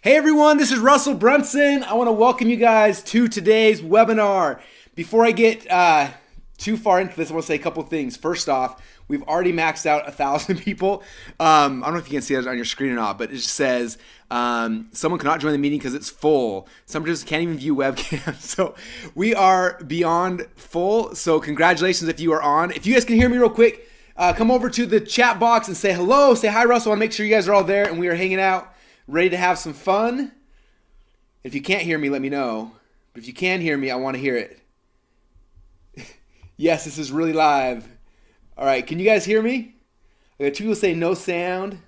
Hey everyone, this is Russell Brunson. I want to welcome you guys to today's webinar. Before I get too far into this, I want to say a couple things. First off, we've already maxed out 1,000 people. I don't know if you can see it on your screen or not, but it just says someone cannot join the meeting because it's full. Some just can't even view webcams. So we are beyond full. So congratulations if you are on. If you guys can hear me real quick, come over to the chat box and say hello. Say hi, Russell. I want to make sure you guys are all there and we are hanging out. Ready to have some fun? If you can't hear me, let me know. But if you can hear me, I want to hear it. Yes, this is really live. All right, can you guys hear me? I got two people say no sound.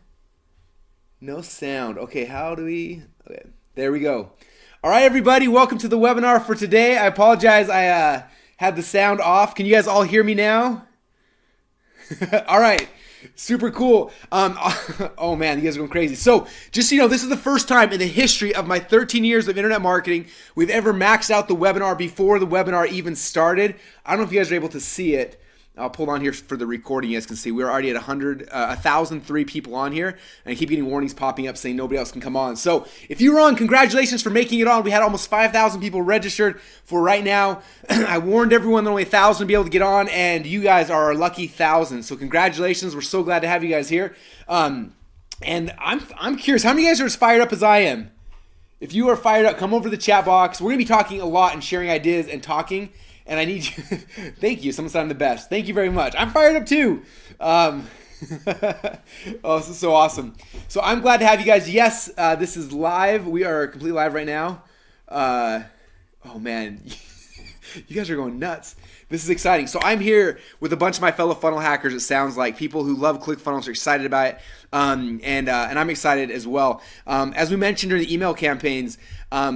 No sound. Okay, how do we... Okay, there we go. All right, everybody, welcome to the webinar for today. I apologize, I had the sound off. Can you guys all hear me now? All right. Super cool. Oh man, you guys are going crazy. So just so you know, this is the first time in the history of my 13 years of internet marketing we've ever maxed out the webinar before the webinar even started. I don't know if you guys are able to see it. I'll pull on here for the recording. You guys can see we're already at 1,003 people on here, and I keep getting warnings popping up saying nobody else can come on. So if you were on, congratulations for making it on. We had almost 5,000 people registered for right now. I warned everyone that only 1,000 would be able to get on, and you guys are our lucky 1,000. So congratulations. We're so glad to have you guys here. And I'm curious, how many of you guys are as fired up as I am? If you are fired up, come over to the chat box. We're going to be talking a lot and sharing ideas and talking. And I need you. Thank you. Someone said I'm the best. Thank you very much. I'm fired up too. Oh, this is so awesome. So I'm glad to have you guys. Yes, this is live. We are completely live right now. Oh man, you guys are going nuts. This is exciting. So I'm here with a bunch of my fellow funnel hackers. It sounds like people who love ClickFunnels are excited about it, and I'm excited as well. As we mentioned during the email campaigns,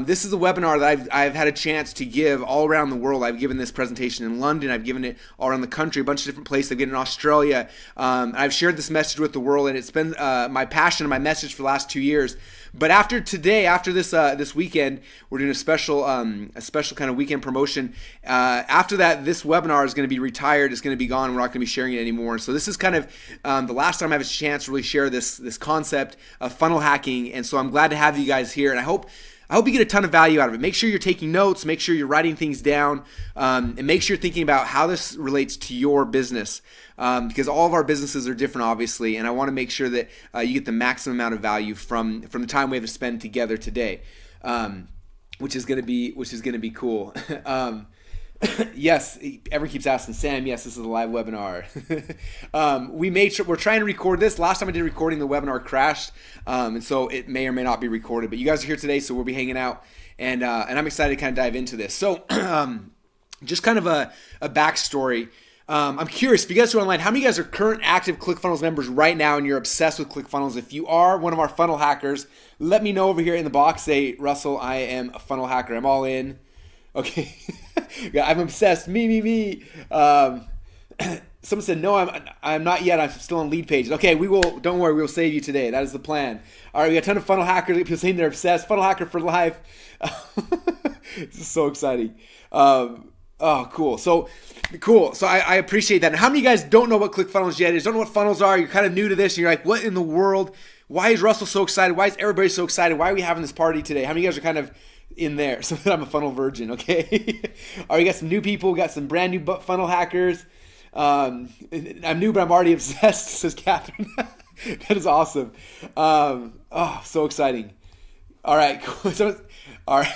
this is a webinar that I've had a chance to give all around the world. I've given this presentation in London. I've given it all around the country, a bunch of different places. I've given it in Australia. I've shared this message with the world, and it's been my passion and my message for the last 2 years. But after today, after this weekend, we're doing a special kind of weekend promotion. After that, this webinar is going to be retired. It's going to be gone. We're not going to be sharing it anymore. So this is kind of the last time I have a chance to really share this concept of funnel hacking. And so I'm glad to have you guys here, and I hope you get a ton of value out of it. Make sure you're taking notes, make sure you're writing things down, and make sure you're thinking about how this relates to your business. Because all of our businesses are different, obviously, and I want to make sure that you get the maximum amount of value from the time we have to spend together today, which is going to be cool. Yes, everyone keeps asking, Sam, yes, this is a live webinar. We made sure, we're trying to record this. Last time I did recording, the webinar crashed, and so it may or may not be recorded. But you guys are here today, so we'll be hanging out, and I'm excited to kind of dive into this. So just kind of a backstory. I'm curious, if you guys are online, how many of you guys are current active ClickFunnels members right now and you're obsessed with ClickFunnels? If you are one of our funnel hackers, let me know over here in the box. Say, Russell, I am a funnel hacker. I'm all in. Okay. I'm obsessed. Me. Someone said, no, I'm not yet. I'm still on lead pages. Okay, don't worry, we'll save you today. That is the plan. All right, we got a ton of funnel hackers. People saying they're obsessed. Funnel hacker for life. This is so exciting. Oh, cool. So cool. So I appreciate that. And how many of you guys don't know what ClickFunnels yet is? Don't know what funnels are? You're kind of new to this and you're like, what in the world? Why is Russell so excited? Why is everybody so excited? Why are we having this party today? How many of you guys are kind of in there? So I'm a funnel virgin, okay? All right, we got some new people. We got some brand new funnel hackers. I'm new, but I'm already obsessed, says Catherine. That is awesome. Oh, so exciting. All right, cool. So, all right.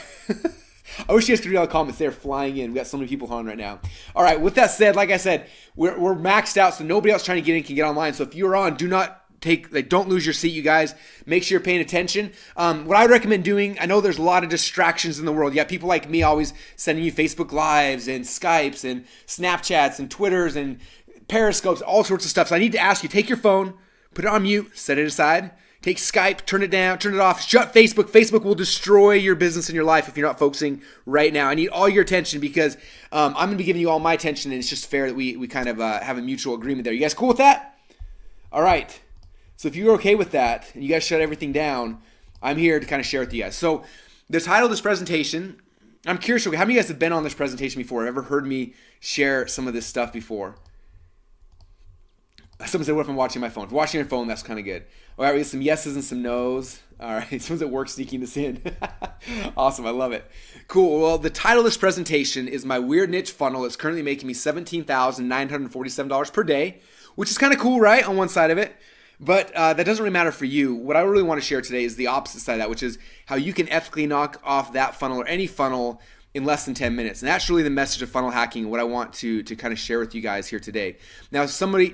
I wish you guys could read all the comments. They're flying in. We got so many people on right now. All right, with that said, like I said, we're maxed out, so nobody else trying to get in can get online. So if you're on, don't lose your seat, you guys. Make sure you're paying attention. What I would recommend doing, I know there's a lot of distractions in the world. You got people like me always sending you Facebook Lives and Skypes and Snapchats and Twitters and Periscopes, all sorts of stuff. So I need to ask you, take your phone, put it on mute, set it aside. Take Skype, turn it down, turn it off, shut Facebook. Facebook will destroy your business and your life if you're not focusing right now. I need all your attention because I'm going to be giving you all my attention, and it's just fair that we kind of have a mutual agreement there. You guys cool with that? All right. So if you're okay with that and you guys shut everything down, I'm here to kind of share with you guys. So the title of this presentation, I'm curious, how many of you guys have been on this presentation before? Ever heard me share some of this stuff before? Someone said, what if I'm watching my phone? If you're watching your phone, that's kind of good. All right, we get some yeses and some nos. All right, someone's at work sneaking this in. Awesome, I love it. Cool, well, the title of this presentation is my weird niche funnel. It's currently making me $17,947 per day, which is kind of cool, right, on one side of it. But that doesn't really matter for you. What I really want to share today is the opposite side of that, which is how you can ethically knock off that funnel or any funnel in less than 10 minutes. And that's really the message of funnel hacking, what I want to kind of share with you guys here today. Now,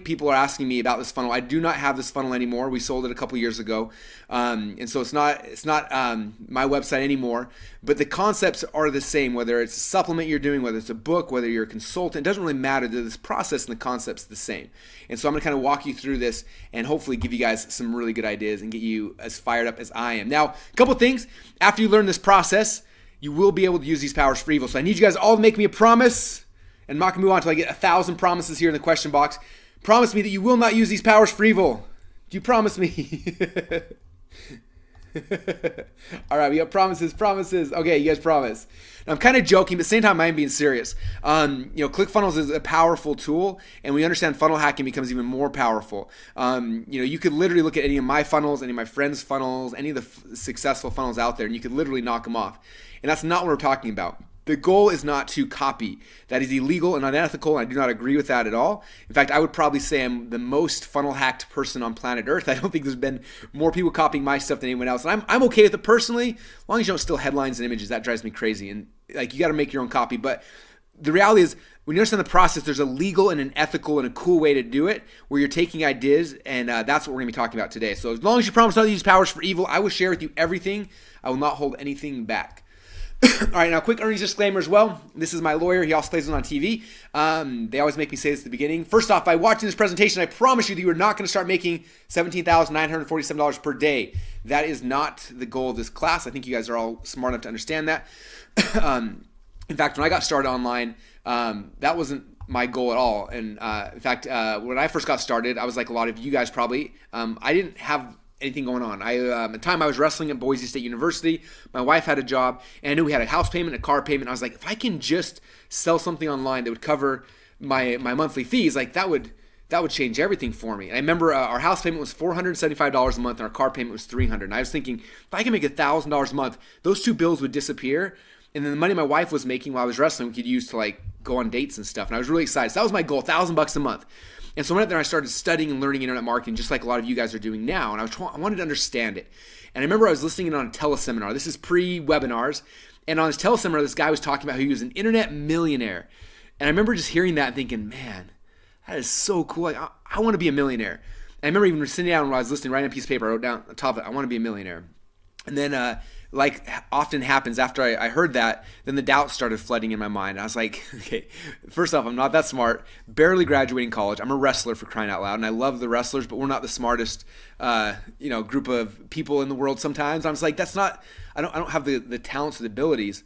people are asking me about this funnel. I do not have this funnel anymore. We sold it a couple years ago. And so it's not my website anymore. But the concepts are the same, whether it's a supplement you're doing, whether it's a book, whether you're a consultant, it doesn't really matter. This process and the concept's the same. And so I'm going to kind of walk you through this and hopefully give you guys some really good ideas and get you as fired up as I am. Now, a couple things. After you learn this process, you will be able to use these powers for evil. So I need you guys all to make me a promise, and I'm not going to move on until I get 1,000 promises here in the question box. Promise me that you will not use these powers for evil. Do you promise me? All right, we got promises. Okay, you guys promise. Now, I'm kind of joking, but at the same time, I am being serious. ClickFunnels is a powerful tool, and we understand funnel hacking becomes even more powerful. You could literally look at any of my funnels, any of my friends' funnels, any of the successful funnels out there, and you could literally knock them off. And that's not what we're talking about. The goal is not to copy. That is illegal and unethical, and I do not agree with that at all. In fact, I would probably say I'm the most funnel hacked person on planet Earth. I don't think there's been more people copying my stuff than anyone else. And I'm okay with it personally, as long as you don't steal headlines and images. That drives me crazy. And you got to make your own copy. But the reality is, when you understand the process, there's a legal and an ethical and a cool way to do it, where you're taking ideas, and that's what we're going to be talking about today. So as long as you promise not to use powers for evil, I will share with you everything. I will not hold anything back. All right, now quick earnings disclaimer as well. This is my lawyer. He also plays on TV. They always make me say this at the beginning. First off, by watching this presentation, I promise you that you are not going to start making $17,947 per day. That is not the goal of this class. I think you guys are all smart enough to understand that. In fact, when I got started online, that wasn't my goal at all. And in fact, when I first got started, I was like a lot of you guys probably. I didn't have anything going on. At the time I was wrestling at Boise State University. My wife had a job, and I knew we had a house payment, a car payment. I was like, if I can just sell something online that would cover my monthly fees, like that would change everything for me. And I remember our house payment was $475 a month, and our car payment was $300. And I was thinking, if I can make $1,000 a month, those two bills would disappear. And then the money my wife was making while I was wrestling, we could use to go on dates and stuff. And I was really excited. So that was my goal, $1,000 a month. And so I went up there and I started studying and learning internet marketing, just like a lot of you guys are doing now. And I wanted to understand it. And I remember I was listening in on a teleseminar. This is pre-webinars. And on this teleseminar, this guy was talking about how he was an internet millionaire. And I remember just hearing that and thinking, man, that is so cool. I want to be a millionaire. And I remember even sitting down when I was listening, writing on a piece of paper, I wrote down on top of it, I want to be a millionaire. And then like often happens after I heard that, then the doubts started flooding in my mind. And I was like, okay, first off, I'm not that smart, barely graduating college. I'm a wrestler, for crying out loud, and I love the wrestlers, but we're not the smartest group of people in the world sometimes. I'm just like, I don't have the talents or the abilities.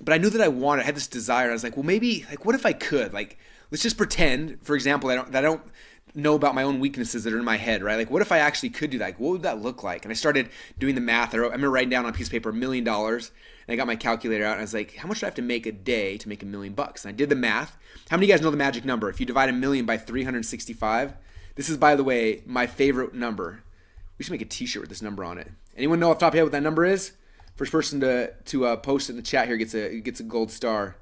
But I knew that I had this desire. And I was like, well, maybe, what if I could? Let's just pretend, for example, that I don't know about my own weaknesses that are in my head, right? What if I actually could do that? What would that look like? And I started doing the math. I remember writing down on a piece of paper $1 million, and I got my calculator out, and I was like, how much do I have to make a day to make $1 million? And I did the math. How many of you guys know the magic number? If you divide 1 million by 365, this is, by the way, my favorite number. We should make a t-shirt with this number on it. Anyone know off the top of your head what that number is? First person to post it in the chat here gets a gold star.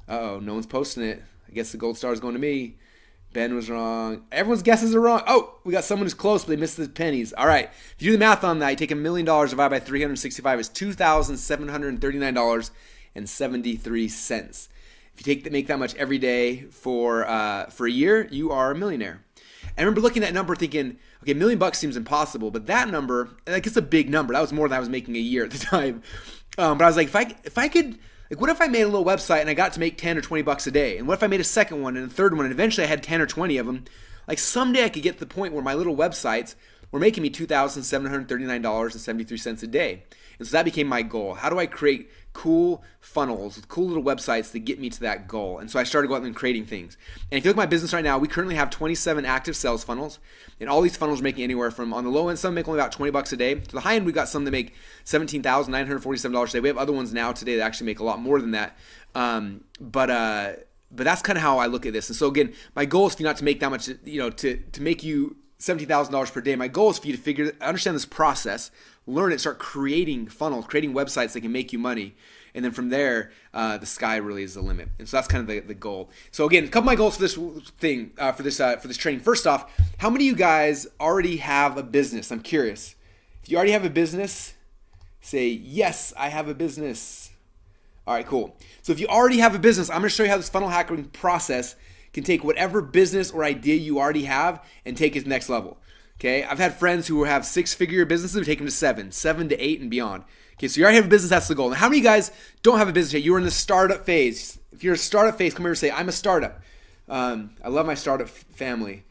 Uh-oh, no one's posting it. I guess the gold star is going to me. Ben was wrong. Everyone's guesses are wrong. Oh, we got someone who's close, but they missed the pennies. All right. If you do the math on that, you take $1 million divided by 365 is $2,739.73. If you make that much every day for a year, you are a millionaire. And I remember looking at that number thinking, okay, $1 million seems impossible, but that number, it's a big number. That was more than I was making a year at the time. But I was like, if I could, what if I made a little website and I got to make 10 or 20 bucks a day? And what if I made a second one and a third one and eventually I had 10 or 20 of them? Someday I could get to the point where my little websites were making me $2,739.73 a day. And so that became my goal. How do I create cool funnels, cool little websites that get me to that goal? And so I started going out and creating things. And if you look at my business right now, we currently have 27 active sales funnels. And all these funnels are making anywhere from, on the low end, some make only about 20 bucks a day. To the high end, we've got some that make $17,947 a day. We have other ones now today that actually make a lot more than that. But but that's kind of how I look at this. And so again, my goal is for you not to make that much, to make you $17,000 per day. My goal is for you to understand this process, learn it, start creating funnels, creating websites that can make you money. And then from there, the sky really is the limit. And so that's kind of the goal. So again, a couple of my goals for this thing, for this training. First off, how many of you guys already have a business? I'm curious. If you already have a business, say, yes, I have a business. All right, cool. So if you already have a business, I'm going to show you how this funnel hacking process can take whatever business or idea you already have and take it to the next level. Okay, I've had friends who have 6-figure businesses who take them to 7 to 8 and beyond. Okay, so you already have a business, that's the goal. Now, how many of you guys don't have a business yet? You're in the startup phase. If you're a startup phase, come here and say, I'm a startup. I love my startup family.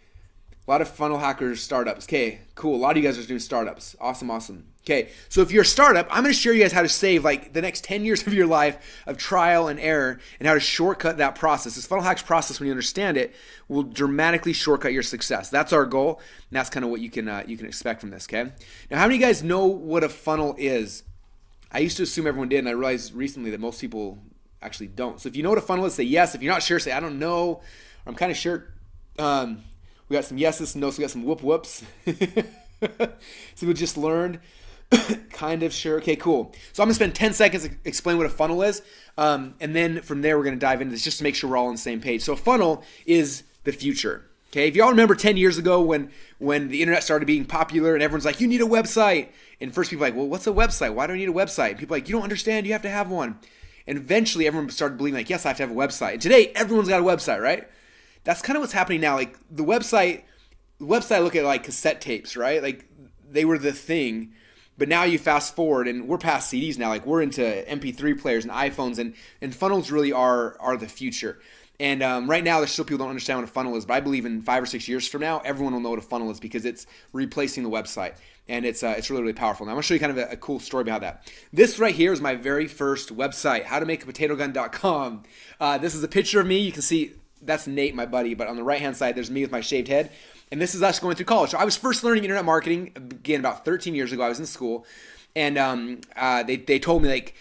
A lot of funnel hackers, startups. Okay, cool. A lot of you guys are doing startups. Awesome, awesome. Okay, so if you're a startup, I'm going to show you guys how to save like the next 10 years of your life of trial and error and how to shortcut that process. This funnel hacks process, when you understand it, will dramatically shortcut your success. That's our goal, and that's kind of what you can expect from this, okay? Now, how many of you guys know what a funnel is? I used to assume everyone did, and I realized recently that most people actually don't. So if you know what a funnel is, say yes. If you're not sure, say I don't know, or I'm kind of sure. We got some yeses, some nos, we got some whoops. So we just learned. Kind of sure. Okay, cool. So I'm going to spend 10 seconds to explain what a funnel is. And then from there, we're going to dive into this just to make sure we're all on the same page. So a funnel is the future. Okay, if y'all remember 10 years ago when the internet started being popular and everyone's like, you need a website. And first people are like, well, what's a website? Why do I need a website? And people are like, you don't understand. You have to have one. And eventually everyone started believing like, yes, I have to have a website. And today, everyone's got a website, right? That's kind of what's happening now. Like the website I look at like cassette tapes, right? Like they were the thing. But now you fast forward, and we're past CDs now. Like we're into MP3 players and iPhones, and funnels really are the future. And right now, there's still people who don't understand what a funnel is. But I believe in 5 or 6 years from now, everyone will know what a funnel is because it's replacing the website, and it's really, really powerful. Now I'm gonna show you kind of a cool story behind that. This right here is my very first website, howtomakaPotatogun.com. This is a picture of me. You can see that's Nate, my buddy. But on the right-hand side, there's me with my shaved head. And this is us going through college. So I was first learning internet marketing, again, about 13 years ago. I was in school. And they told me, like,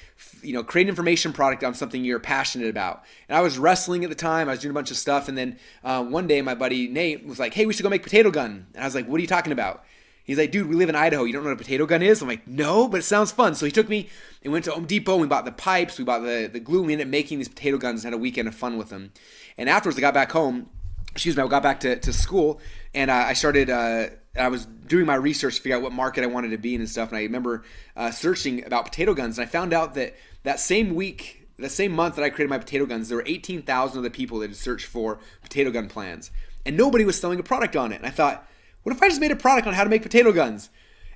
create an information product on something you're passionate about. And I was wrestling at the time. I was doing a bunch of stuff. And then one day, my buddy Nate was like, hey, we should go make potato gun. And I was like, what are you talking about? He's like, dude, we live in Idaho. You don't know what a potato gun is? I'm like, no, but it sounds fun. So he took me and went to Home Depot. We bought the pipes. We bought the glue. We ended up making these potato guns and had a weekend of fun with them. And afterwards, I got back home. I got back to school, and I started, I was doing my research to figure out what market I wanted to be in and stuff, and I remember searching about potato guns, and I found out that same week, the same month that I created my potato guns, there were 18,000 other people that had searched for potato gun plans, and nobody was selling a product on it. And I thought, what if I just made a product on how to make potato guns?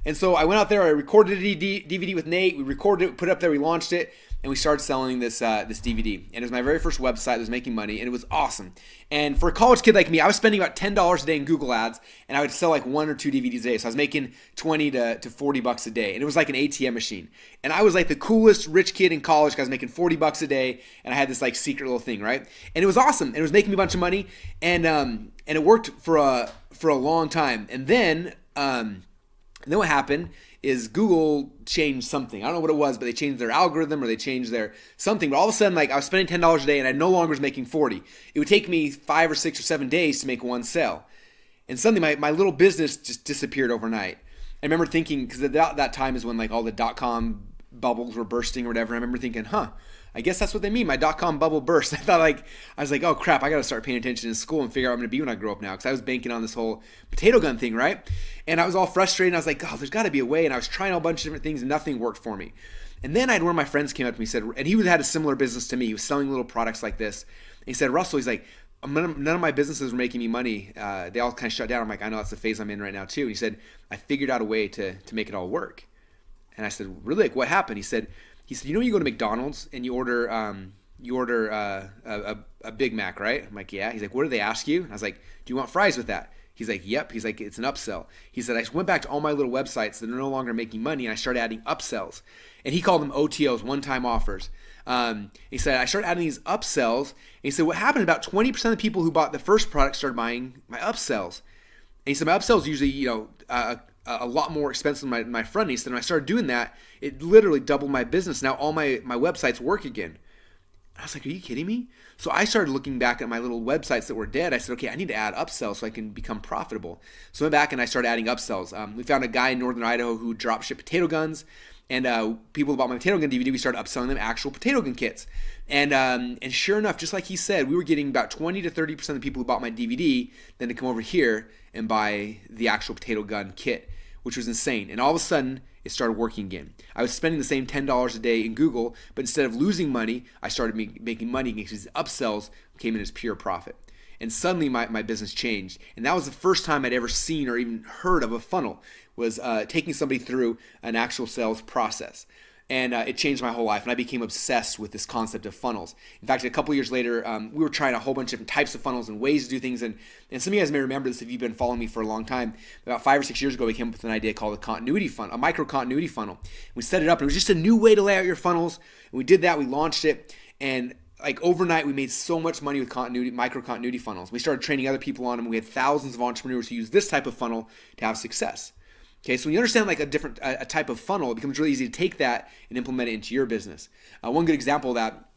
And so I went out there, I recorded a DVD with Nate, we recorded it, put it up there, we launched it, and we started selling this DVD. And it was my very first website that was making money, and it was awesome. And for a college kid like me, I was spending about $10 a day in Google ads, and I would sell like 1 or 2 DVDs a day. So I was making $20 to $40 a day, and it was like an ATM machine. And I was like the coolest rich kid in college. I was making $40 a day, and I had this like secret little thing, right? And it was awesome, and it was making me a bunch of money, and it worked for a long time. And then what happened is Google changed something. I don't know what it was, but they changed their algorithm or they changed their something. But all of a sudden, like I was spending $10 a day and I no longer was making 40. It would take me 5 or 6 or 7 days to make one sale. And suddenly my little business just disappeared overnight. I remember thinking, because that time is when like all the dot-com bubbles were bursting or whatever. I remember thinking, I guess that's what they mean. My dot-com bubble burst. I was like, oh crap, I got to start paying attention in school and figure out what I'm going to be when I grow up now. Because I was banking on this whole potato gun thing, right? And I was all frustrated. And I was like, oh, there's got to be a way. And I was trying a bunch of different things and nothing worked for me. And then one of my friends came up to me and said, and he had a similar business to me. He was selling little products like this. And he said, Russell, he's like, none of my businesses were making me money. They all kind of shut down. I'm like, I know that's the phase I'm in right now too. And he said, I figured out a way to make it all work. And I said, really? Like, what happened? He said, you know, you go to McDonald's and you order a Big Mac, right? I'm like, yeah. He's like, what do they ask you? And I was like, do you want fries with that? He's like, yep. He's like, it's an upsell. He said, I went back to all my little websites that are no longer making money, and I started adding upsells. And he called them OTOs, one-time offers. He said, I started adding these upsells. And he said, what happened? About 20% of the people who bought the first product started buying my upsells. And he said, my upsells usually, a lot more expensive than my front. And he said, when I started doing that, it literally doubled my business. Now all my websites work again. I was like, are you kidding me? So I started looking back at my little websites that were dead. I said, okay, I need to add upsells so I can become profitable. So I went back and I started adding upsells. We found a guy in northern Idaho who drop shipped potato guns. And people who bought my potato gun DVD, we started upselling them actual potato gun kits. And sure enough, just like he said, we were getting about 20 to 30% of the people who bought my DVD then to come over here and buy the actual potato gun kit, which was insane. And all of a sudden, it started working again. I was spending the same $10 a day in Google, but instead of losing money, I started making money because these upsells came in as pure profit. And suddenly my business changed. And that was the first time I'd ever seen or even heard of a funnel, was taking somebody through an actual sales process. And it changed my whole life, and I became obsessed with this concept of funnels. In fact, a couple years later, we were trying a whole bunch of different types of funnels and ways to do things. And some of you guys may remember this if you've been following me for a long time. About 5 or 6 years ago, we came up with an idea called a continuity funnel, a micro continuity funnel. We set it up, and it was just a new way to lay out your funnels. And we did that. We launched it, and like overnight, we made so much money with micro continuity funnels. We started training other people on them. We had thousands of entrepreneurs who use this type of funnel to have success. Okay, so when you understand like a type of funnel, it becomes really easy to take that and implement it into your business. One good example of that,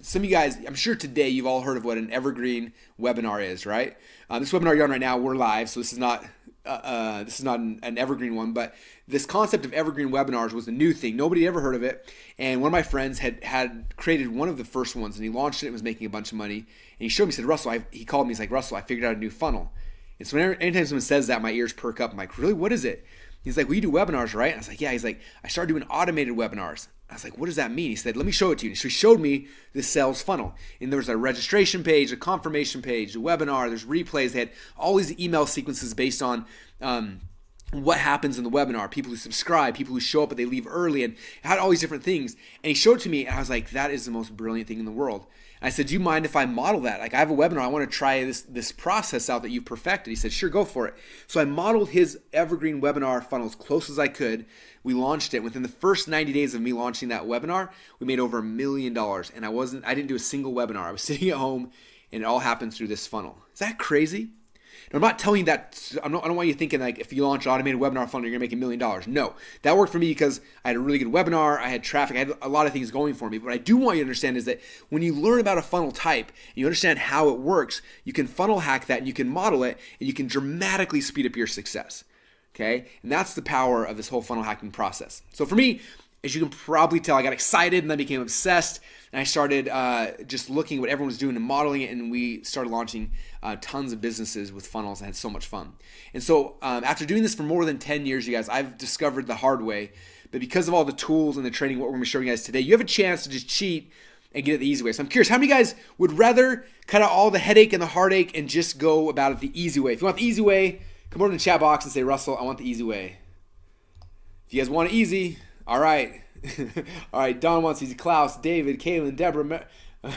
some of you guys, I'm sure today you've all heard of what an evergreen webinar is, right? This webinar you're on right now, we're live, so this is not an evergreen one, but this concept of evergreen webinars was a new thing. Nobody ever heard of it, and one of my friends had created one of the first ones, and he launched it and was making a bunch of money. And he showed me, he said, Russell, he called me, he's like, Russell, I figured out a new funnel. And so anytime someone says that, my ears perk up. I'm like, really, what is it? He's like, well, you do webinars, right? And I was like, yeah. He's like, I started doing automated webinars. I was like, what does that mean? He said, let me show it to you. So he showed me this sales funnel. And there was a registration page, a confirmation page, a webinar, there's replays. They had all these email sequences based on what happens in the webinar, people who subscribe, people who show up but they leave early, and had all these different things. And he showed it to me, and I was like, that is the most brilliant thing in the world. And I said, do you mind if I model that? Like, I have a webinar, I want to try this process out that you've perfected. He said, sure, go for it. So I modeled his evergreen webinar funnel as close as I could. We launched it. Within the first 90 days of me launching that webinar, we made over $1 million. And I didn't do a single webinar. I was sitting at home, and it all happened through this funnel. Is that crazy? Now, I'm not telling you that, I don't want you thinking like if you launch an automated webinar funnel, you're going to make $1 million. No, that worked for me because I had a really good webinar, I had traffic, I had a lot of things going for me. But what I do want you to understand is that when you learn about a funnel type and you understand how it works, you can funnel hack that and you can model it and you can dramatically speed up your success. Okay? And that's the power of this whole funnel hacking process. So for me, as you can probably tell, I got excited and then became obsessed. And I started just looking at what everyone was doing and modeling it. And we started launching tons of businesses with funnels. I had so much fun. And so after doing this for more than 10 years, you guys, I've discovered the hard way that because of all the tools and the training, what we're going to be showing you guys today, you have a chance to just cheat and get it the easy way. So I'm curious, how many guys would rather cut out all the headache and the heartache and just go about it the easy way? If you want the easy way, come over to the chat box and say, Russell, I want the easy way. If you guys want it easy, all right. All right, Don wants easy. Klaus, David, Kaylin, Deborah. All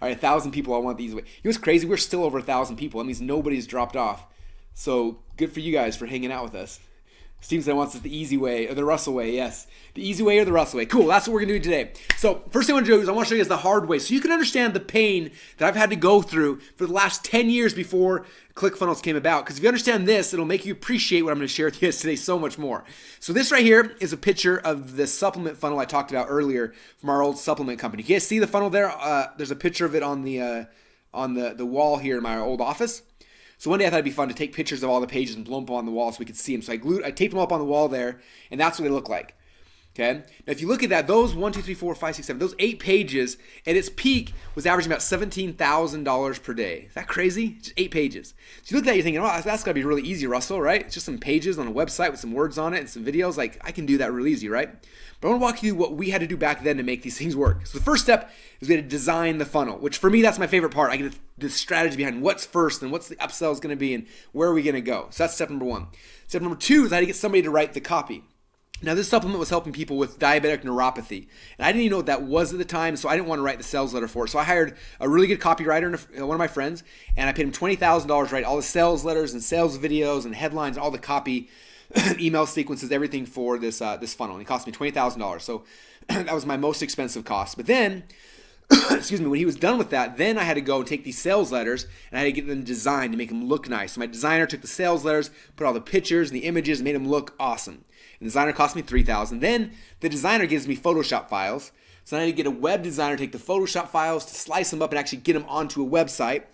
right, 1,000 people I want the easy way. You know what's crazy? We're still over 1,000 people. That means nobody's dropped off. So good for you guys for hanging out with us. Stevenson wants it the easy way, or the Russell way, yes. The easy way or the Russell way. Cool, that's what we're going to do today. So first thing I want to do is I want to show you guys the hard way so you can understand the pain that I've had to go through for the last 10 years before ClickFunnels came about. Because if you understand this, it'll make you appreciate what I'm going to share with you guys today so much more. So this right here is a picture of the supplement funnel I talked about earlier from our old supplement company. You guys see the funnel there? There's a picture of it on the wall here in my old office. So one day I thought it'd be fun to take pictures of all the pages and blow them up on the wall so we could see them. So I taped them up on the wall there, and that's what they look like. Okay. Now if you look at that, those 1, 2, 3, 4, 5, 6, 7, those 8 pages at its peak was averaging about $17,000 per day. Is that crazy? Just 8 pages. So you look at that, you're thinking, oh, that's got to be really easy, Russell, right? It's just some pages on a website with some words on it and some videos. Like, I can do that real easy, right? But I want to walk you through what we had to do back then to make these things work. So the first step is we had to design the funnel, which for me, that's my favorite part. I get the strategy behind what's first and what's the upsell is going to be and where are we going to go. So that's step number 1. Step number 2 is I had to get somebody to write the copy. Now, this supplement was helping people with diabetic neuropathy, and I didn't even know what that was at the time, so I didn't want to write the sales letter for it. So I hired a really good copywriter, one of my friends, and I paid him $20,000 to write all the sales letters and sales videos and headlines, all the copy, email sequences, everything for this funnel. And it cost me $20,000, so that was my most expensive cost. But then, excuse me, when he was done with that, then I had to go and take these sales letters and I had to get them designed to make them look nice. So my designer took the sales letters, put all the pictures and the images, and made them look awesome. And the designer cost me $3,000. Then the designer gives me Photoshop files. So then I had to get a web designer to take the Photoshop files, to slice them up and actually get them onto a website.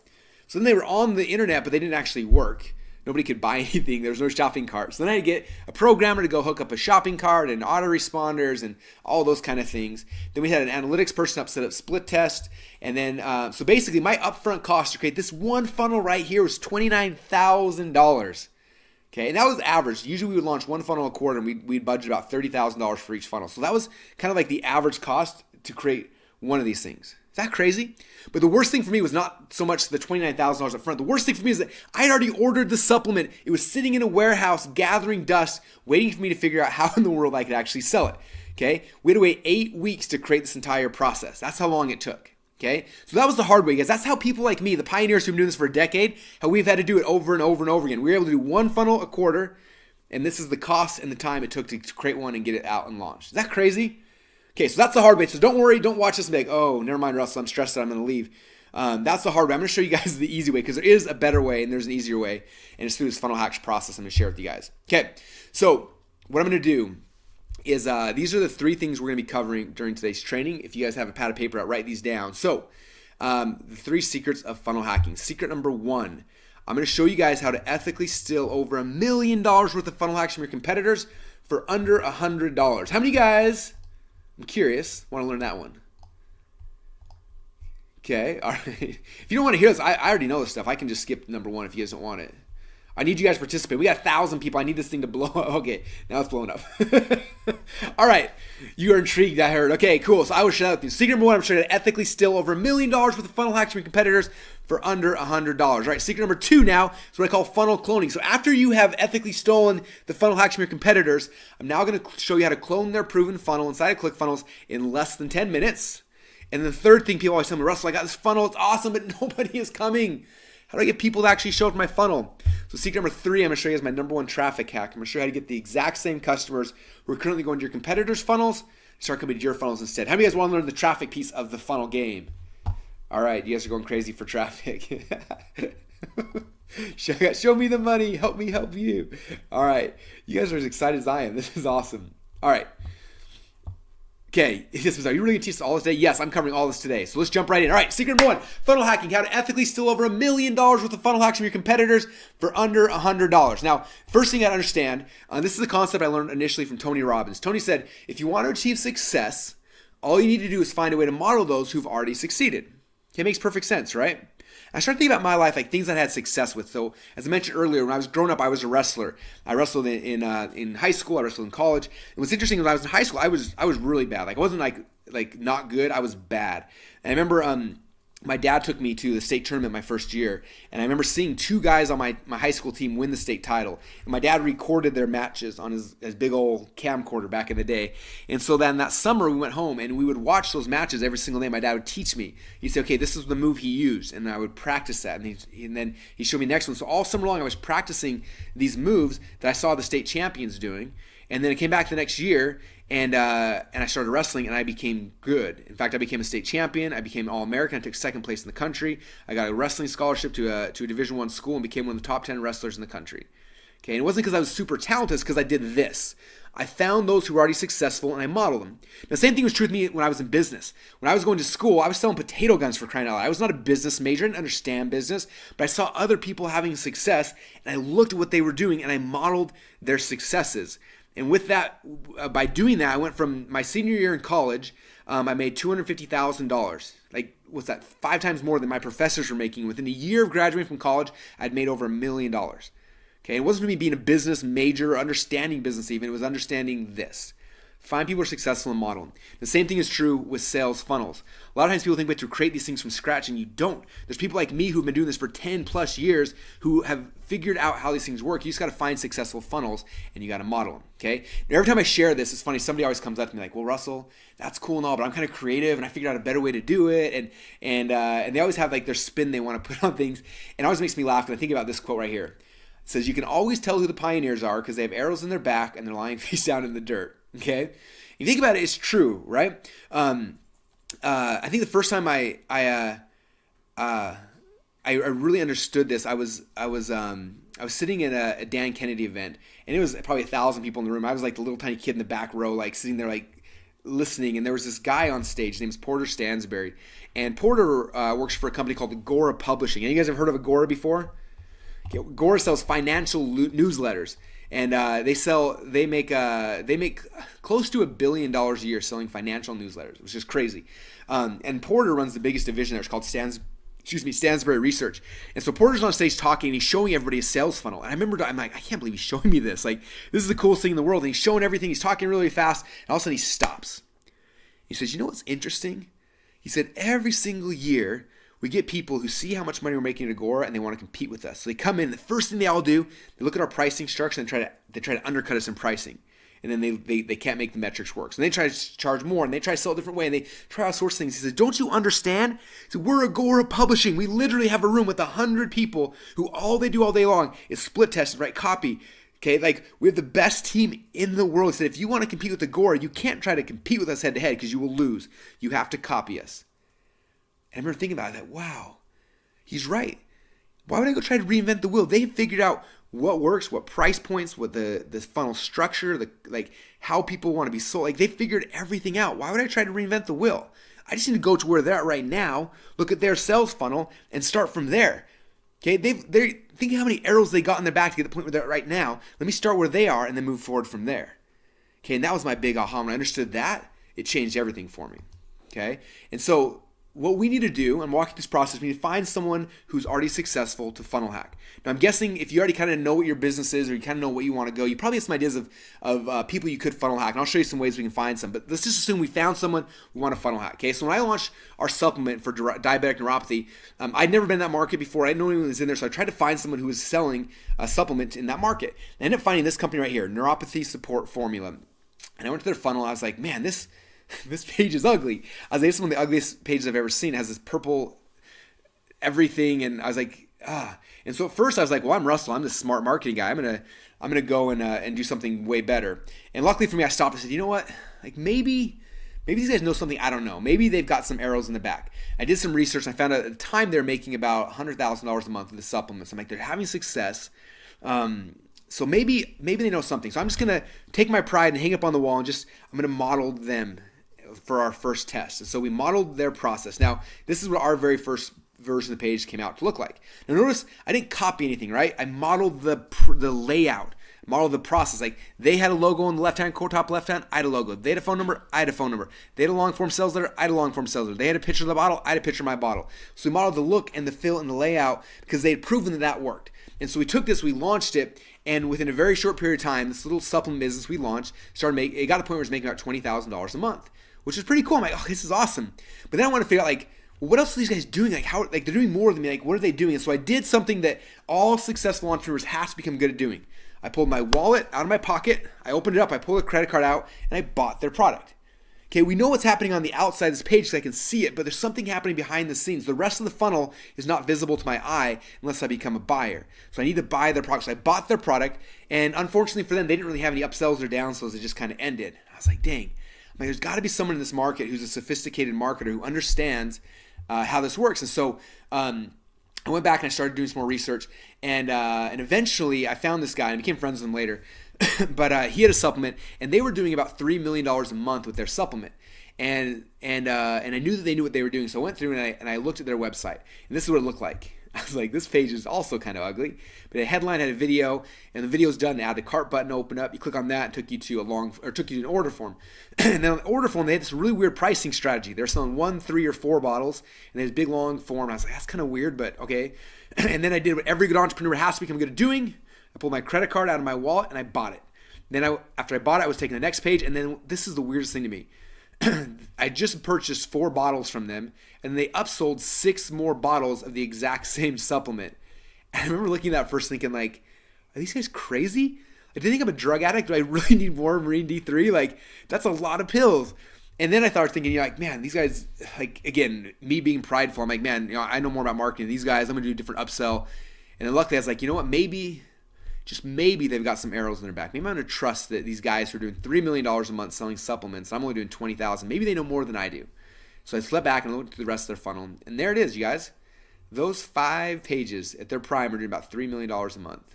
So then they were on the internet, but they didn't actually work. Nobody could buy anything. There was no shopping cart. So then I had to get a programmer to go hook up a shopping cart and autoresponders and all those kind of things. Then we had an analytics person set up split test. And then, so basically my upfront cost to create this one funnel right here was $29,000. Okay, and that was average. Usually we would launch one funnel a quarter and we'd budget about $30,000 for each funnel. So that was kind of like the average cost to create one of these things. Is that crazy? But the worst thing for me was not so much the $29,000 up front. The worst thing for me is that I had already ordered the supplement. It was sitting in a warehouse gathering dust, waiting for me to figure out how in the world I could actually sell it. Okay? We had to wait 8 weeks to create this entire process. That's how long it took. Okay? So that was the hard way, guys. That's how people like me, the pioneers who've been doing this for a decade, how we've had to do it over and over and over again. We were able to do one funnel a quarter, and this is the cost and the time it took to create one and get it out and launched. Is that crazy? Okay, so that's the hard way. So don't worry, don't watch this and be like, oh, never mind, Russell, I'm stressed that I'm going to leave. That's the hard way. I'm going to show you guys the easy way because there is a better way and there's an easier way. And it's through this funnel hacks process I'm going to share with you guys. Okay, so what I'm going to do is these are the 3 things we're going to be covering during today's training. If you guys have a pad of paper out, write these down. So the 3 secrets of funnel hacking. Secret number 1, I'm going to show you guys how to ethically steal over $1 million worth of funnel hacks from your competitors for under $100. How many guys... I'm curious. Want to learn that one? Okay. All right. If you don't want to hear this, I already know this stuff. I can just skip number 1 if you guys don't want it. I need you guys to participate. We got 1,000 people. I need this thing to blow up. Okay. Now it's blowing up. All right. You are intrigued, I heard. Okay, cool. So I will share that with you. Secret number 1, I'm showing you how to ethically steal over $1 million worth of funnel hacks from your competitors for under $100. All right. Secret number 2 now is what I call funnel cloning. So after you have ethically stolen the funnel hacks from your competitors, I'm now going to show you how to clone their proven funnel inside of ClickFunnels in less than 10 minutes. And the third thing people always tell me, Russell, I got this funnel. It's awesome, but nobody is coming. How do I get people to actually show up my funnel? So secret number 3, I'm going to show you as my number 1 traffic hack. I'm going to show you how to get the exact same customers who are currently going to your competitors' funnels start coming to your funnels instead. How many of you guys want to learn the traffic piece of the funnel game? All right, you guys are going crazy for traffic. Show me the money. Help me help you. All right, you guys are as excited as I am. This is awesome. All right. Okay, are you really going to teach us all this today? Yes, I'm covering all this today. So let's jump right in. All right, secret number 1, funnel hacking. How to ethically steal over $1 million worth of funnel hacks from your competitors for under $100. Now, first thing you got to understand, this is a concept I learned initially from Tony Robbins. Tony said, if you want to achieve success, all you need to do is find a way to model those who've already succeeded. Okay, it makes perfect sense, right? I started thinking about my life, like things I had success with. So as I mentioned earlier, when I was growing up, I was a wrestler. I wrestled in high school. I wrestled in college. And what's interesting is when I was in high school, I was really bad. Like I wasn't like not good. I was bad. And I remember my dad took me to the state tournament my first year, and I remember seeing 2 guys on my high school team win the state title. And my dad recorded their matches on his big old camcorder back in the day. And so then that summer we went home and we would watch those matches every single day. My dad would teach me. He'd say, okay, this is the move he used, and I would practice that. And then he showed me the next one. So all summer long I was practicing these moves that I saw the state champions doing. And then I came back the next year, and I started wrestling, and I became good. In fact, I became a state champion. I became All-American. I took 2nd place in the country. I got a wrestling scholarship to a Division I school and became one of the top 10 wrestlers in the country. Okay, and it wasn't because I was super talented. It's because I did this. I found those who were already successful, and I modeled them. Now, the same thing was true with me when I was in business. When I was going to school, I was selling potato guns for crying out loud. I was not a business major. I didn't understand business, but I saw other people having success, and I looked at what they were doing, and I modeled their successes. And with that, by doing that, I went from my senior year in college, I made $250,000. Like, what's that? 5 times more than my professors were making. Within a year of graduating from college, I'd made over $1 million. Okay, it wasn't me being a business major or understanding business even. It was understanding this. Find people who are successful and model them. The same thing is true with sales funnels. A lot of times people think we have to create these things from scratch, and you don't. There's people like me who've been doing this for 10 plus years who have figured out how these things work. You just got to find successful funnels, and you got to model them, okay? Now, every time I share this, it's funny. Somebody always comes up to me like, well, Russell, that's cool and all, but I'm kind of creative, and I figured out a better way to do it. And they always have like their spin they want to put on things. And it always makes me laugh when I think about this quote right here. It says, you can always tell who the pioneers are because they have arrows in their back and they're lying face down in the dirt. Okay, you think about it, it's true, right? I think the first time I really understood this, I was I was sitting at a Dan Kennedy event, and it was probably 1,000 people in the room. I was like the little tiny kid in the back row, like sitting there, like listening. And there was this guy on stage. His name is Porter Stansberry, and Porter works for a company called Agora Publishing. Any of you guys have heard of Agora before? Okay, Agora sells financial newsletters, and they make close to $1 billion a year selling financial newsletters, which is crazy. And Porter runs the biggest division there. It's called Stansberry Research. And so Porter's on stage talking, and he's showing everybody a sales funnel. And I remember, I'm like, I can't believe he's showing me this. Like, this is the coolest thing in the world. And he's showing everything. He's talking really fast, and all of a sudden he stops. He says, you know what's interesting? He said, every single year we get people who see how much money we're making at Agora, and they want to compete with us. So they come in, the first thing they all do, they look at our pricing structure and they try to undercut us in pricing. And then they can't make the metrics work. So they try to charge more, and they try to sell a different way, and they try all sorts of things. He says, don't you understand? He said, we're Agora Publishing. We literally have a room with 100 people who all they do all day long is split test and write copy. Okay, like we have the best team in the world. He said, if you want to compete with Agora, you can't try to compete with us head to head because you will lose. You have to copy us. And I remember thinking about that. Wow, he's right. Why would I go try to reinvent the wheel? They figured out what works, what price points, what the funnel structure, like how people want to be sold. Like they figured everything out. Why would I try to reinvent the wheel? I just need to go to where they're at right now, look at their sales funnel, and start from there. Okay, they're thinking how many arrows they got in their back to get to the point where they're at right now. Let me start where they are and then move forward from there. Okay, and that was my big aha. When I understood that, it changed everything for me. Okay, and so what we need to do, I'm walking this process, we need to find someone who's already successful to funnel hack. Now, I'm guessing if you already kind of know what your business is or you kind of know what you want to go, you probably have some ideas of people you could funnel hack. And I'll show you some ways we can find some. But let's just assume we found someone we want to funnel hack. Okay, so when I launched our supplement for diabetic neuropathy, I'd never been in that market before. I didn't know anyone was in there, so I tried to find someone who was selling a supplement in that market. I ended up finding this company right here, Neuropathy Support Formula. And I went to their funnel. I was like, man, this page is ugly. I was like, this is one of the ugliest pages I've ever seen. It has this purple everything, and I was like, ah. And so at first I was like, well, I'm Russell. I'm the smart marketing guy. I'm gonna go and do something way better. And luckily for me, I stopped and said, you know what? Like maybe these guys know something I don't know. Maybe they've got some arrows in the back. I did some research. And I found out at the time they're making about $100,000 a month with the supplements. I'm like, they're having success. So maybe they know something. So I'm just gonna take my pride and hang up on the wall and I'm gonna model them for our first test. And so we modeled their process. Now, this is what our very first version of the page came out to look like. Now notice I didn't copy anything, right? I modeled the layout, modeled the process. Like they had a logo on the left-hand, top left-hand, I had a logo. They had a phone number, I had a phone number. They had a long-form sales letter, I had a long-form sales letter. They had a picture of the bottle, I had a picture of my bottle. So we modeled the look and the feel and the layout because they had proven that worked. And so we took this, we launched it, and within a very short period of time, this little supplement business we launched it got to the point where it was making about $20,000 a month, which is pretty cool. I'm like, oh, this is awesome. But then I want to figure out, like, well, what else are these guys doing? Like, how, like, they're doing more than me. Like, what are they doing? And so I did something that all successful entrepreneurs have to become good at doing. I pulled my wallet out of my pocket, I opened it up, I pulled a credit card out, and I bought their product. Okay, we know what's happening on the outside of this page so I can see it, but there's something happening behind the scenes. The rest of the funnel is not visible to my eye unless I become a buyer. So I need to buy their product. So I bought their product, and unfortunately for them, they didn't really have any upsells or downsells. It just kind of ended. I was like, dang. I'm like, there's got to be someone in this market who's a sophisticated marketer who understands how this works. And so I went back and I started doing some more research, and eventually I found this guy and became friends with him later. But he had a supplement, and they were doing about $3 million a month with their supplement. And I knew that they knew what they were doing, so I went through and I looked at their website, and this is what it looked like. I was like, this page is also kind of ugly, but the headline had a video, and the video's done. Add the cart button, open up. You click on that, and took you to an order form. And then on the order form, they had this really weird pricing strategy. They're selling 1, 3, or 4 bottles, and they had this big long form. I was like, that's kind of weird, but okay. And then I did what every good entrepreneur has to become good at doing. I pulled my credit card out of my wallet and I bought it. Then after I bought it, I was taking the next page, and then this is the weirdest thing to me. I just purchased 4 bottles from them, and they upsold 6 more bottles of the exact same supplement. And I remember looking at that first thinking, like, are these guys crazy? Like, do they think I'm a drug addict? Do I really need more Marine D3? Like, that's a lot of pills. And then I started thinking, like, man, these guys, like, again, me being prideful, I'm like, man, I know more about marketing than these guys. I'm going to do a different upsell. And then luckily I was like, you know what, maybe, just maybe they've got some arrows in their back. Maybe I'm going to trust that these guys who are doing $3 million a month selling supplements, I'm only doing $20,000. Maybe they know more than I do. So I slept back and looked at the rest of their funnel. And there it is, you guys. Those 5 pages at their prime are doing about $3 million a month.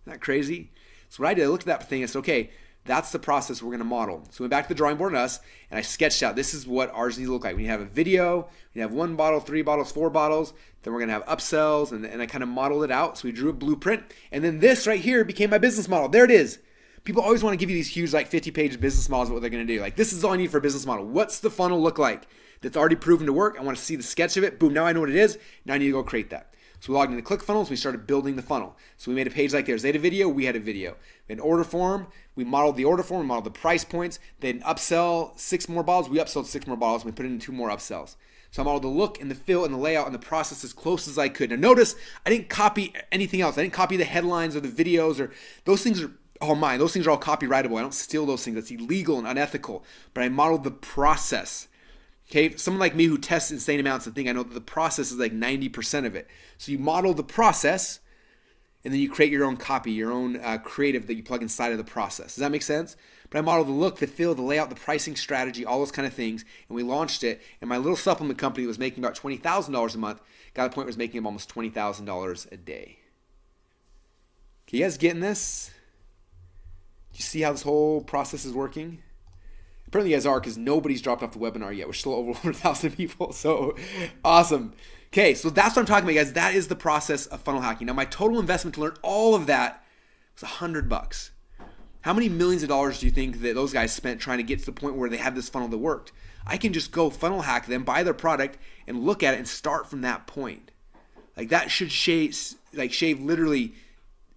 Isn't that crazy? So what I did, I looked at that thing and said, okay, that's the process we're going to model. So we went back to the drawing board on us, and I sketched out, this is what ours needs to look like. We have a video, we have 1 bottle, 3 bottles, 4 bottles, then we're going to have upsells, and I kind of modeled it out. So we drew a blueprint, and then this right here became my business model. There it is. People always want to give you these huge, like 50-page business models of what they're going to do. Like, this is all I need for a business model. What's the funnel look like that's already proven to work? I want to see the sketch of it. Boom, now I know what it is. Now I need to go create that. So we logged into ClickFunnels, we started building the funnel. So we made a page like theirs. They had a video, we had a video. We had an order form, we modeled the order form, we modeled the price points. They had an upsell 6 more bottles, we upsold 6 more bottles, and we put in 2 more upsells. So I modeled the look and the feel and the layout and the process as close as I could. Now notice, I didn't copy anything else. I didn't copy the headlines or the videos, or those things are all mine. Those things are all copyrightable. I don't steal those things. That's illegal and unethical. But I modeled the process. Okay, someone like me who tests insane amounts and think I know that the process is like 90% of it. So you model the process, and then you create your own copy, your own creative that you plug inside of the process. Does that make sense? But I modeled the look, the feel, the layout, the pricing strategy, all those kind of things, and we launched it. And my little supplement company that was making about $20,000 a month got to the point where it was making almost $20,000 a day. Okay, you guys getting this? Do you see how this whole process is working? Apparently you guys are, because nobody's dropped off the webinar yet. We're still over 100,000 people, so awesome. Okay, so that's what I'm talking about, guys. That is the process of funnel hacking. Now, my total investment to learn all of that was $100. How many millions of dollars do you think that those guys spent trying to get to the point where they had this funnel that worked? I can just go funnel hack them, buy their product, and look at it and start from that point. Like, that should shave literally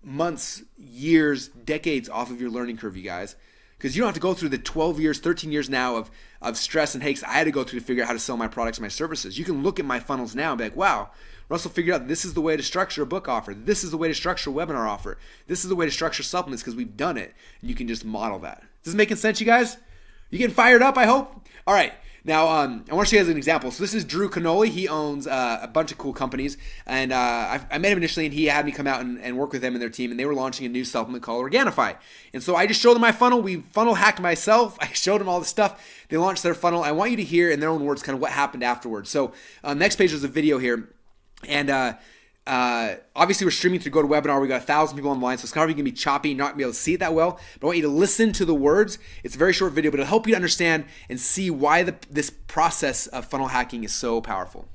months, years, decades off of your learning curve, you guys. Because you don't have to go through the 12 years, 13 years now of stress and haste I had to go through to figure out how to sell my products and my services. You can look at my funnels now and be like, wow, Russell figured out this is the way to structure a book offer. This is the way to structure a webinar offer. This is the way to structure supplements, because we've done it. And you can just model that. Is this making sense, you guys? You getting fired up, I hope? All right. Now, I want to show you guys an example. So this is Drew Canoli. He owns a bunch of cool companies. And I met him initially, and he had me come out and work with them and their team. And they were launching a new supplement called Organifi. And so I just showed them my funnel. We funnel hacked myself. I showed them all the stuff. They launched their funnel. I want you to hear in their own words kind of what happened afterwards. So next page is a video here. And obviously we're streaming through GoToWebinar. We got 1,000 people online, so it's probably gonna be choppy, not gonna be able to see it that well. But I want you to listen to the words. It's a very short video, but it'll help you to understand and see why this process of funnel hacking is so powerful.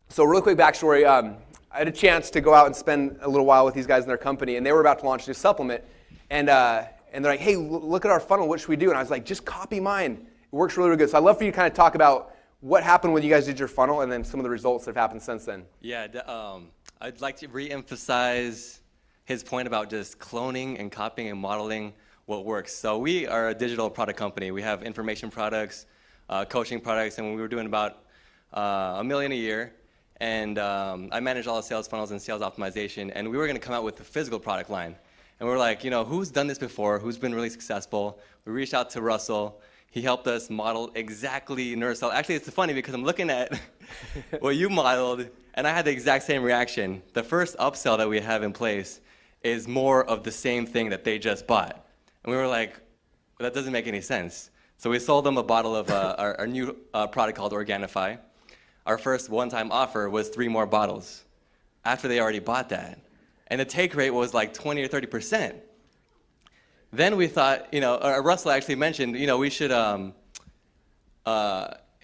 So really quick backstory. I had a chance to go out and spend a little while with these guys in their company, and they were about to launch a new supplement. And they're like, hey, look at our funnel. What should we do? And I was like, just copy mine. It works really, really good. So I'd love for you to kind of talk about what happened when you guys did your funnel, and then some of the results that have happened since then. Yeah, I'd like to re-emphasize his point about just cloning and copying and modeling what works. So we are a digital product company. We have information products, coaching products, and we were doing about $1 million a year. And I manage all the sales funnels and sales optimization, and we were going to come out with a physical product line. And we were like, you know, who's done this before? Who's been really successful? We reached out to Russell. He helped us model exactly NeuroCell. Actually, it's funny because I'm looking at what you modeled, and I had the exact same reaction. The first upsell that we have in place is more of the same thing that they just bought. And we were like, well, that doesn't make any sense. So we sold them a bottle of our new product called Organifi. Our first one-time offer was 3 more bottles after they already bought that. And the take rate was like 20 or 30%. Then we thought, you know, Russell actually mentioned, you know, we should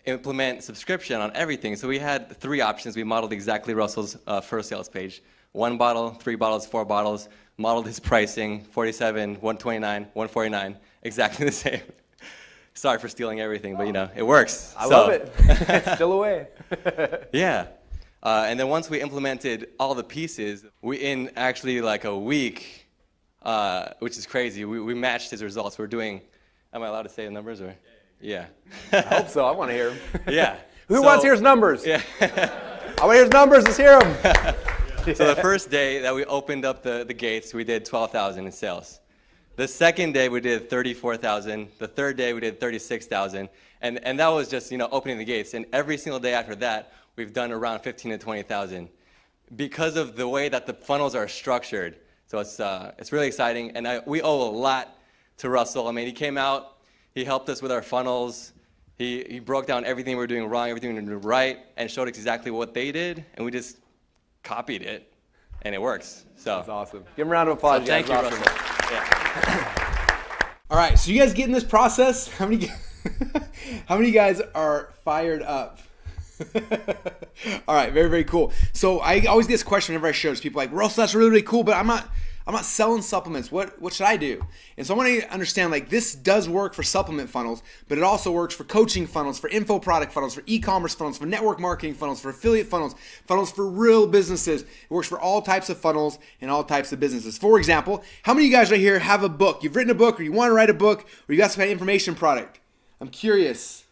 implement subscription on everything. So we had 3 options. We modeled exactly Russell's first sales page. 1 bottle, 3 bottles, 4 bottles. Modeled his pricing, 47, 129, 149, exactly the same. Sorry for stealing everything, but you know, it works. I love it. It's still away. Yeah. And then once we implemented all the pieces, in actually like a week, which is crazy, we matched his results. We're doing, am I allowed to say the numbers? Or? Yeah. I hope so. I want to hear them. Yeah. Who wants to hear his numbers? Yeah. I want to hear his numbers. Let's hear them. So the first day that we opened up the gates, we did 12,000 in sales. The second day we did 34,000. The third day we did 36,000. And that was just, you know, opening the gates. And every single day after that, we've done around 15 to 20,000 because of the way that the funnels are structured. So it's really exciting, and we owe a lot to Russell. I mean, he came out, he helped us with our funnels, he broke down everything we were doing wrong, everything we were doing right, and showed us exactly what they did, and we just copied it. and it works. So that's awesome. Give him a round of applause. So thank you, Awesome. Russell. Yeah. All right, so you guys get in this process. How many guys are fired up? All right, very, very cool. So I always get this question whenever I share this. People are like, Russell, that's really, really cool, but I'm not selling supplements. What should I do? And so I want to understand, like, this does work for supplement funnels, but it also works for coaching funnels, for info product funnels, for e-commerce funnels, for network marketing funnels, for affiliate funnels, funnels for real businesses. It works for all types of funnels and all types of businesses. For example, how many of you guys right here have a book? You've written a book, or you want to write a book, or you got some kind of information product? I'm curious.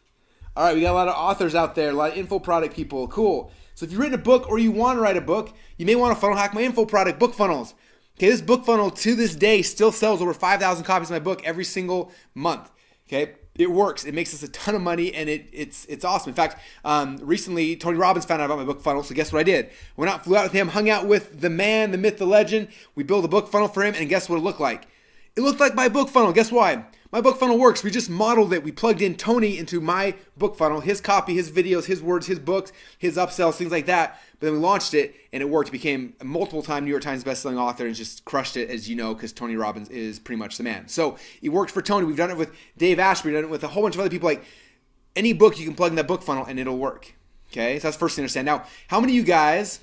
All right, we got a lot of authors out there, a lot of info product people. Cool. So if you've written a book or you want to write a book, you may want to funnel hack my info product, book funnels. Okay, this book funnel to this day still sells over 5,000 copies of my book every single month. Okay, it works. It makes us a ton of money, and it's awesome. In fact, recently Tony Robbins found out about my book funnel, so guess what I did? Went out, flew out with him, hung out with the man, the myth, the legend. We built a book funnel for him, and guess what it looked like? It looked like my book funnel. Guess why? My book funnel works. We just modeled it. We plugged in Tony into my book funnel, his copy, his videos, his words, his books, his upsells, things like that. But then we launched it, and it worked. It became a multiple-time New York Times bestselling author and just crushed it, as you know, because Tony Robbins is pretty much the man. So it worked for Tony. We've done it with Dave Asprey. We've done it with a whole bunch of other people. Like, any book you can plug in that book funnel, and it'll work. Okay? So that's the first thing to understand. Now, how many of you guys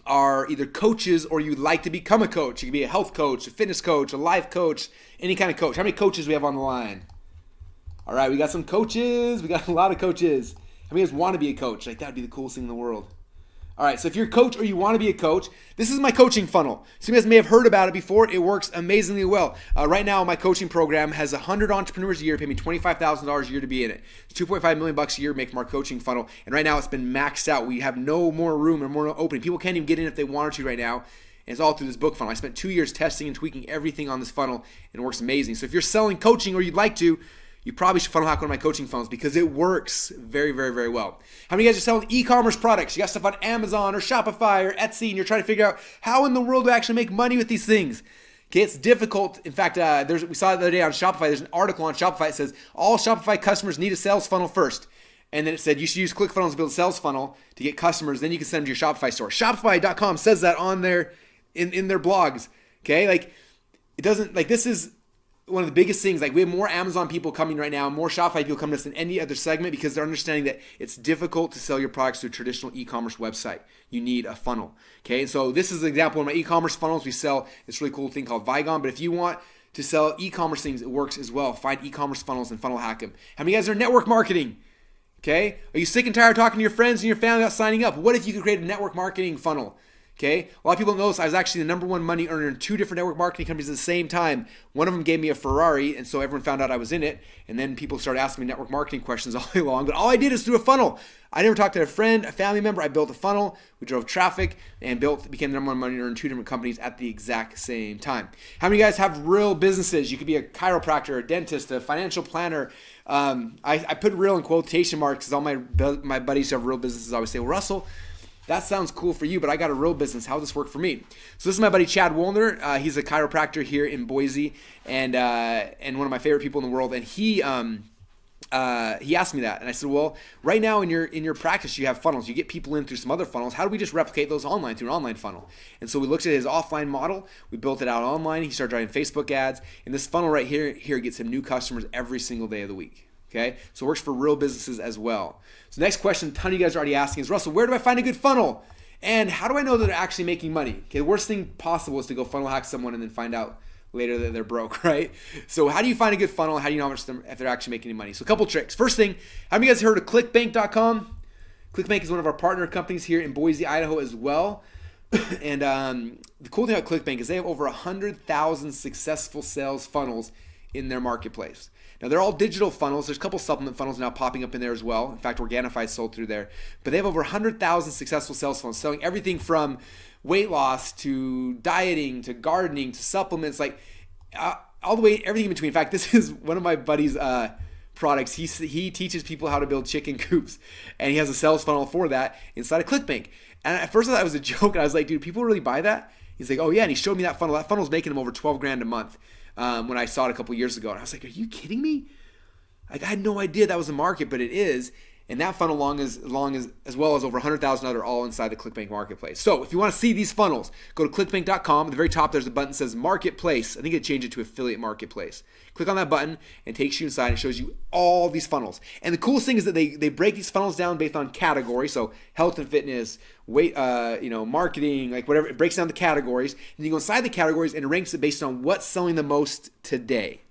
are either coaches or you'd like to become a coach? You can be a health coach, a fitness coach, a life coach, any kind of coach. How many coaches we have on the line? All right, we got some coaches. We got a lot of coaches. How many of you guys want to be a coach? Like, that would be the coolest thing in the world. All right, so if you're a coach or you want to be a coach, this is my coaching funnel. Some of you guys may have heard about it before. It works amazingly well. Right now, my coaching program has 100 entrepreneurs a year, pay me $25,000 a year to be in it. It's $2.5 million a year to make from our coaching funnel. And right now, it's been maxed out. We have no more room or more opening. People can't even get in if they wanted to right now. And it's all through this book funnel. I spent 2 years testing and tweaking everything on this funnel, and it works amazing. So if you're selling coaching or you'd like to, you probably should funnel hack one of my coaching funnels because it works very, very, very well. How many of you guys are selling e-commerce products? You got stuff on Amazon or Shopify or Etsy, and you're trying to figure out how in the world to actually make money with these things. Okay, it's difficult. In fact, we saw it the other day on Shopify. There's an article on Shopify that says all Shopify customers need a sales funnel first. And then it said you should use ClickFunnels to build a sales funnel to get customers. Then you can send them to your Shopify store. Shopify.com says that on their in their blogs. Okay, like it doesn't like this is one of the biggest things. Like, we have more Amazon people coming right now, more Shopify people coming to us than any other segment because they're understanding that it's difficult to sell your products through a traditional e-commerce website. You need a funnel. Okay, and so this is an example of my e-commerce funnels. We sell this really cool thing called Vigon, but if you want to sell e-commerce things, it works as well. Find e-commerce funnels and funnel hack them. How many of you guys are network marketing? Okay, are you sick and tired of talking to your friends and your family about signing up? What if you could create a network marketing funnel? Okay, a lot of people don't know this. I was actually the number one money earner in 2 different network marketing companies at the same time. One of them gave me a Ferrari, and so everyone found out I was in it. And then people started asking me network marketing questions all day long. But all I did is through a funnel. I never talked to a friend, a family member. I built a funnel. We drove traffic and became the number one money earner in 2 different companies at the exact same time. How many of you guys have real businesses? You could be a chiropractor, a dentist, a financial planner. I put real in quotation marks because all my buddies who have real businesses always say, well, Russell, that sounds cool for you, but I got a real business. How does this work for me? So this is my buddy Chad Woolner. He's a chiropractor here in Boise, and one of my favorite people in the world. And he asked me that, and I said, well, right now in your practice, you have funnels. You get people in through some other funnels. How do we just replicate those online through an online funnel? And so we looked at his offline model. We built it out online. He started driving Facebook ads, and this funnel right here gets him new customers every single day of the week. Okay, so it works for real businesses as well. So next question, a ton of you guys are already asking is, Russell, where do I find a good funnel? And how do I know that they're actually making money? Okay, the worst thing possible is to go funnel hack someone and then find out later that they're broke, right? So how do you find a good funnel? How do you know if they're actually making any money? So a couple tricks. First thing, have you guys heard of ClickBank.com? ClickBank is one of our partner companies here in Boise, Idaho as well. And the cool thing about ClickBank is they have over 100,000 successful sales funnels in their marketplace. Now, they're all digital funnels. There's a couple supplement funnels now popping up in there as well. In fact, Organifi is sold through there. But they have over 100,000 successful sales funnels, selling everything from weight loss to dieting to gardening to supplements, like all the way, everything in between. In fact, this is one of my buddy's products. He teaches people how to build chicken coops, and he has a sales funnel for that inside of ClickBank. And at first I thought it was a joke, and I was like, dude, people really buy that? He's like, oh yeah, and he showed me that funnel. That funnel's making him over $12,000 a month. When I saw it a couple years ago, and I was like, are you kidding me? Like, I had no idea that was a market, but it is. And that funnel as well as over 100,000 other all inside the ClickBank marketplace. So if you want to see these funnels, go to clickbank.com. At the very top, there's a button that says Marketplace. I think it changed it to Affiliate Marketplace. Click on that button and it takes you inside and shows you all these funnels. And the coolest thing is that they break these funnels down based on category. So health and fitness, weight, marketing, like whatever. It breaks down the categories. And you go inside the categories and it ranks it based on what's selling the most today.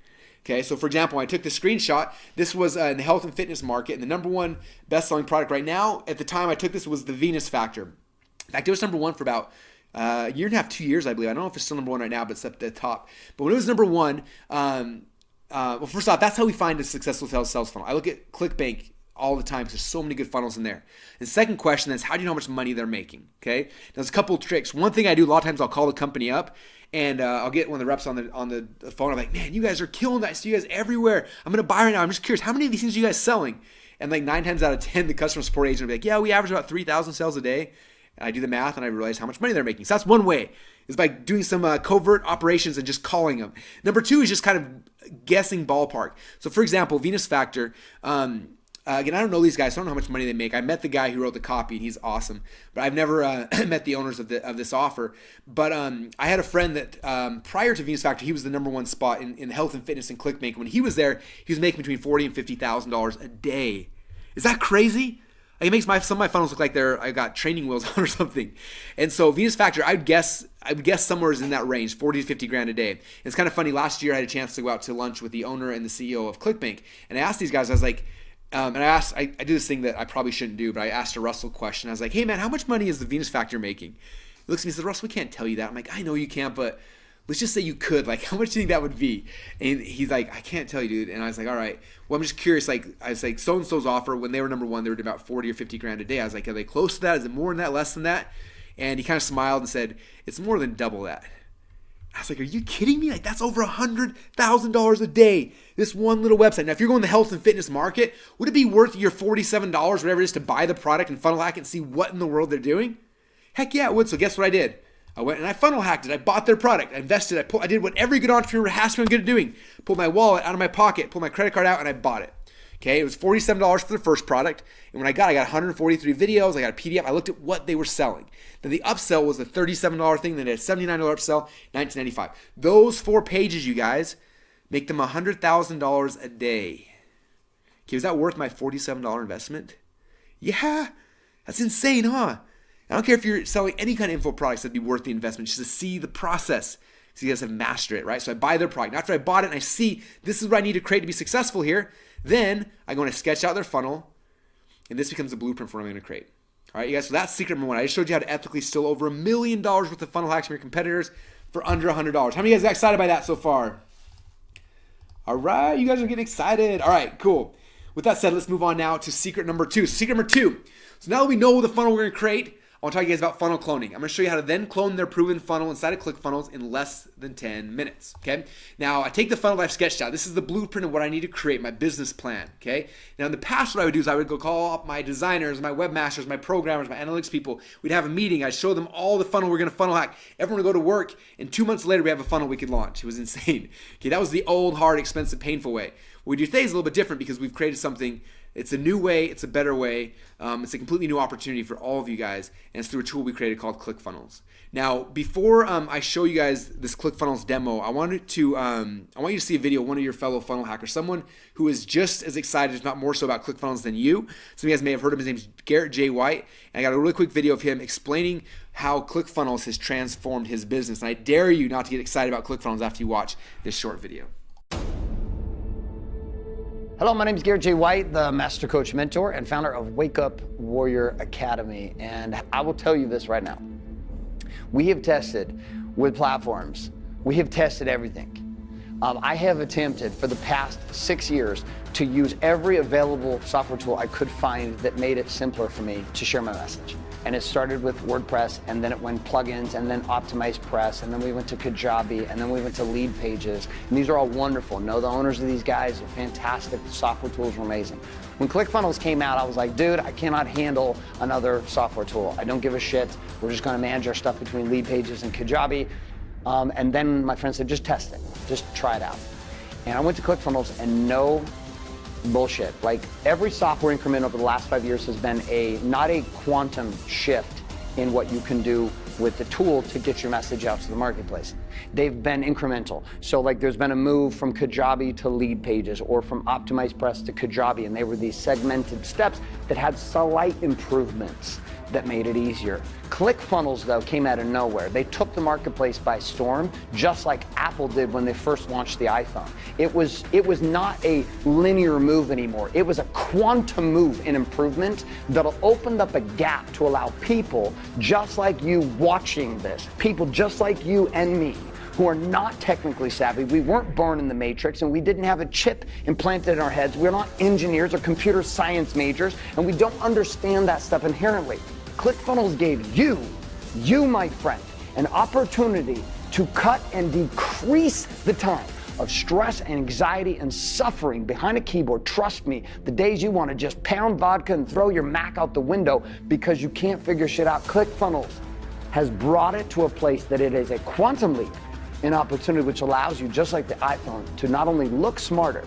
Okay, so for example, when I took the screenshot, this was in the health and fitness market, and the number one best-selling product right now, at the time I took this, was the Venus Factor. In fact, it was number one for about a year and a half, 2 years, I believe. I don't know if it's still number one right now, but it's up at the top. But when it was number one, well, first off, that's how we find a successful sales funnel. I look at ClickBank all the time because there's so many good funnels in there. And the second question is, how do you know how much money they're making? Okay, now, there's a couple of tricks. One thing I do a lot of times, I'll call the company up and I'll get one of the reps on the phone. I'm like, man, you guys are killing that. I see you guys everywhere. I'm gonna buy right now. I'm just curious, how many of these things are you guys selling? And like 9 times out of 10, the customer support agent will be like, yeah, we average about 3,000 sales a day. And I do the math and I realize how much money they're making. So that's one way, is by doing some covert operations and just calling them. Number two is just kind of guessing ballpark. So for example, Venus Factor. Again, I don't know these guys, so I don't know how much money they make. I met the guy who wrote the copy, and he's awesome. But I've never met the owners of this offer. But I had a friend that prior to Venus Factor, he was the number one spot in health and fitness and ClickBank. When he was there, he was making between $40,000 and $50,000 a day. Is that crazy? It makes some of my funnels look like I got training wheels on or something. And so Venus Factor, I would guess somewhere is in that range, 40 to 50 grand a day. And it's kind of funny. Last year, I had a chance to go out to lunch with the owner and the CEO of ClickBank, and I asked these guys, I was like. And I do this thing that I probably shouldn't do, but I asked a Russell question. I was like, hey man, how much money is the Venus Factor making? He looks at me and says, Russell, we can't tell you that. I'm like, I know you can't, but let's just say you could. Like, how much do you think that would be? And he's like, I can't tell you, dude. And I was like, all right. Well, I'm just curious. Like, I was like, so-and-so's offer, when they were number one, they were doing about 40 or 50 grand a day. I was like, are they close to that? Is it more than that, less than that? And he kind of smiled and said, it's more than double that. I was like, are you kidding me? Like, that's over $100,000 a day. This one little website. Now, if you're going to the health and fitness market, would it be worth your $47, whatever it is, to buy the product and funnel hack it and see what in the world they're doing? Heck yeah, it would. So guess what I did? I went and I funnel hacked it. I bought their product. I invested. I did what every good entrepreneur has to be good at doing. Pulled my wallet out of my pocket, pulled my credit card out, and I bought it. Okay, it was $47 for the first product. And when I got 143 videos. I got a PDF. I looked at what they were selling. Then the upsell was a $37 thing. Then they had a $79 upsell, $19.95. Those 4 pages, you guys, make them $100,000 a day. Okay, was that worth my $47 investment? Yeah, that's insane, huh? I don't care if you're selling any kind of info products, that'd be worth the investment just to see the process. So you guys have mastered it, right? So I buy their product. After I bought it and I see this is what I need to create to be successful here, then I go and I sketch out their funnel, and this becomes a blueprint for what I'm going to create. All right, you guys, so that's secret number one. I just showed you how to ethically steal over $1 million worth of funnel hacks from your competitors for under $100. How many of you guys got excited by that so far? All right, you guys are getting excited. All right, cool. With that said, let's move on now to secret number two. Secret number two. So now that we know the funnel we're going to create, I want to talk to you guys about funnel cloning. I'm going to show you how to then clone their proven funnel inside of ClickFunnels in less than 10 minutes, okay? Now, I take the funnel that I've sketched out. This is the blueprint of what I need to create, my business plan, okay? Now, in the past, what I would do is I would go call up my designers, my webmasters, my programmers, my analytics people. We'd have a meeting. I'd show them all the funnel we're going to funnel hack. Everyone would go to work, and 2 months later, we have a funnel we could launch. It was insane. Okay, that was the old, hard, expensive, painful way. What we do today is a little bit different because we've created something. It's a new way. It's a better way. It's a completely new opportunity for all of you guys, and it's through a tool we created called ClickFunnels. Now, before I show you guys this ClickFunnels demo, I want you to see a video of one of your fellow funnel hackers, someone who is just as excited, if not more so, about ClickFunnels than you. Some of you guys may have heard of him. His name's Garrett J. White, and I got a really quick video of him explaining how ClickFunnels has transformed his business. And I dare you not to get excited about ClickFunnels after you watch this short video. Hello, my name is Garrett J. White, the Master Coach Mentor and founder of Wake Up Warrior Academy. And I will tell you this right now. We have tested with platforms. We have tested everything. I have attempted for the past 6 years to use every available software tool I could find that made it simpler for me to share my message. And it started with WordPress, and then it went plugins, and then Optimized Press, and then we went to Kajabi, and then we went to Lead Pages. And these are all wonderful. Know the owners of these guys are fantastic. The software tools were amazing. When ClickFunnels came out, I was like, dude, I cannot handle another software tool. I don't give a shit. We're just gonna manage our stuff between Lead Pages and Kajabi. And then my friend said, just test it. Just try it out. And I went to ClickFunnels, and no bullshit. Like every software increment over the last 5 years has been not a quantum shift in what you can do with the tool to get your message out to the marketplace. They've been incremental. So like there's been a move from Kajabi to lead pages or from optimized press to Kajabi, and they were these segmented steps that had slight improvements that made it easier. ClickFunnels though came out of nowhere. They took the marketplace by storm, just like Apple did when they first launched the iPhone. It was not a linear move anymore. It was a quantum move in improvement that'll open up a gap to allow people just like you watching this, people just like you and me, who are not technically savvy. We weren't born in the matrix, and we didn't have a chip implanted in our heads. We're not engineers or computer science majors, and we don't understand that stuff inherently. ClickFunnels gave you my friend, an opportunity to cut and decrease the time of stress and anxiety and suffering behind a keyboard. Trust me, the days you want to just pound vodka and throw your Mac out the window because you can't figure shit out, ClickFunnels has brought it to a place that it is a quantum leap in opportunity, which allows you, just like the iPhone, to not only look smarter,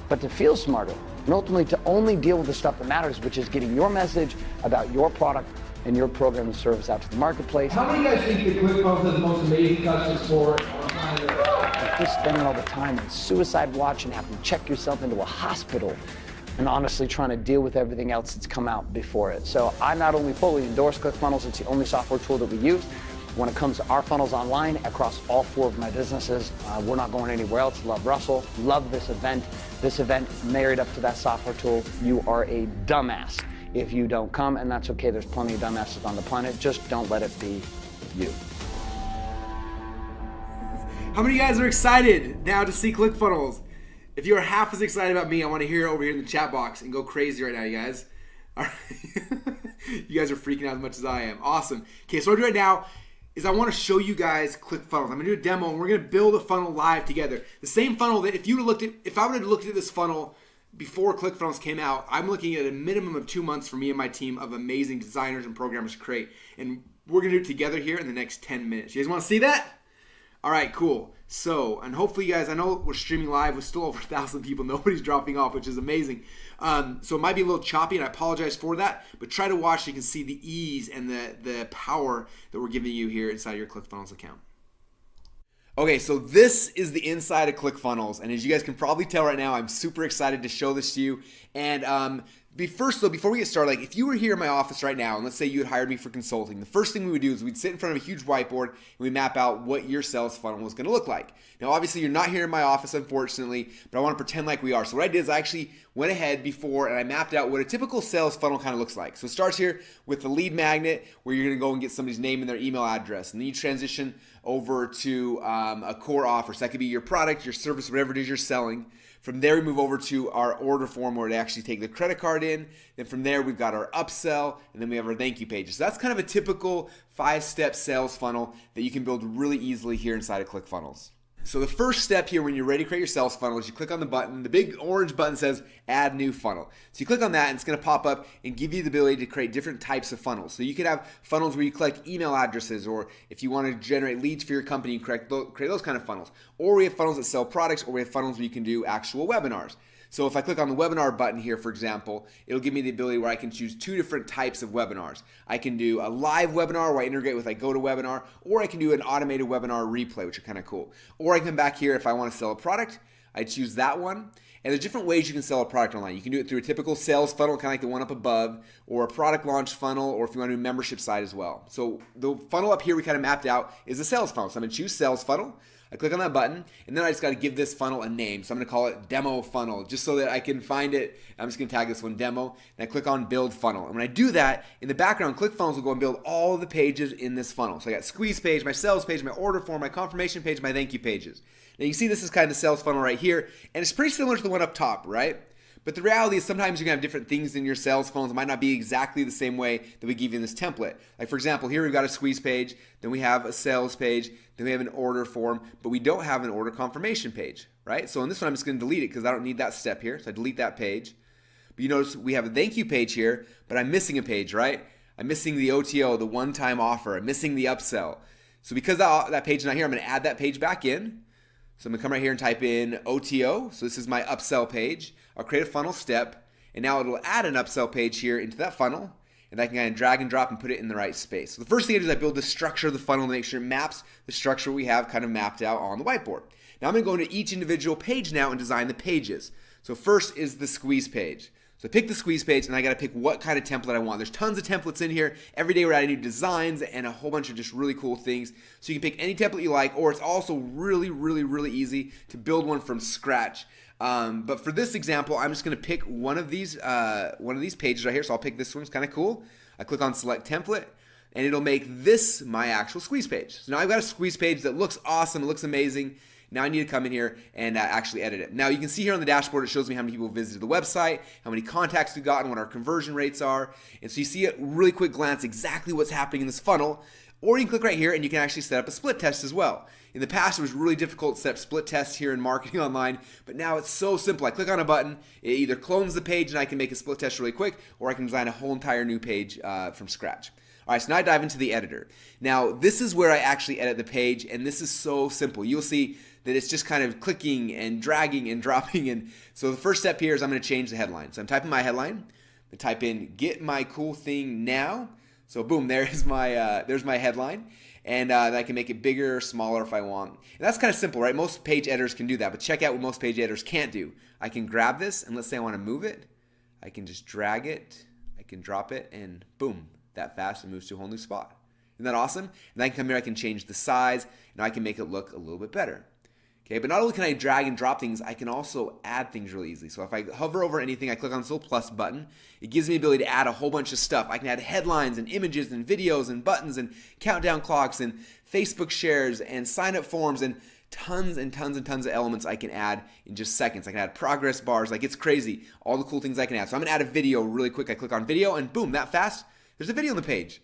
but to feel smarter, and ultimately to only deal with the stuff that matters, which is getting your message about your product and your program and service out to the marketplace. How many guys think that ClickFunnels is the most amazing customer support? If you're spending all the time in suicide watch and having to check yourself into a hospital and honestly trying to deal with everything else that's come out before it. So I not only fully endorse ClickFunnels, it's the only software tool that we use. When it comes to our funnels online across all 4 of my businesses, we're not going anywhere else. Love Russell, love this event. This event married up to that software tool. You are a dumbass if you don't come, and that's okay. There's plenty of dumbasses on the planet. Just don't let it be you. How many of you guys are excited now to see ClickFunnels? If you are half as excited about me, I want to hear it over here in the chat box and go crazy right now, you guys. All right. You guys are freaking out as much as I am. Awesome. Okay, so what I'll do right now is I want to show you guys ClickFunnels. I'm going to do a demo, and we're going to build a funnel live together. The same funnel that if I would have looked at this funnel before ClickFunnels came out, I'm looking at a minimum of 2 months for me and my team of amazing designers and programmers to create. And we're going to do it together here in the next 10 minutes. You guys want to see that? All right, cool. So, and hopefully you guys, I know we're streaming live with still over 1,000 people. Nobody's dropping off, which is amazing. So it might be a little choppy, and I apologize for that. But try to watch so you can see the ease and the power that we're giving you here inside your ClickFunnels account. Okay, so this is the inside of ClickFunnels, and as you guys can probably tell right now, I'm super excited to show this to you. And before we get started, like if you were here in my office right now, and let's say you had hired me for consulting, the first thing we would do is we'd sit in front of a huge whiteboard and we'd map out what your sales funnel was going to look like. Now, obviously, you're not here in my office, unfortunately, but I want to pretend like we are. So what I did is I actually went ahead before and I mapped out what a typical sales funnel kind of looks like. So it starts here with the lead magnet, where you're going to go and get somebody's name and their email address, and then you transition over to a core offer. So that could be your product, your service, whatever it is you're selling. From there, we move over to our order form where they actually take the credit card in. Then from there, we've got our upsell, and then we have our thank you pages. So that's kind of a typical 5-step sales funnel that you can build really easily here inside of ClickFunnels. So the first step here when you're ready to create your sales funnel is you click on the button. The big orange button says add new funnel. So you click on that and it's going to pop up and give you the ability to create different types of funnels. So you could have funnels where you collect email addresses, or if you want to generate leads for your company, you create those kind of funnels. Or we have funnels that sell products, or we have funnels where you can do actual webinars. So if I click on the webinar button here, for example, it'll give me the ability where I can choose 2 different types of webinars. I can do a live webinar where I integrate with like GoToWebinar, or I can do an automated webinar replay, which are kind of cool. Or I can come back here if I want to sell a product, I choose that one. And there's different ways you can sell a product online. You can do it through a typical sales funnel, kind of like the one up above, or a product launch funnel, or if you want to do a membership side as well. So the funnel up here we kind of mapped out is a sales funnel. So I'm going to choose sales funnel. I click on that button, and then I just got to give this funnel a name. So I'm going to call it demo funnel, just so that I can find it. I'm just going to tag this one demo, and I click on build funnel. And when I do that, in the background, ClickFunnels will go and build all the pages in this funnel. So I got squeeze page, my sales page, my order form, my confirmation page, my thank you pages. Now you see this is kind of the sales funnel right here, and it's pretty similar to the one up top, right? But the reality is sometimes you're going to have different things in your sales funnels. It might not be exactly the same way that we give you in this template. Like for example, here we've got a squeeze page, then we have a sales page, then we have an order form, but we don't have an order confirmation page, right? So in this one, I'm just going to delete it because I don't need that step here. So I delete that page. But you notice we have a thank you page here, but I'm missing a page, right? I'm missing the OTO, the one-time offer. I'm missing the upsell. So because that page is not here, I'm going to add that page back in. So I'm going to come right here and type in OTO. So this is my upsell page. I'll create a funnel step, and now it'll add an upsell page here into that funnel, and I can kind of drag and drop and put it in the right space. So the first thing I do is I build the structure of the funnel to make sure it maps the structure we have kind of mapped out on the whiteboard. Now I'm going to go into each individual page now and design the pages. So first is the squeeze page. So I pick the squeeze page, and I got to pick what kind of template I want. There's tons of templates in here. Every day we're adding new designs and a whole bunch of just really cool things. So you can pick any template you like, or it's also really, really, really easy to build one from scratch. But for this example, I'm just going to pick one of these pages right here. So I'll pick this one. It's kind of cool. I click on select template, and it'll make this my actual squeeze page. So now I've got a squeeze page that looks awesome. It looks amazing. Now I need to come in here and actually edit it. Now you can see here on the dashboard, it shows me how many people visited the website, how many contacts we've gotten, what our conversion rates are. And so you see at a really quick glance exactly what's happening in this funnel. Or you can click right here and you can actually set up a split test as well. In the past, it was really difficult to set up split tests here in marketing online, but now it's so simple. I click on a button, it either clones the page and I can make a split test really quick, or I can design a whole entire new page from scratch. All right, so now I dive into the editor. Now, this is where I actually edit the page, and this is so simple. You'll see that it's just kind of clicking and dragging and dropping. And so the first step here is I'm going to change the headline. So I'm typing my headline. I'm going to type in "Get my cool thing now." So boom, there's my headline. And then I can make it bigger or smaller if I want. And that's kind of simple, right? Most page editors can do that, but check out what most page editors can't do. I can grab this, and let's say I want to move it. I can just drag it. I can drop it, and boom, that fast, it moves to a whole new spot. Isn't that awesome? And then I can come here, I can change the size, and I can make it look a little bit better. Okay, but not only can I drag and drop things, I can also add things really easily. So if I hover over anything, I click on this little plus button, it gives me the ability to add a whole bunch of stuff. I can add headlines and images and videos and buttons and countdown clocks and Facebook shares and sign up forms and tons and tons and tons of elements I can add in just seconds. I can add progress bars, like it's crazy, all the cool things I can add. So I'm gonna add a video really quick. I click on video and boom, that fast, there's a video on the page.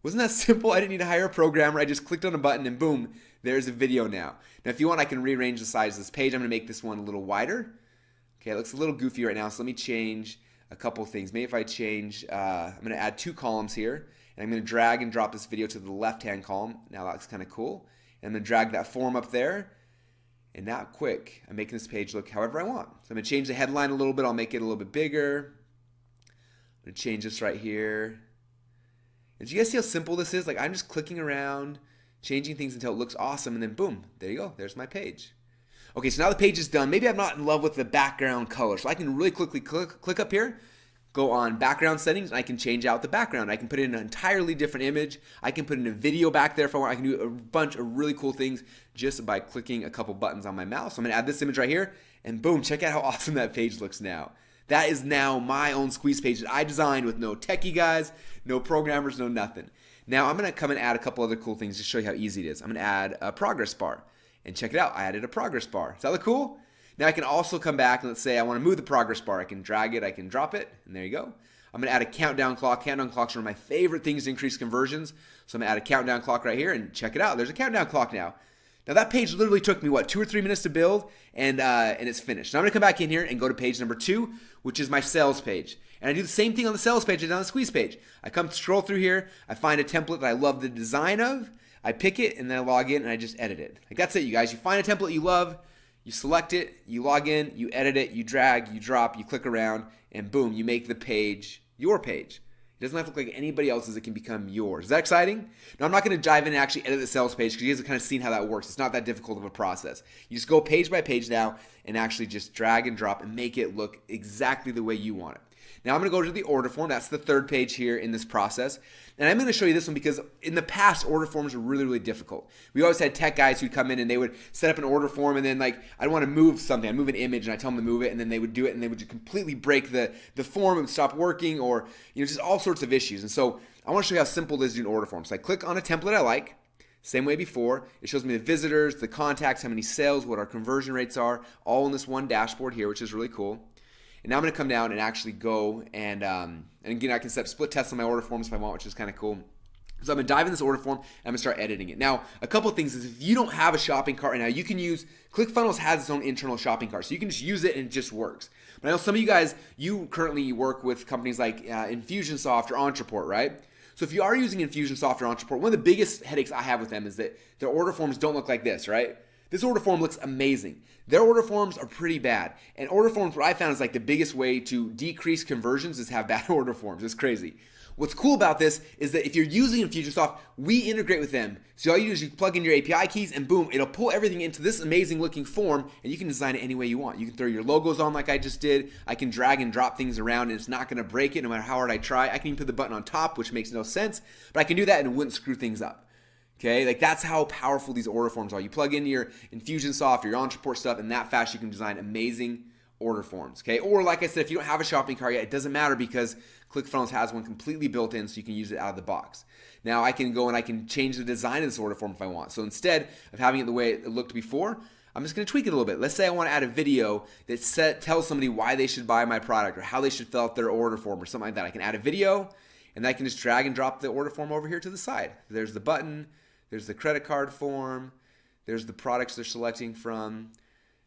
Wasn't that simple? I didn't need to hire a programmer. I just clicked on a button and boom, there's a video now. Now, if you want, I can rearrange the size of this page. I'm going to make this one a little wider. Okay, it looks a little goofy right now, so let me change a couple things. Maybe if I change, I'm going to add 2 columns here, and I'm going to drag and drop this video to the left-hand column. Now, that looks kind of cool. And I'm going to drag that form up there, and now, quick, I'm making this page look however I want. So I'm going to change the headline a little bit. I'll make it a little bit bigger. I'm going to change this right here. And do you guys see how simple this is? Like, I'm just clicking around, changing things until it looks awesome, and then boom, there you go, there's my page. Okay, so now the page is done. Maybe I'm not in love with the background color, so I can really quickly click up here, go on background settings, and I can change out the background. I can put in an entirely different image. I can put in a video back there if I want. I can do a bunch of really cool things just by clicking a couple buttons on my mouse. So I'm gonna add this image right here, and boom, check out how awesome that page looks now. That is now my own squeeze page that I designed with no techie guys, no programmers, no nothing. Now I'm going to come and add a couple other cool things to show you how easy it is. I'm going to add a progress bar. And check it out, I added a progress bar. Does that look cool? Now I can also come back and let's say I want to move the progress bar. I can drag it, I can drop it, and there you go. I'm going to add a countdown clock. Countdown clocks are one of my favorite things to increase conversions. So I'm going to add a countdown clock right here and check it out. There's a countdown clock now. Now that page literally took me, 2 or 3 minutes to build, and it's finished. Now I'm going to come back in here and go to page number 2, which is my sales page. And I do the same thing on the sales page as on the squeeze page. I come scroll through here, I find a template that I love the design of, I pick it, and then I log in and I just edit it. Like that's it, you guys. You find a template you love, you select it, you log in, you edit it, you drag, you drop, you click around, and boom, you make the page your page. It doesn't have to look like anybody else's. It can become yours. Is that exciting? Now, I'm not going to dive in and actually edit the sales page because you guys have kind of seen how that works. It's not that difficult of a process. You just go page by page now and actually just drag and drop and make it look exactly the way you want it. Now I'm going to go to the order form. That's the 3rd page here in this process. And I'm going to show you this one because in the past, order forms were really, really difficult. We always had tech guys who'd come in and they would set up an order form and then like, I'd want to move something. I'd move an image and I tell them to move it and then they would do it and they would just completely break the form and stop working or just all sorts of issues. And so I want to show you how simple it is to do an order form. So I click on a template I like. Same way before, it shows me the visitors, the contacts, how many sales, what our conversion rates are, all in this one dashboard here, which is really cool. And now I'm going to come down and actually go and again, I can set up split tests on my order forms if I want, which is kind of cool. So I'm going to dive in this order form and I'm going to start editing it. Now, a couple of things is if you don't have a shopping cart right now, you can use, ClickFunnels has its own internal shopping cart. So you can just use it and it just works. But I know some of you guys, you currently work with companies like Infusionsoft or Ontraport, right? So if you are using Infusionsoft or Ontraport, one of the biggest headaches I have with them is that their order forms don't look like this, right? This order form looks amazing. Their order forms are pretty bad. And order forms, what I found is like the biggest way to decrease conversions is have bad order forms. It's crazy. What's cool about this is that if you're using Infusionsoft, we integrate with them. So all you do is you plug in your API keys and boom, it'll pull everything into this amazing looking form and you can design it any way you want. You can throw your logos on like I just did. I can drag and drop things around and it's not gonna break it no matter how hard I try. I can even put the button on top, which makes no sense, but I can do that and it wouldn't screw things up. Okay, like that's how powerful these order forms are. You plug in your Infusionsoft or your Entreport stuff and that fast you can design amazing order forms, okay? Or like I said, if you don't have a shopping cart yet, it doesn't matter because ClickFunnels has one completely built in so you can use it out of the box. Now I can go and I can change the design of this order form if I want. So instead of having it the way it looked before, I'm just gonna tweak it a little bit. Let's say I wanna add a video that tells somebody why they should buy my product or how they should fill out their order form or something like that. I can add a video and I can just drag and drop the order form over here to the side. There's the button, there's the credit card form, there's the products they're selecting from,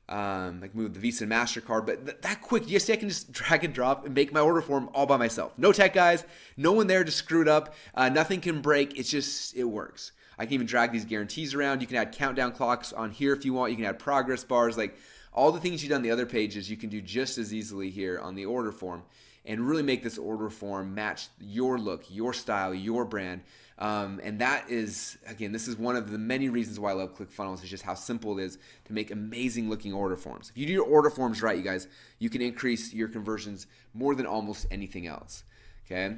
like move the Visa and MasterCard, but that quick, you see I can just drag and drop and make my order form all by myself. No tech guys, no one there to screw it up, nothing can break, it works. I can even drag these guarantees around. You can add countdown clocks on here if you want. You can add progress bars, like all the things you've done on the other pages, you can do just as easily here on the order form and really make this order form match your look, your style, your brand. And that is, again, this is one of the many reasons why I love ClickFunnels is just how simple it is to make amazing looking order forms. If you do your order forms right, you guys, you can increase your conversions more than almost anything else, okay?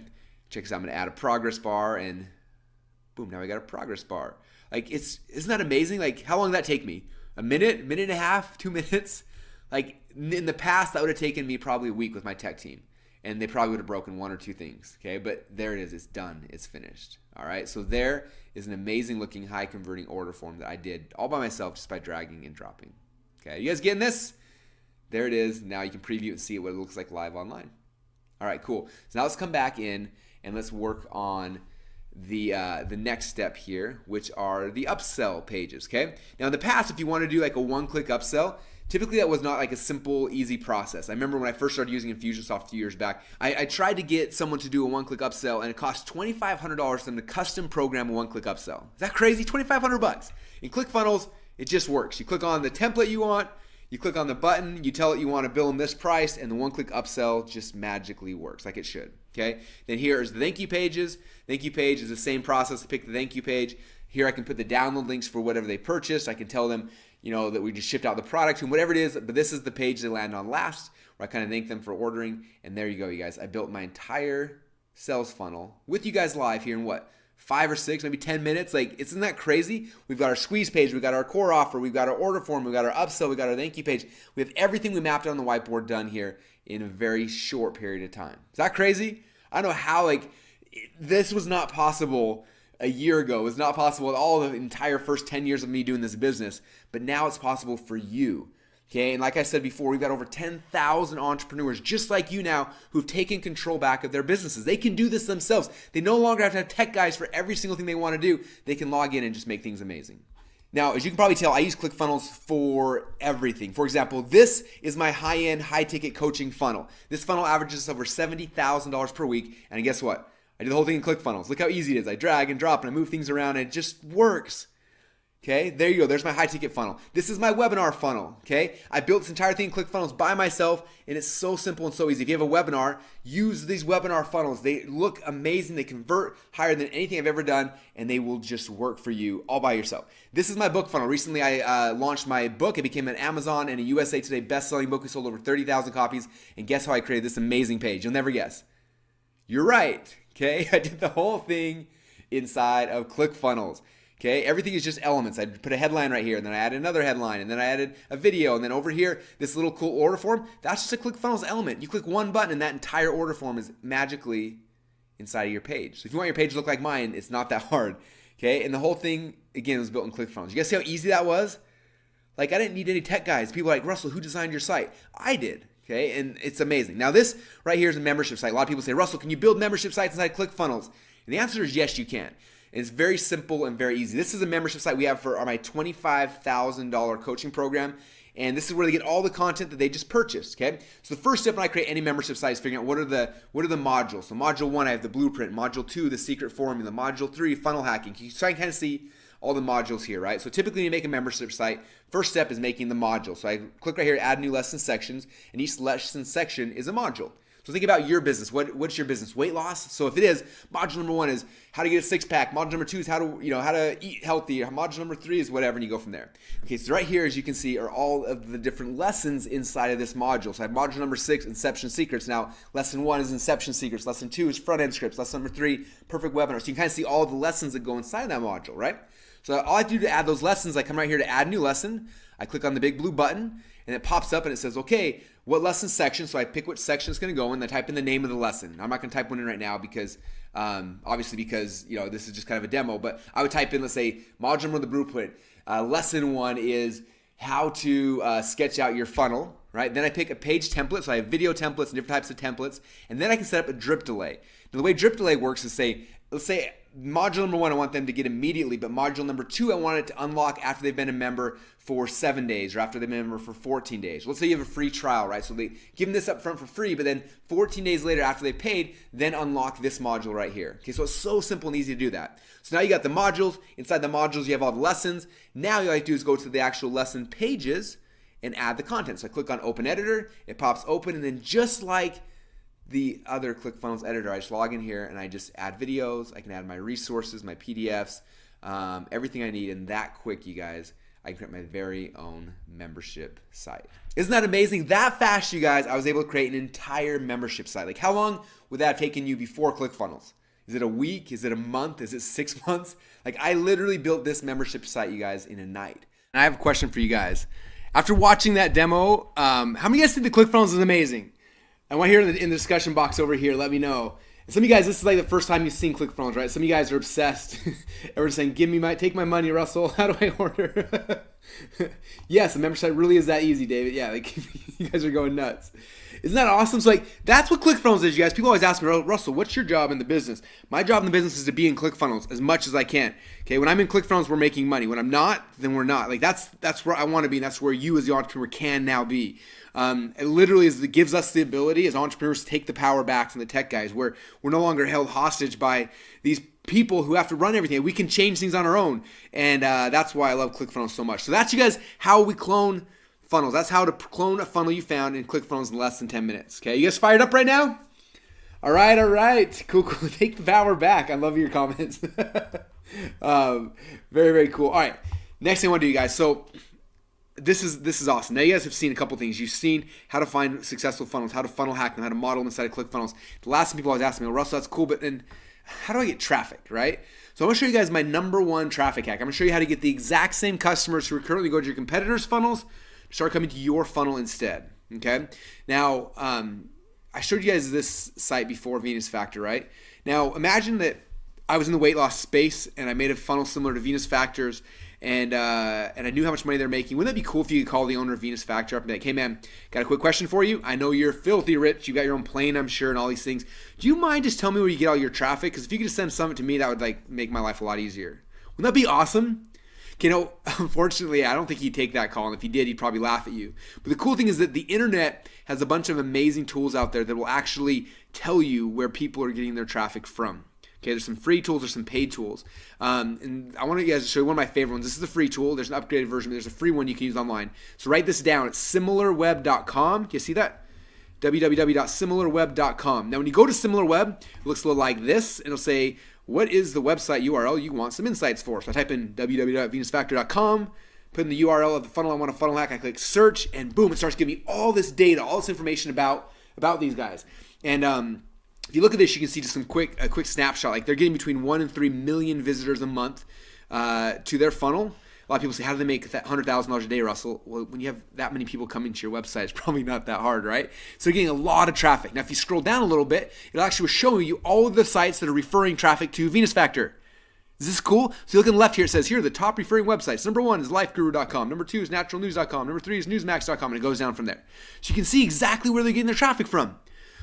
Check this out, I'm gonna add a progress bar and boom, now we got a progress bar. Like, isn't that amazing? Like, how long did that take me? A minute, minute and a half, 2 minutes? Like, in the past, that would have taken me probably a week with my tech team. And they probably would have broken one or two things, okay? But there it is, it's done, it's finished, all right? So there is an amazing looking high converting order form that I did all by myself just by dragging and dropping, okay? You guys getting this? There it is, now you can preview and see what it looks like live online. All right, cool. So now let's come back in and let's work on the next step here, which are the upsell pages, okay? Now in the past, if you want to do like a one-click upsell, typically that was not like a simple, easy process. I remember when I first started using Infusionsoft a few years back, I tried to get someone to do a one-click upsell and it cost $2,500 for them to custom program a one-click upsell. Is that crazy? $2,500. In ClickFunnels, it just works. You click on the template you want, you click on the button, you tell it you want to bill them this price, and the one-click upsell just magically works like it should, okay? Then here is the thank you pages. Thank you page is the same process to pick the thank you page. Here I can put the download links for whatever they purchased. I can tell them, you know, that we just shipped out the product and whatever it is, but this is the page they land on last where I kind of thank them for ordering. And there you go, you guys. I built my entire sales funnel with you guys live here in what? 5 or 6, maybe 10 minutes. Like, isn't that crazy? We've got our squeeze page, we've got our core offer, we've got our order form, we've got our upsell, we've got our thank you page. We have everything we mapped on the whiteboard done here in a very short period of time. Is that crazy? I don't know how, like, this was not possible a year ago. It was not possible at all the entire first 10 years of me doing this business, but now it's possible for you. Okay, and like I said before, we've got over 10,000 entrepreneurs just like you now who've taken control back of their businesses. They can do this themselves. They no longer have to have tech guys for every single thing they want to do. They can log in and just make things amazing. Now, as you can probably tell, I use ClickFunnels for everything. For example, this is my high-end, high-ticket coaching funnel. This funnel averages over $70,000 per week, and guess what? I do the whole thing in ClickFunnels. Look how easy it is. I drag and drop and I move things around and it just works. Okay, there you go. There's my high ticket funnel. This is my webinar funnel. Okay, I built this entire thing in ClickFunnels by myself and it's so simple and so easy. If you have a webinar, use these webinar funnels. They look amazing. They convert higher than anything I've ever done and they will just work for you all by yourself. This is my book funnel. Recently, I launched my book. It became an Amazon and a USA Today best-selling book. We sold over 30,000 copies. And guess how I created this amazing page? You'll never guess. You're right. Okay, I did the whole thing inside of ClickFunnels. Okay, everything is just elements. I put a headline right here, and then I added another headline, and then I added a video, and then over here, this little cool order form, that's just a ClickFunnels element. You click one button, and that entire order form is magically inside of your page. So if you want your page to look like mine, it's not that hard. Okay, and the whole thing, again, was built in ClickFunnels. You guys see how easy that was? Like, I didn't need any tech guys. People are like, Russell, who designed your site? I did. Okay, and it's amazing. Now this right here is a membership site. A lot of people say, Russell, can you build membership sites inside ClickFunnels? And the answer is yes, you can. And it's very simple and very easy. This is a membership site we have for my $25,000 coaching program. And this is where they get all the content that they just purchased, okay? So the first step when I create any membership site is figuring out what are the modules. So module 1, I have the blueprint. Module 2, the secret formula. Module 3, funnel hacking. So I can kind of see, all the modules here, right? So typically when you make a membership site, first step is making the module. So I click right here, add new lesson sections, and each lesson section is a module. So think about your business. What's your business? Weight loss? So if it is, module number 1 is how to get a six-pack. Module number 2 is how to eat healthy. Module number 3 is whatever, and you go from there. Okay, so right here, as you can see, are all of the different lessons inside of this module. So I have module number 6, Inception Secrets. Now, lesson 1 is Inception Secrets. Lesson 2 is Front-End Scripts. Lesson number 3, Perfect Webinar. So you can kind of see all the lessons that go inside that module, right? So all I do to add those lessons, I come right here to add new lesson. I click on the big blue button, and it pops up and it says, okay, what lesson section? So I pick which section it's going to go in. I type in the name of the lesson. I'm not going to type one in right now because, obviously, because this is just kind of a demo. But I would type in, let's say, module number of the blueprint. Lesson 1 is how to sketch out your funnel. Right? Then I pick a page template. So I have video templates and different types of templates. And then I can set up a drip delay. Now, the way drip delay works is let's say module number 1, I want them to get immediately, but module number 2, I want it to unlock after they've been a member for 7 days or after they've been a member for 14 days. Let's say you have a free trial, right? So they give them this up front for free, but then 14 days later after they paid, then unlock this module right here. Okay, so it's so simple and easy to do that. So now you got the modules. Inside the modules, you have all the lessons. Now all I do is go to the actual lesson pages and add the content. So I click on Open Editor, it pops open, and then just like the other ClickFunnels editor, I just log in here and I just add videos. I can add my resources, my PDFs, everything I need, and that quick, you guys, I can create my very own membership site. Isn't that amazing? That fast, you guys, I was able to create an entire membership site. Like, how long would that have taken you before ClickFunnels? Is it a week? Is it a month? Is it 6 months? Like, I literally built this membership site, you guys, in a night. And I have a question for you guys. After watching that demo, how many of you guys think the ClickFunnels is amazing? I want to hear in the discussion box over here. Let me know. And some of you guys, this is like the first time you've seen ClickFunnels, right? Some of you guys are obsessed. Everyone's saying, take my money, Russell. How do I order? Yes, the membership site really is that easy, David. Yeah, like you guys are going nuts. Isn't that awesome? So that's what ClickFunnels is, you guys. People always ask me, Russell, what's your job in the business? My job in the business is to be in ClickFunnels as much as I can. Okay, when I'm in ClickFunnels, we're making money. When I'm not, then we're not. Like that's where I want to be, and that's where you as the entrepreneur can now be. It literally it gives us the ability as entrepreneurs to take the power back from the tech guys, where we're no longer held hostage by these people who have to run everything. We can change things on our own, and that's why I love ClickFunnels so much. So that's, you guys, how we clone funnels. That's how to clone a funnel you found in ClickFunnels in less than 10 minutes. Okay, you guys fired up right now? All right. Cool. Take the power back. I love your comments. Very, very cool. All right, next thing I want to do, you guys. So this is awesome. Now you guys have seen a couple things. You've seen how to find successful funnels, how to funnel hack them, how to model them inside of ClickFunnels. The last thing people always ask me, well, Russell, that's cool, but then how do I get traffic, right? So I'm going to show you guys my number 1 traffic hack. I'm going to show you how to get the exact same customers who are currently going to your competitors' funnels to start coming to your funnel instead, okay? Now, I showed you guys this site before, Venus Factor, right? Now, imagine that I was in the weight loss space and I made a funnel similar to Venus Factor's, and I knew how much money they're making. Wouldn't that be cool if you could call the owner of Venus Factor up and be like, hey man, got a quick question for you. I know you're filthy rich. You got your own plane, I'm sure, and all these things. Do you mind just telling me where you get all your traffic? Because if you could just send something to me, that would make my life a lot easier. Wouldn't that be awesome? Unfortunately, I don't think he'd take that call, and if he did, he'd probably laugh at you. But the cool thing is that the internet has a bunch of amazing tools out there that will actually tell you where people are getting their traffic from. Okay, there's some free tools, there's some paid tools. And I want you guys to show you one of my favorite ones. This is the free tool. There's an upgraded version, but there's a free one you can use online. So write this down. It's similarweb.com. Can you see that? www.similarweb.com. Now, when you go to SimilarWeb, it looks a little like this. It'll say, what is the website URL you want some insights for? So I type in www.venusfactor.com, put in the URL of the funnel I want to funnel hack. I click search, and boom, it starts giving me all this data, all this information about these guys. And if you look at this, you can see just a quick snapshot. Like, they're getting between 1 and 3 million visitors a month to their funnel. A lot of people say, how do they make $100,000 a day, Russell? Well, when you have that many people coming to your website, it's probably not that hard, right? So they're getting a lot of traffic. Now, if you scroll down a little bit, it'll actually show you all of the sites that are referring traffic to Venus Factor. Is this cool? So you look on the left here, it says here, the top referring websites. Number 1 is lifeguru.com. Number 2 is naturalnews.com. Number 3 is newsmax.com, and it goes down from there. So you can see exactly where they're getting their traffic from.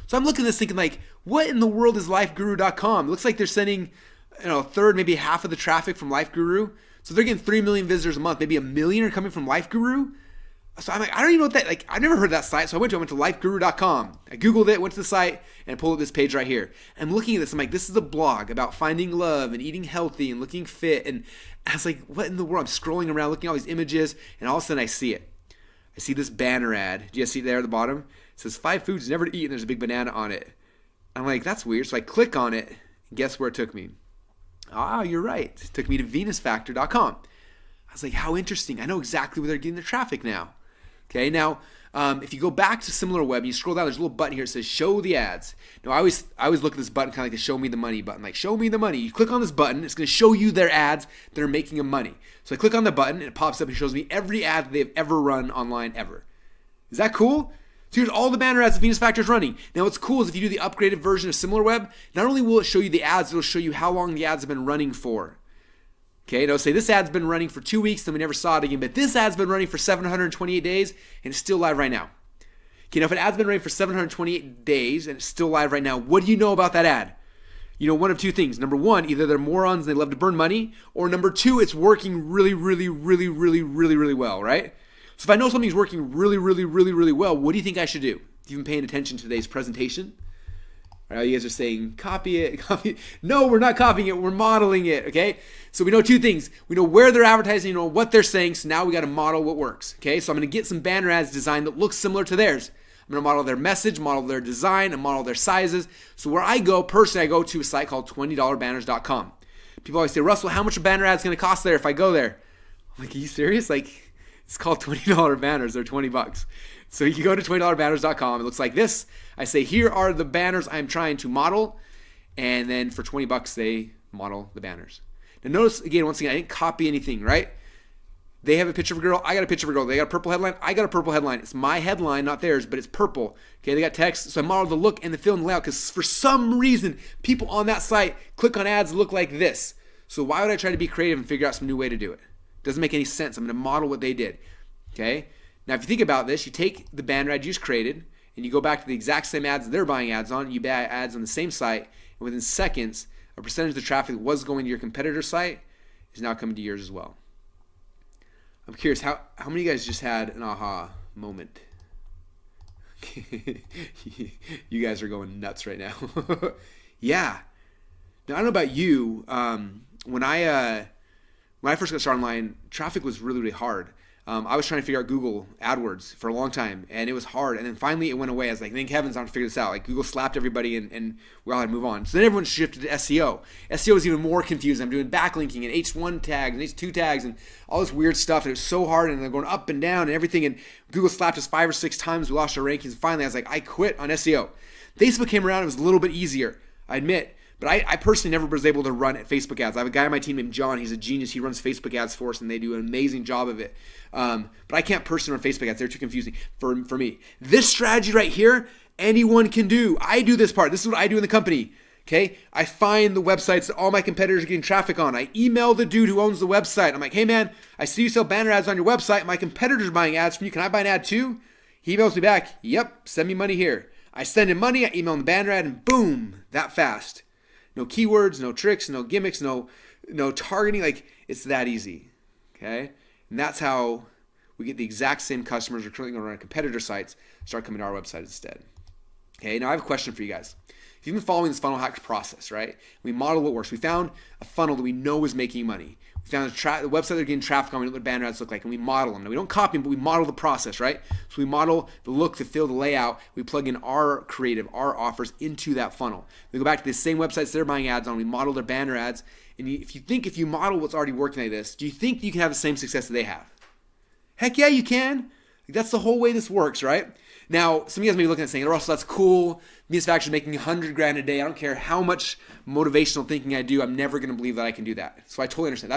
So I'm looking at this thinking, like, what in the world is lifeguru.com? It looks like they're sending, a third, maybe half of the traffic from LifeGuru. So they're getting 3 million visitors a month. Maybe 1 million are coming from LifeGuru. So I'm like, I don't even know what that, like, I've never heard of that site. So I went to lifeguru.com. I Googled it, went to the site, and pulled up this page right here. I'm looking at this. I'm like, this is a blog about finding love and eating healthy and looking fit. And I was like, what in the world? I'm scrolling around, looking at all these images, and all of a sudden I see it. I see this banner ad. Do you guys see it there at the bottom? It says 5 foods never to eat, and there's a big banana on it. I'm like, that's weird. So I click on it, and guess where it took me? Ah, you're right. It took me to venusfactor.com. I was like, how interesting. I know exactly where they're getting their traffic now. Okay, now if you go back to SimilarWeb and you scroll down, there's a little button here that says show the ads. Now I always look at this button kind of like the show me the money button. Like, show me the money. You click on this button, it's going to show you their ads that are making them money. So I click on the button and it pops up and shows me every ad that they've ever run online ever. Is that cool? So here's all the banner ads that Venus Factor is running. Now what's cool is if you do the upgraded version of SimilarWeb, not only will it show you the ads, it'll show you how long the ads have been running for. Okay, it'll say this ad's been running for 2 weeks, then we never saw it again, but this ad's been running for 728 days, and it's still live right now. Okay, now if an ad's been running for 728 days, and it's still live right now, what do you know about that ad? You know one of two things. Number one, either they're morons and they love to burn money, or number two, it's working really, really, really, really, really, really well, right? So if I know something's working really, really, really, really well, what do you think I should do? If you've been paying attention to today's presentation, right, you guys are saying, copy it, copy it. No, we're not copying it, we're modeling it, okay? So we know two things. We know where they're advertising, we know what they're saying, so now we got to model what works, okay? So I'm going to get some banner ads designed that looks similar to theirs. I'm going to model their message, model their design, and model their sizes. So where I go, personally, I go to a site called $20banners.com. People always say, Russell, how much a banner ad is going to cost there if I go there? I'm like, are you serious? Like, it's called $20 banners. They're $20. So you go to $20banners.com. It looks like this. I say, here are the banners I'm trying to model. And then for $20, they model the banners. Now notice, again, once again, I didn't copy anything, right? They have a picture of a girl. I got a picture of a girl. They got a purple headline. I got a purple headline. It's my headline, not theirs, but it's purple. Okay, they got text. So I modeled the look and the feel and the layout because for some reason, people on that site click on ads that look like this. So why would I try to be creative and figure out some new way to do it? Doesn't make any sense. I'm going to model what they did. Okay? Now, if you think about this, you take the banner ad you just created and you go back to the exact same ads they're buying ads on. You buy ads on the same site, and within seconds, a percentage of the traffic that was going to your competitor's site is now coming to yours as well. I'm curious, how many of you guys just had an aha moment? You guys are going nuts right now. Yeah. Now, I don't know about you. When I first got started online, traffic was really, really hard. I was trying to figure out Google AdWords for a long time, and it was hard. And then finally it went away. I was like, thank heavens I don't figure this out. Like, Google slapped everybody, and we all had to move on. So then everyone shifted to SEO. SEO was even more confusing. I'm doing backlinking and H1 tags and H2 tags and all this weird stuff. And it was so hard, and they're going up and down and everything. And Google slapped us 5 or 6 times. We lost our rankings. And finally, I was like, I quit on SEO. Facebook came around. It was a little bit easier, I admit. But I personally never was able to run at Facebook ads. I have a guy on my team named John. He's a genius. He runs Facebook ads for us, and they do an amazing job of it. But I can't personally run Facebook ads. They're too confusing for me. This strategy right here, anyone can do. I do this part. This is what I do in the company. Okay? I find the websites that all my competitors are getting traffic on. I email the dude who owns the website. I'm like, hey, man, I see you sell banner ads on your website. My competitors are buying ads from you. Can I buy an ad too? He emails me back, yep, send me money here. I send him money. I email him the banner ad, and boom, that fast. No keywords, no tricks, no gimmicks, no targeting. Like, it's that easy, okay? And that's how we get the exact same customers who are currently going to run competitor sites start coming to our website instead. Okay, now I have a question for you guys. If you've been following this funnel hack process, right? We model what works. We found a funnel that we know is making money. We found the website they're getting traffic on. We know what banner ads look like, and we model them. Now, we don't copy them, but we model the process, right? So we model the look, the feel, the layout. We plug in our creative, our offers into that funnel. We go back to the same websites they're buying ads on. We model their banner ads. And if you model what's already working like this, do you think you can have the same success that they have? Heck yeah, you can. That's the whole way this works, right? Now, some of you guys may be looking at saying, Russell, that's cool. Venus Factor is making $100,000 a day. I don't care how much motivational thinking I do. I'm never going to believe that I can do that. So I totally understand.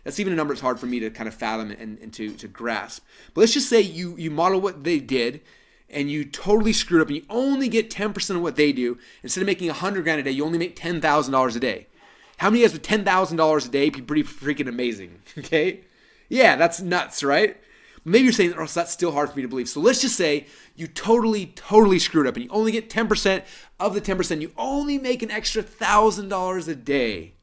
That's even a number that's hard for me to kind of fathom and to grasp. But let's just say you model what they did and you totally screwed up and you only get 10% of what they do. Instead of making $100,000 a day, you only make $10,000 a day. How many of you guys with $10,000 a day be pretty freaking amazing? Okay? Yeah, that's nuts, right? Maybe you're saying, oh, so that's still hard for me to believe. So let's just say you totally screwed up and you only get 10% of the 10%. You only make an extra $1,000 a day.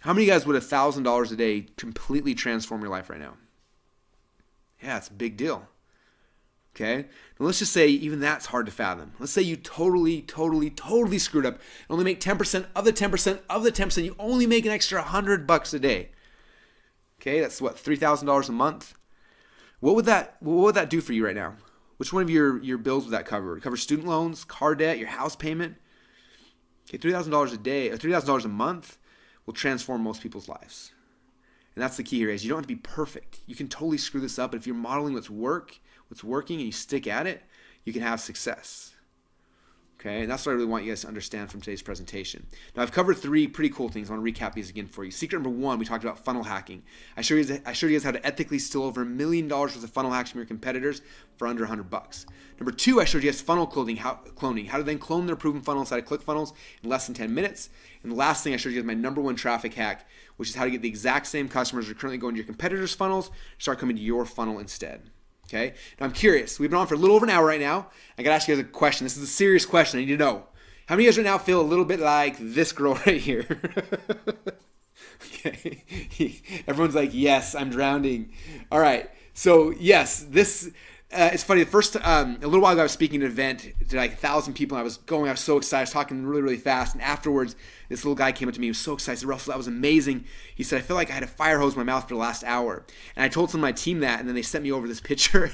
How many of you guys would $1,000 a day completely transform your life right now? Yeah, it's a big deal. Okay? Now let's just say even that's hard to fathom. Let's say you totally screwed up and only make 10% of the 10% of the 10%. You only make an extra $100 a day. Okay, that's what, $3,000 a month? What would that do for you right now? Which one of your bills would that cover? Would it cover student loans, car debt, your house payment? Okay, $3,000 a day or $3,000 a month will transform most people's lives. And that's the key here, is you don't have to be perfect. You can totally screw this up, but if you're modeling what's working, and you stick at it, you can have success. Okay, and that's what I really want you guys to understand from today's presentation. Now, I've covered 3 pretty cool things. I want to recap these again for you. Secret number 1, we talked about funnel hacking. I showed you guys how to ethically steal over $1 million worth of funnel hacks from your competitors for under $100. Number 2, I showed you guys funnel cloning, how to then clone their proven funnel inside of ClickFunnels in less than 10 minutes. And the last thing I showed you guys my number 1 traffic hack, which is how to get the exact same customers that are currently going to your competitors' funnels start coming to your funnel instead. Okay. Now I'm curious. We've been on for a little over an hour right now. I gotta ask you guys a question. This is a serious question. I need to know. How many of you guys right now feel a little bit like this girl right here? Okay. Everyone's like, yes, I'm drowning. All right. So yes, this. It's funny. The first, a little while ago, I was speaking at an event to like 1,000 people. And I was so excited. I was talking really fast. And afterwards, this little guy came up to me. He was so excited. He said, Russell, that was amazing. He said, I feel like I had a fire hose in my mouth for the last hour. And I told some of my team that, and then they sent me over this picture.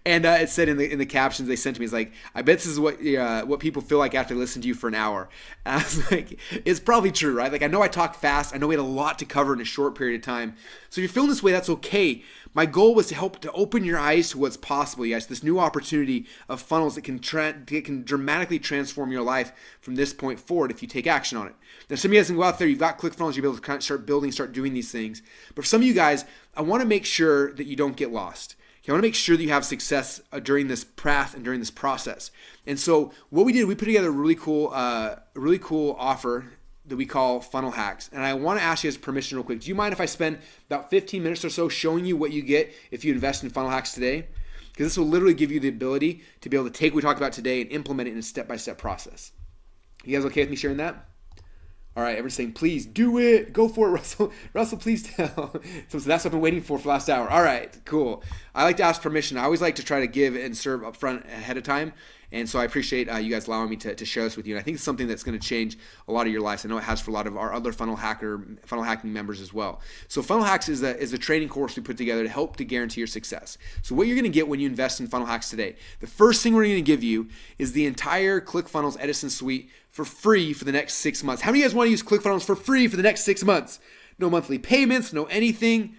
And it said in the captions they sent to me, it's like, I bet this is what people feel like after they listen to you for an hour. And I was like, it's probably true, right? Like, I know I talk fast. I know we had a lot to cover in a short period of time. So if you're feeling this way, that's okay. My goal was to help to open your eyes to what's possible, you guys. This new opportunity of funnels that can dramatically transform your life from this point forward if you take action on it. Now, some of you guys can go out there, you've got ClickFunnels, you'll be able to kind of start building, start doing these things. But for some of you guys, I want to make sure that you don't get lost. Okay, I want to make sure that you have success during this path and during this process. And so what we did, we put together a really cool offer that we call funnel hacks. And I want to ask you guys permission real quick. Do you mind if I spend about 15 minutes or so showing you what you get if you invest in funnel hacks today? Because this will literally give you the ability to be able to take what we talked about today and implement it in a step-by-step process. You guys okay with me sharing that? All right, everyone's saying, please do it. Go for it, Russell. Russell, please tell. So that's what I've been waiting for the last hour. All right, cool. I like to ask permission. I always like to try to give and serve up front ahead of time. And so I appreciate you guys allowing me to share this with you. And I think it's something that's going to change a lot of your lives. I know it has for a lot of our other funnel hacking members as well. So Funnel Hacks is a training course we put together to help to guarantee your success. So what you're going to get when you invest in Funnel Hacks today, the first thing we're going to give you is the entire ClickFunnels Edison suite for free for the next 6 months. How many of you guys want to use ClickFunnels for free for the next 6 months? No monthly payments, no anything.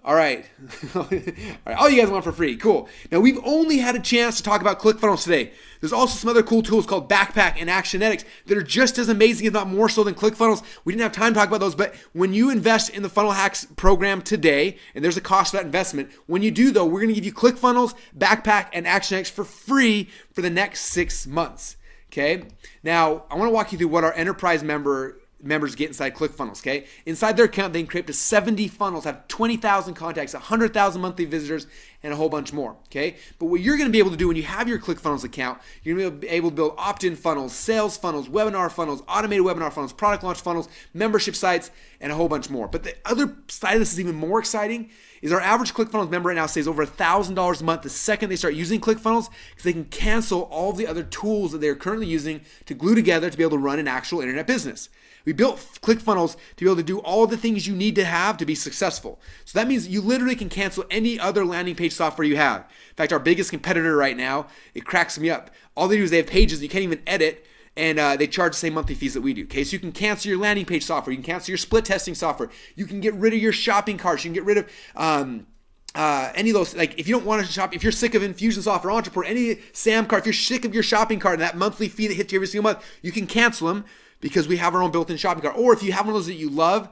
All right. All right. All you guys want for free. Cool. Now, we've only had a chance to talk about ClickFunnels today. There's also some other cool tools called Backpack and Actionetics that are just as amazing, if not more so, than ClickFunnels. We didn't have time to talk about those, but when you invest in the Funnel Hacks program today, and there's a cost for that investment, when you do, though, we're going to give you ClickFunnels, Backpack, and Actionetics for free for the next 6 months. Okay? Now, I want to walk you through what our enterprise members get inside ClickFunnels, okay? Inside their account, they can create up to 70 funnels, have 20,000 contacts, 100,000 monthly visitors, and a whole bunch more, okay? But what you're going to be able to do when you have your ClickFunnels account, you're going to be able to build opt-in funnels, sales funnels, webinar funnels, automated webinar funnels, product launch funnels, membership sites, and a whole bunch more. But the other side of this is even more exciting, is our average ClickFunnels member right now saves over $1,000 a month the second they start using ClickFunnels, because they can cancel all the other tools that they're currently using to glue together to be able to run an actual internet business. We built ClickFunnels to be able to do all the things you need to have to be successful. So that means you literally can cancel any other landing page software you have. In fact, our biggest competitor right now, it cracks me up. All they do is they have pages that you can't even edit, and they charge the same monthly fees that we do. Okay, so you can cancel your landing page software, you can cancel your split testing software, you can get rid of your shopping carts, you can get rid of any of those. Like if you don't want to shop, if you're sick of Infusionsoft or Entrepreneur, any SAM cart, if you're sick of your shopping cart and that monthly fee that hits you every single month, you can cancel them because we have our own built-in shopping cart. Or if you have one of those that you love,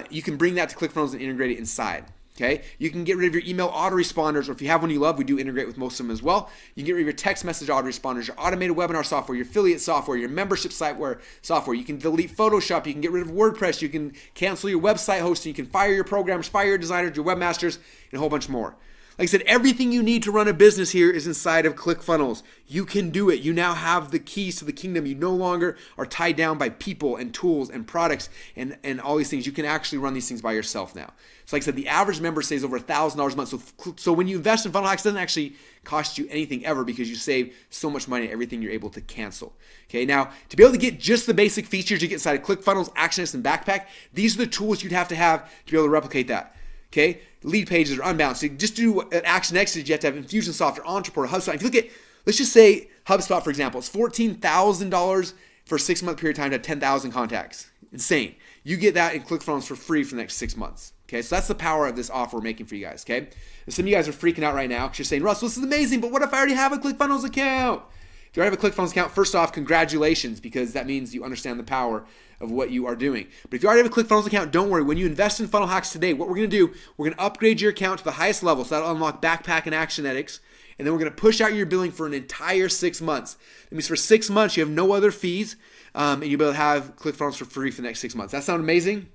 you can bring that to ClickFunnels and integrate it inside. Okay, you can get rid of your email autoresponders, or if you have one you love, we do integrate with most of them as well. You can get rid of your text message autoresponders, your automated webinar software, your affiliate software, your membership site software. You can delete Photoshop, you can get rid of WordPress, you can cancel your website hosting, you can fire your programmers, fire your designers, your webmasters, and a whole bunch more. Like I said, everything you need to run a business here is inside of ClickFunnels. You can do it. You now have the keys to the kingdom. You no longer are tied down by people and tools and products and all these things. You can actually run these things by yourself now. So like I said, the average member saves over $1,000 a month. So when you invest in Funnel Hacks, it doesn't actually cost you anything ever because you save so much money on everything you're able to cancel. Okay, now to be able to get just the basic features you get inside of ClickFunnels, ActionX, and Backpack, these are the tools you'd have to be able to replicate that. Okay, lead pages are unbound. So just do what ActionX is. You have to have Infusionsoft or Entreport or HubSpot. If you look at, let's just say HubSpot, for example, it's $14,000 for a 6-month period of time to have 10,000 contacts. Insane. You get that in ClickFunnels for free for the next 6 months. Okay, so that's the power of this offer we're making for you guys. Okay, and some of you guys are freaking out right now because you're saying, Russell, this is amazing, but what if I already have a ClickFunnels account? If you already have a ClickFunnels account, first off, congratulations, because that means you understand the power of what you are doing. But if you already have a ClickFunnels account, don't worry. When you invest in Funnel Hacks today, what we're going to do, we're going to upgrade your account to the highest level. So that'll unlock Backpack and ActionX. And then we're going to push out your billing for an entire 6 months. That means for 6 months, you have no other fees, and you'll be able to have ClickFunnels for free for the next 6 months. That sound amazing?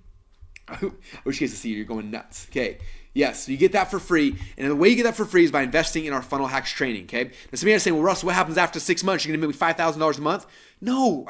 I wish you guys could see you. You're going nuts. Okay. Yes, so you get that for free. And the way you get that for free is by investing in our Funnel Hacks training, okay? Now some of you are saying, well, Russ, what happens after 6 months? You're going to make me $5,000 a month? No,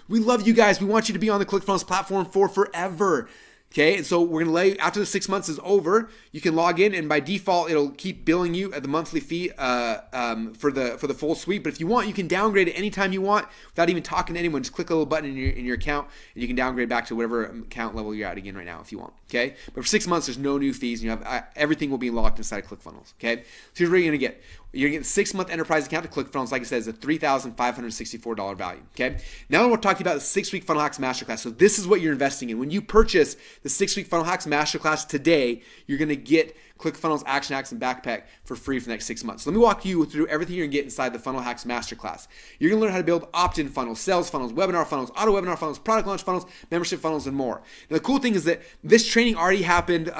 we love you guys. We want you to be on the ClickFunnels platform for forever. Okay, and so we're going to let you, after the 6 months is over, you can log in, and by default, it'll keep billing you at the monthly fee for the full suite. But if you want, you can downgrade it anytime you want without even talking to anyone. Just click a little button in your account, and you can downgrade back to whatever account level you're at again right now if you want. Okay, but for 6 months, there's no new fees, and you have everything will be locked inside ClickFunnels. Okay, so here's what you're going to get. You're going to get a 6-month enterprise account to ClickFunnels. Like I said, it's a $3,564 value. Okay. Now I want to talk to you about the 6-week Funnel Hacks Masterclass. So this is what you're investing in. When you purchase the 6-week Funnel Hacks Masterclass today, you're going to get ClickFunnels, ActionX, and Backpack for free for the next 6 months. So let me walk you through everything you're going to get inside the Funnel Hacks Masterclass. You're going to learn how to build opt-in funnels, sales funnels, webinar funnels, auto webinar funnels, product launch funnels, membership funnels, and more. Now the cool thing is that this training already happened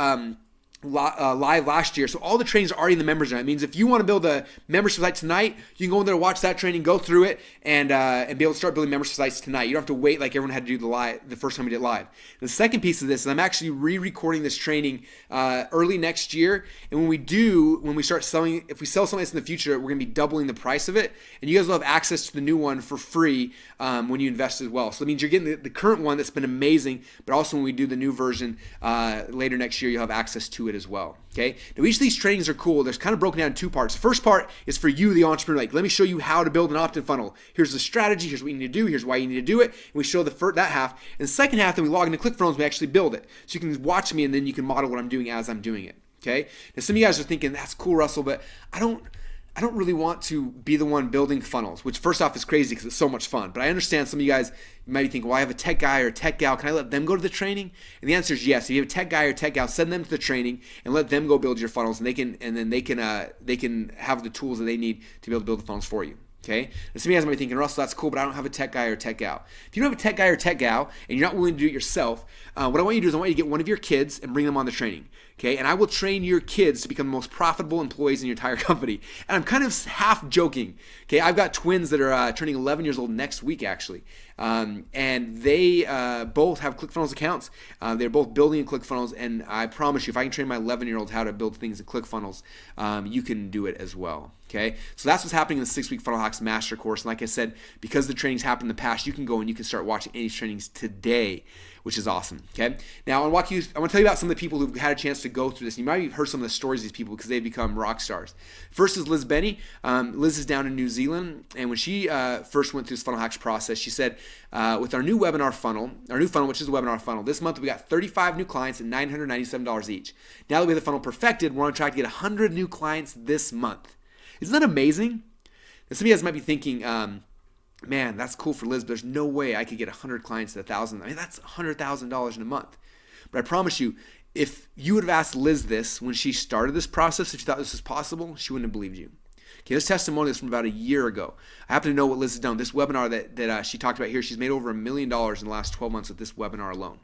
live last year. So all the trainings are already in the members now. It means if you want to build a membership site tonight, you can go in there, watch that training, go through it, and be able to start building membership sites tonight. You don't have to wait like everyone had to do the first time we did it live. The second piece of this is I'm actually re-recording this training early next year. And when we start selling, if we sell something in the future, we're going to be doubling the price of it. And you guys will have access to the new one for free when you invest as well. So it means you're getting the current one that's been amazing, but also when we do the new version later next year, you'll have access to it as well. Okay. Now each of these trainings are cool. There's kind of broken down in 2 parts. The first part is for you, the entrepreneur. Like, let me show you how to build an opt-in funnel. Here's the strategy. Here's what you need to do. Here's why you need to do it. And we show that half. And the second half, then we log into ClickFunnels. We actually build it. So you can watch me, and then you can model what I'm doing as I'm doing it. Okay. Now some of you guys are thinking, that's cool, Russell, but I don't really want to be the one building funnels, which first off is crazy because it's so much fun. But I understand some of you guys might be thinking, well, I have a tech guy or a tech gal. Can I let them go to the training? And the answer is yes. If you have a tech guy or tech gal, send them to the training and let them go build your funnels, and they can have the tools that they need to be able to build the funnels for you. Okay? And some of you guys might be thinking, Russell, that's cool, but I don't have a tech guy or tech gal. If you don't have a tech guy or tech gal and you're not willing to do it yourself, what I want you to do is I want you to get one of your kids and bring them on the training. Okay? And I will train your kids to become the most profitable employees in your entire company. And I'm kind of half joking. Okay? I've got twins that are turning 11 years old next week, actually. And they both have ClickFunnels accounts. They're both building in ClickFunnels, and I promise you, if I can train my 11-year-olds how to build things in ClickFunnels, you can do it as well. Okay, so that's what's happening in the 6-week Funnel Hacks Master Course. And like I said, because the trainings happened in the past, you can go and you can start watching any trainings today, which is awesome. Okay, now I want to tell you about some of the people who've had a chance to go through this. You might have heard some of the stories of these people because they've become rock stars. First is Liz Benny. Liz is down in New Zealand, and when she first went through this Funnel Hacks process, she said, with our new webinar funnel, which is a webinar funnel, this month we got 35 new clients at $997 each. Now that we have the funnel perfected, we're on track to get 100 new clients this month. Isn't that amazing? And some of you guys might be thinking, man, that's cool for Liz, but there's no way I could get 100 clients at $1,000. I mean, that's $100,000 in a month. But I promise you, if you would have asked Liz this when she started this process, if she thought this was possible, she wouldn't have believed you. Okay, this testimony is from about a year ago. I happen to know what Liz has done. This webinar that she talked about here, she's made over $1 million in the last 12 months with this webinar alone.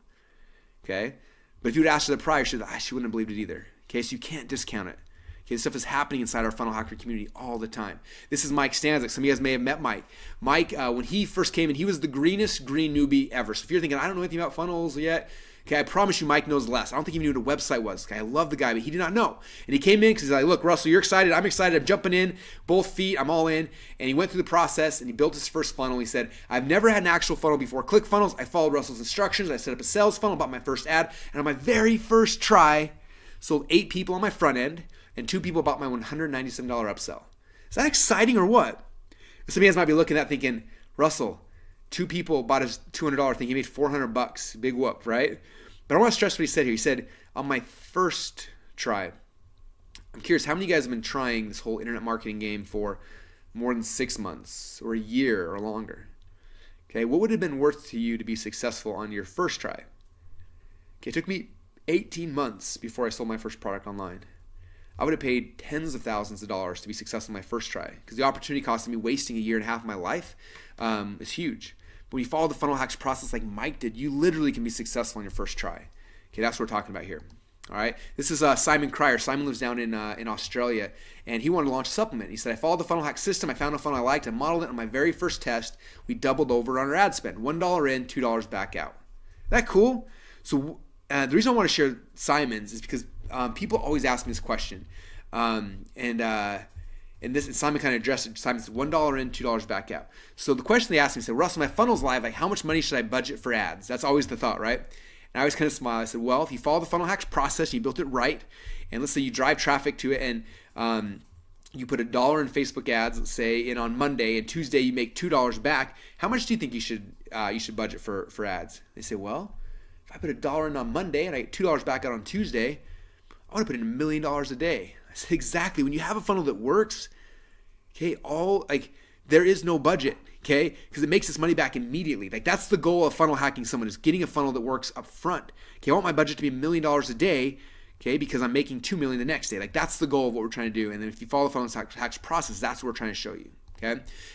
Okay? But if you would ask her the prior, she wouldn't have believed it either. Okay, so you can't discount it. Okay, this stuff is happening inside our Funnel Hacker community all the time. This is Mike Stanzik. Some of you guys may have met Mike. Mike, when he first came in, he was the greenest green newbie ever. So if you're thinking, I don't know anything about funnels yet, Okay, I promise you Mike knows less. I don't think he knew what a website was. Okay, I love the guy, but he did not know. And he came in because he's like, look, Russell, you're excited. I'm excited. I'm jumping in, both feet. I'm all in. And he went through the process and he built his first funnel. He said, I've never had an actual funnel before. ClickFunnels. I followed Russell's instructions. I set up a sales funnel, bought my first ad. And on my very first try, sold 8 people on my front end and 2 people bought my $197 upsell. Is that exciting or what? Some of you guys might be looking at that thinking, Russell, 2 people bought his $200 thing. He made $400. Big whoop, right? But I want to stress what he said here. He said, on my first try, I'm curious, how many of you guys have been trying this whole internet marketing game for more than 6 months or a year or longer? Okay, what would have been worth to you to be successful on your first try? Okay, it took me 18 months before I sold my first product online. I would have paid tens of thousands of dollars to be successful in my first try because the opportunity cost of me wasting a year and a half of my life is huge. But when you follow the funnel hacks process like Mike did, you literally can be successful on your first try. Okay, that's what we're talking about here. All right, this is Simon Cryer. Simon lives down in Australia, and he wanted to launch a supplement. He said, I followed the funnel hack system. I found a funnel I liked. I modeled it on my very first test. We doubled over on our ad spend. $1 in, $2 back out. Isn't that cool? So the reason I want to share Simon's is because people always ask me this question. And Simon kind of addressed it. Simon said, $1 in, $2 back out. So the question they asked me, said, Russell, my funnel's live. Like, how much money should I budget for ads? That's always the thought, right? And I always kind of smile. I said, well, if you follow the funnel hacks process, you built it right, and let's say you drive traffic to it, and you put $1 in Facebook ads, let's say, and on Monday and Tuesday you make $2 back. How much do you think you should budget for ads? They say, well, if I put $1 in on Monday and I get $2 back out on Tuesday, I want to put in $1 million a day. I said, exactly. When you have a funnel that works, okay, there is no budget, okay, because it makes this money back immediately. Like, that's the goal of funnel hacking someone, is getting a funnel that works up front. Okay, I want my budget to be $1 million a day, okay, because I'm making $2 million the next day. Like, that's the goal of what we're trying to do. And then if you follow the funnel hacks process, that's what we're trying to show you. Okay.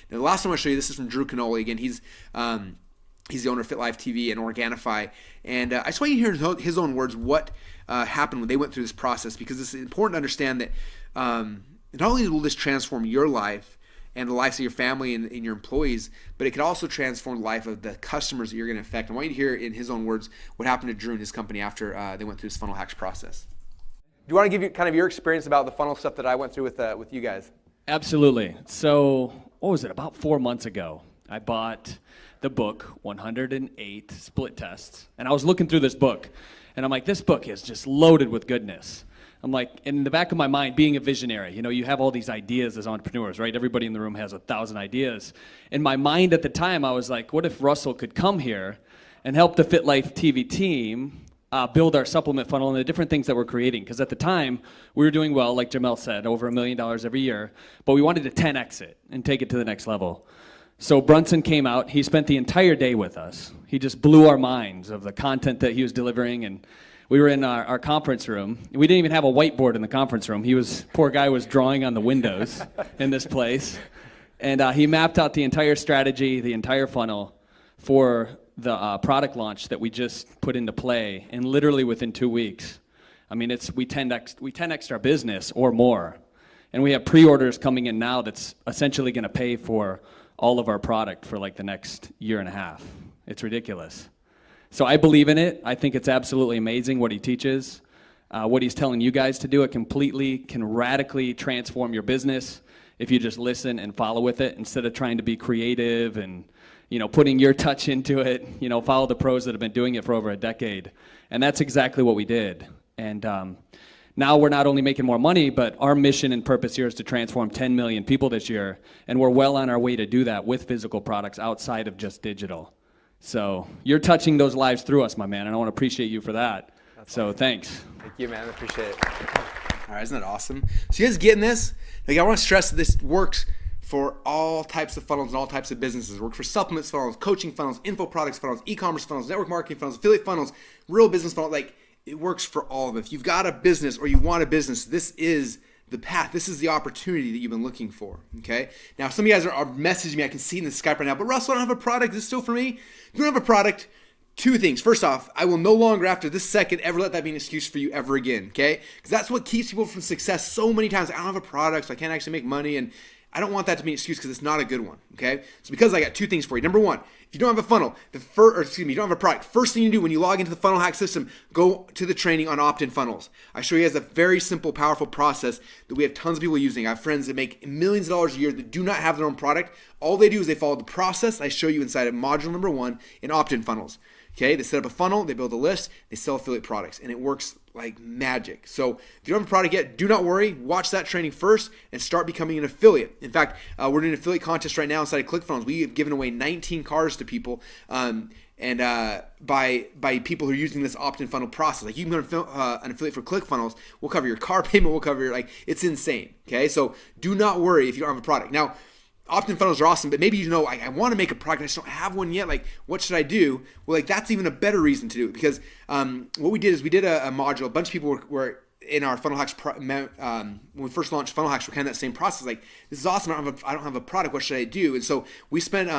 Now, the last one I'm going to show you, this is from Drew Canoli. Again, he's the owner of FitLife TV and Organifi. And I just want you to hear his own words what happened when they went through this process, because it's important to understand that not only will this transform your life and the lives of your family and your employees, but it could also transform the life of the customers that you're going to affect. I want you to hear in his own words what happened to Drew and his company after they went through this funnel hacks process. Do you want to give you kind of your experience about the funnel stuff that I went through with you guys? Absolutely. So, what was it? About 4 months ago, I bought the book, 108 Split Tests. And I was looking through this book, and I'm like, this book is just loaded with goodness. I'm like, in the back of my mind, being a visionary, you have all these ideas as entrepreneurs, right? Everybody in the room has 1,000 ideas. In my mind at the time, I was like, what if Russell could come here and help the FitLife TV team build our supplement funnel and the different things that we're creating? Because at the time, we were doing well, like Jamel said, over $1 million every year, but we wanted to 10x it and take it to the next level. So Brunson came out. He spent the entire day with us. He just blew our minds of the content that he was delivering, and we were in our conference room. We didn't even have a whiteboard in the conference room. Poor guy was drawing on the windows in this place. And he mapped out the entire strategy, the entire funnel for the product launch that we just put into play. And literally within 2 weeks, I mean, we 10x'd our business or more. And we have pre-orders coming in now that's essentially going to pay for all of our product for like the next year and a half. It's ridiculous. So I believe in it. I think it's absolutely amazing what he teaches, what he's telling you guys to do. It completely can radically transform your business if you just listen and follow with it instead of trying to be creative and putting your touch into it. Follow the pros that have been doing it for over a decade. And that's exactly what we did. And now we're not only making more money, but our mission and purpose here is to transform 10 million people this year. And we're well on our way to do that with physical products outside of just digital. So you're touching those lives through us, my man, and I want to appreciate you for that. That's awesome. Thanks. Thank you, man. I appreciate it. All right, isn't that awesome? So you guys getting this? Like, I want to stress that this works for all types of funnels and all types of businesses. It works for supplements funnels, coaching funnels, info products funnels, e-commerce funnels, network marketing funnels, affiliate funnels, real business funnels. Like, it works for all of them. If you've got a business or you want a business, this is the path. This is the opportunity that you've been looking for, okay? Now, some of you guys are messaging me. I can see in the Skype right now, but Russell, I don't have a product. This is still for me. If you don't have a product, 2 things. First off, I will no longer, after this second, ever let that be an excuse for you ever again, okay? Because that's what keeps people from success so many times. I don't have a product, so I can't actually make money, and I don't want that to be an excuse because it's not a good one, okay? So because I got 2 things for you. Number 1, If you don't have a funnel, you don't have a product, first thing you do when you log into the funnel hack system, go to the training on opt-in funnels. I show you guys a very simple, powerful process that we have tons of people using. I have friends that make millions of dollars a year that do not have their own product. All they do is they follow the process I show you inside of module number 1 in opt-in funnels. Okay, they set up a funnel, they build a list, they sell affiliate products, and it works like magic. So if you don't have a product yet, do not worry. Watch that training first and start becoming an affiliate. In fact, we're doing an affiliate contest right now inside of ClickFunnels. We have given away 19 cars to people, and by people who are using this opt-in funnel process. Like you can go an affiliate for ClickFunnels, we'll cover your car payment, we'll cover your, it's insane. Okay, so do not worry if you don't have a product. Now, opt-in funnels are awesome, but maybe I want to make a product, I just don't have one yet. Like, what should I do? Well, that's even a better reason to do it, because what we did is we did a module. A bunch of people were in our Funnel Hacks, when we first launched Funnel Hacks, we're kind of that same process. Like, this is awesome, I don't have a product, what should I do? And so we spent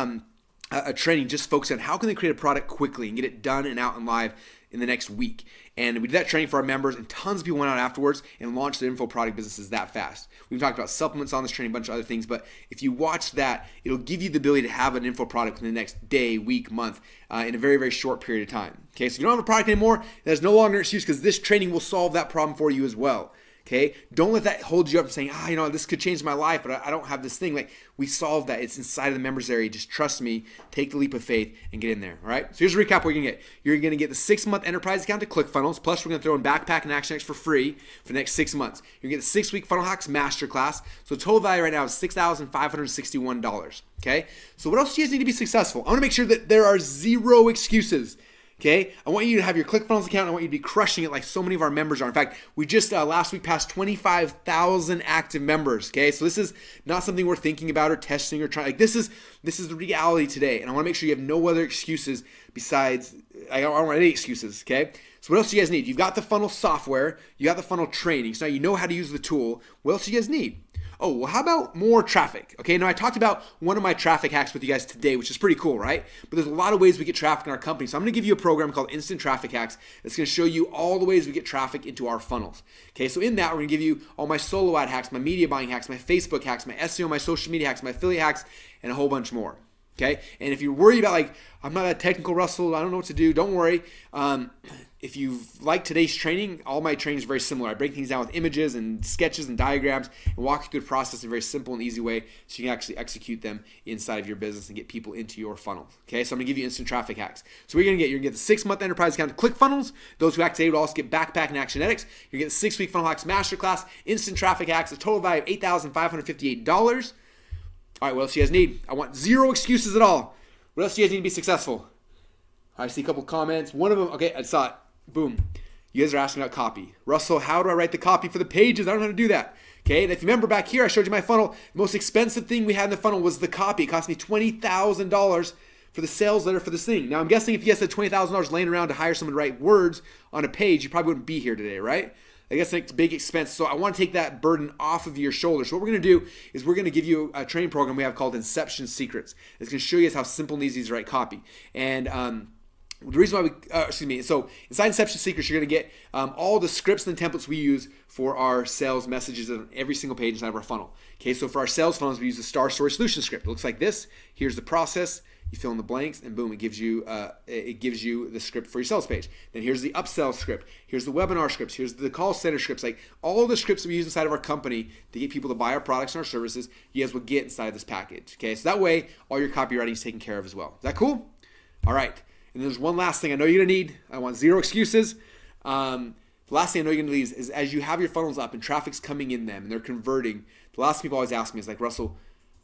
a training just focused on how can they create a product quickly and get it done and out and live in the next week. And we did that training for our members, and tons of people went out afterwards and launched their info product businesses that fast. We've talked about supplements on this training, a bunch of other things, but if you watch that, it'll give you the ability to have an info product in the next day, week, month, in a very, very short period of time. Okay, so if you don't have a product anymore, there's no longer an excuse, because this training will solve that problem for you as well. Okay, don't let that hold you up and saying, this could change my life, but I don't have this thing. Like, we solved that. It's inside of the members area. Just trust me, take the leap of faith and get in there. All right. So here's a recap. What you're gonna get. You're gonna get the 6-month enterprise account to ClickFunnels. Plus, we're gonna throw in Backpack and Action X for free for the next 6 months. You're gonna get the 6-week Funnel Hacks Masterclass. So the total value right now is $6,561. Okay. So what else do you guys need to be successful? I want to make sure that there are 0 excuses. Okay, I want you to have your ClickFunnels account. I want you to be crushing it like so many of our members are. In fact, we just last week passed 25,000 active members. Okay, so this is not something we're thinking about or testing or trying. Like, this is the reality today, and I want to make sure you have no other excuses besides. I don't want any excuses. Okay, so what else do you guys need? You've got the funnel software, you got the funnel training, so now you know how to use the tool. What else do you guys need? Oh, well, how about more traffic? Okay, now I talked about one of my traffic hacks with you guys today, which is pretty cool, right? But there's a lot of ways we get traffic in our company. So I'm gonna give you a program called Instant Traffic Hacks that's gonna show you all the ways we get traffic into our funnels. Okay, so in that, we're gonna give you all my solo ad hacks, my media buying hacks, my Facebook hacks, my SEO, my social media hacks, my affiliate hacks, and a whole bunch more. Okay, and if you're worried about, like, I'm not that technical, Russell, I don't know what to do, don't worry. If you've liked today's training, all my training is very similar. I break things down with images and sketches and diagrams and walk you through the process in a very simple and easy way so you can actually execute them inside of your business and get people into your funnel. Okay, so I'm gonna give you instant traffic hacks. So what you're gonna get the 6-month enterprise account to ClickFunnels. Those who act today will also get Backpack and Action X. You're gonna get the 6-week Funnel Hacks Masterclass, instant traffic hacks, a total value of $8,558. All right, what else do you guys need? I want 0 excuses at all. What else do you guys need to be successful? I see a couple comments. One of them, okay, I saw it. Boom. You guys are asking about copy. Russell, how do I write the copy for the pages? I don't know how to do that. Okay, and if you remember back here, I showed you my funnel. The most expensive thing we had in the funnel was the copy. It cost me $20,000 for the sales letter for this thing. Now, I'm guessing if you guys had $20,000 laying around to hire someone to write words on a page, you probably wouldn't be here today, right? I guess it's a big expense. So I want to take that burden off of your shoulders. So what we're going to do is we're going to give you a training program we have called Inception Secrets. It's going to show you guys how simple and easy it is to write copy. And the reason why so inside Inception Secrets, you're going to get all the scripts and the templates we use for our sales messages on every single page inside of our funnel. Okay, so for our sales funnels, we use the Star Story Solution script. It looks like this. Here's the process. You fill in the blanks, and boom, it gives you the script for your sales page. Then here's the upsell script. Here's the webinar scripts. Here's the call center scripts. Like, all the scripts that we use inside of our company to get people to buy our products and our services, you guys will get inside of this package. Okay, so that way, all your copywriting is taken care of as well. Is that cool? All right. And there's one last thing I know you're gonna need. I want 0 excuses. The last thing I know you're gonna need is as you have your funnels up and traffic's coming in them and they're converting, the last thing people always ask me is like, Russell,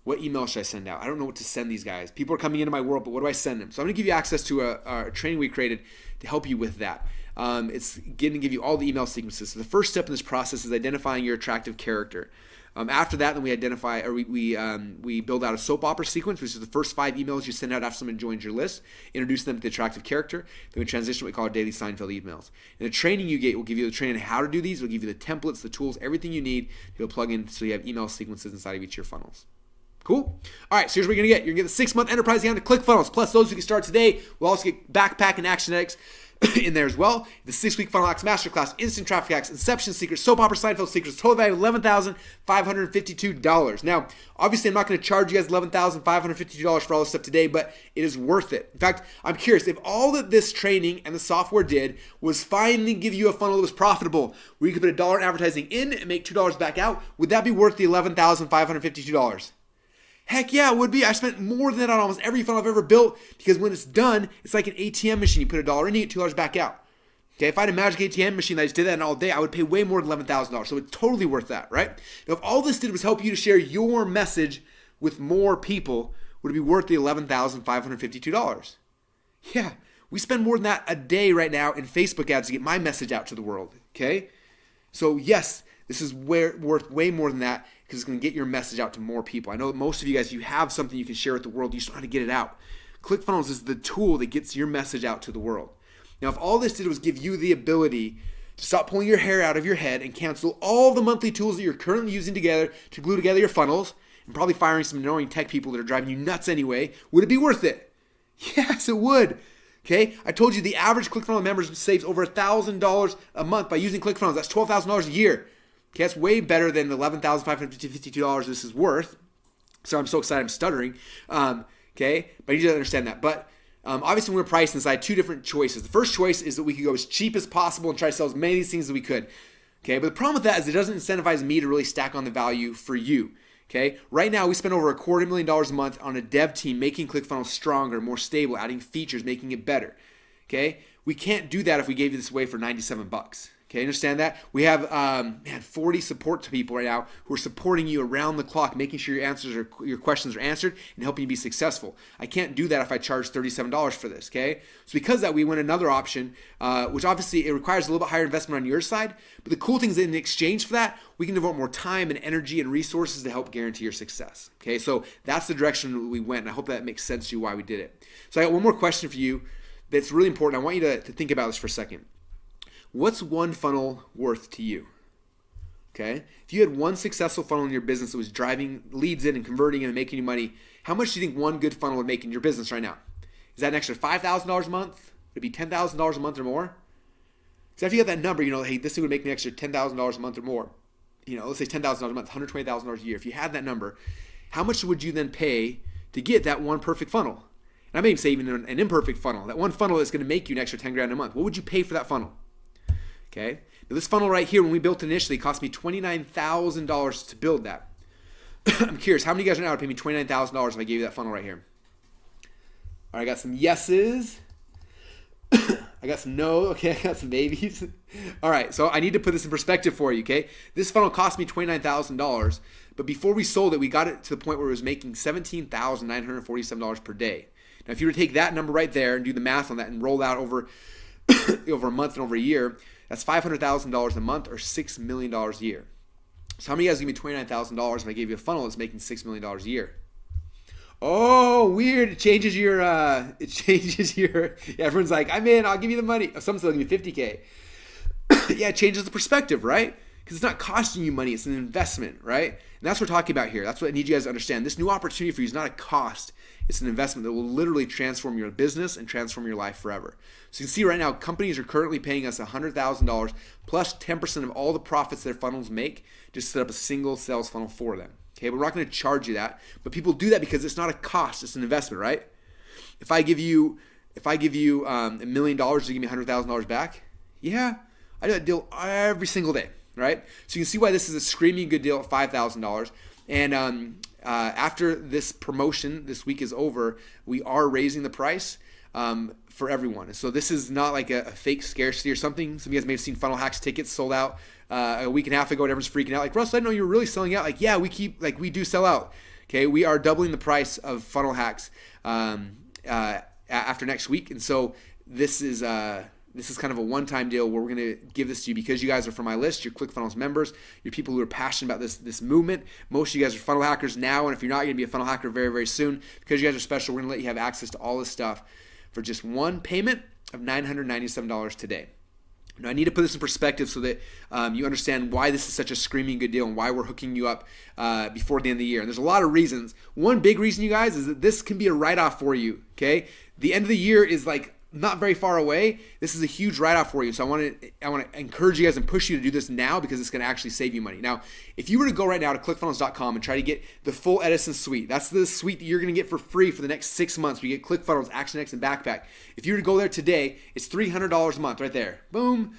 what email should I send out? I don't know what to send these guys. People are coming into my world, but what do I send them? So I'm gonna give you access to a training we created to help you with that. It's going to give you all the email sequences. So the first step in this process is identifying your attractive character. After that, then we identify, or we build out a soap opera sequence, which is the first 5 emails you send out after someone joins your list, introduce them to the attractive character, then we transition to what we call our daily Seinfeld emails. And the training you get will give you the training on how to do these, we'll give you the templates, the tools, everything you need to plug in so you have email sequences inside of each of your funnels. Cool. All right, so here's what you're going to get. You're going to get the 6-month enterprise guide to ClickFunnels, plus those who can start today. We'll also get Backpack and Action X in there as well. The 6-week Funnel Hacks Masterclass, Instant Traffic Hacks, Inception Secrets, Soap Opera Seinfeld Secrets, total value of $11,552. Now, obviously, I'm not going to charge you guys $11,552 for all this stuff today, but it is worth it. In fact, I'm curious, if all that this training and the software did was finally give you a funnel that was profitable, where you could put $1 in advertising in and make $2 back out, would that be worth the $11,552? Heck yeah, it would be. I spent more than that on almost every funnel I've ever built, because when it's done, it's like an ATM machine. You put $1 in, you get $2 back out. Okay, if I had a magic ATM machine that I just did that in all day, I would pay way more than $11,000. So it's totally worth that, right? Now, if all this did was help you to share your message with more people, would it be worth the $11,552? Yeah, we spend more than that a day right now in Facebook ads to get my message out to the world, okay? So yes, this is worth way more than that, because it's going to get your message out to more people. I know that most of you guys, you have something you can share with the world. You just don't know how to get it out. ClickFunnels is the tool that gets your message out to the world. Now, if all this did was give you the ability to stop pulling your hair out of your head and cancel all the monthly tools that you're currently using together to glue together your funnels, and probably firing some annoying tech people that are driving you nuts anyway, would it be worth it? Yes, it would. Okay, I told you the average ClickFunnels member saves over $1,000 a month by using ClickFunnels. That's $12,000 a year. Okay, that's way better than the $11,552 this is worth. So I'm so excited I'm stuttering. Okay, but you need to understand that. But obviously, when we're pricing this, I had two different choices. The first choice is that we could go as cheap as possible and try to sell as many of these things as we could. Okay, but the problem with that is it doesn't incentivize me to really stack on the value for you. Okay, right now we spend over $250,000 a month on a dev team making ClickFunnels stronger, more stable, adding features, making it better. Okay, we can't do that if we gave you this away for $97. Okay, understand that? We have 40 support people right now who are supporting you around the clock, making sure your questions are answered and helping you be successful. I can't do that if I charge $37 for this, okay? So because of that, we went another option, which obviously it requires a little bit higher investment on your side, but the cool thing is that in exchange for that, we can devote more time and energy and resources to help guarantee your success, okay? So that's the direction we went, and I hope that makes sense to you why we did it. So I got one more question for you that's really important. I want you to think about this for a second. What's one funnel worth to you? Okay? If you had one successful funnel in your business that was driving leads in and converting and making you money, how much do you think one good funnel would make in your business right now? Is that an extra $5,000 a month? Would it be $10,000 a month or more? Because after you get that number, hey, this thing would make me an extra $10,000 a month or more. Let's say $10,000 a month, $120,000 a year. If you had that number, how much would you then pay to get that one perfect funnel? And I may even say even an imperfect funnel. That one funnel that's going to make you an extra $10,000 a month. What would you pay for that funnel? Okay. Now this funnel right here, when we built it initially, cost me $29,000 to build that. I'm curious, how many of you guys right now would pay me $29,000 if I gave you that funnel right here? All right, I got some yeses. I got some no. Okay, I got some maybes. All right, so I need to put this in perspective for you, okay? This funnel cost me $29,000, but before we sold it, we got it to the point where it was making $17,947 per day. Now, if you were to take that number right there and do the math on that and roll that over over a month and over a year, that's $500,000 a month or $6 million a year. So how many of you guys give me $29,000 if I gave you a funnel that's making $6 million a year? Oh, weird. It changes your, yeah, everyone's like, I'm in, I'll give you the money. Some still give me $50K. Yeah, it changes the perspective, right? Because it's not costing you money, it's an investment, right? And that's what we're talking about here. That's what I need you guys to understand. This new opportunity for you is not a cost. It's an investment that will literally transform your business and transform your life forever. So you can see right now, companies are currently paying us $100,000 plus 10% of all the profits their funnels make just to set up a single sales funnel for them. Okay, but we're not going to charge you that. But people do that because it's not a cost, it's an investment, right? If I give you $1 million to give me $100,000 back, yeah, I do that deal every single day, right? So you can see why this is a screaming good deal at $5,000. And after this promotion this week is over, we are raising the price for everyone. And so this is not like a fake scarcity or something. Some of you guys may have seen Funnel Hacks tickets sold out a week and a half ago and everyone's freaking out. Like, Russell, I didn't know you were really selling out. Like, yeah, we do sell out. Okay, we are doubling the price of Funnel Hacks after next week. And so this is kind of a one-time deal where we're going to give this to you because you guys are from my list. You're ClickFunnels members. You're people who are passionate about this movement. Most of you guys are funnel hackers now, and if you're not, you're going to be a funnel hacker very, very soon. Because you guys are special, we're going to let you have access to all this stuff for just one payment of $997 today. Now, I need to put this in perspective so that you understand why this is such a screaming good deal and why we're hooking you up before the end of the year. And there's a lot of reasons. One big reason, you guys, is that this can be a write-off for you, okay? The end of the year is like not very far away. This is a huge write-off for you. So I want to encourage you guys and push you to do this now because it's going to actually save you money. Now, if you were to go right now to clickfunnels.com and try to get the full Edison suite, that's the suite that you're going to get for free for the next 6 months. We get ClickFunnels, ActionX, and Backpack. If you were to go there today, it's $300 a month right there. Boom.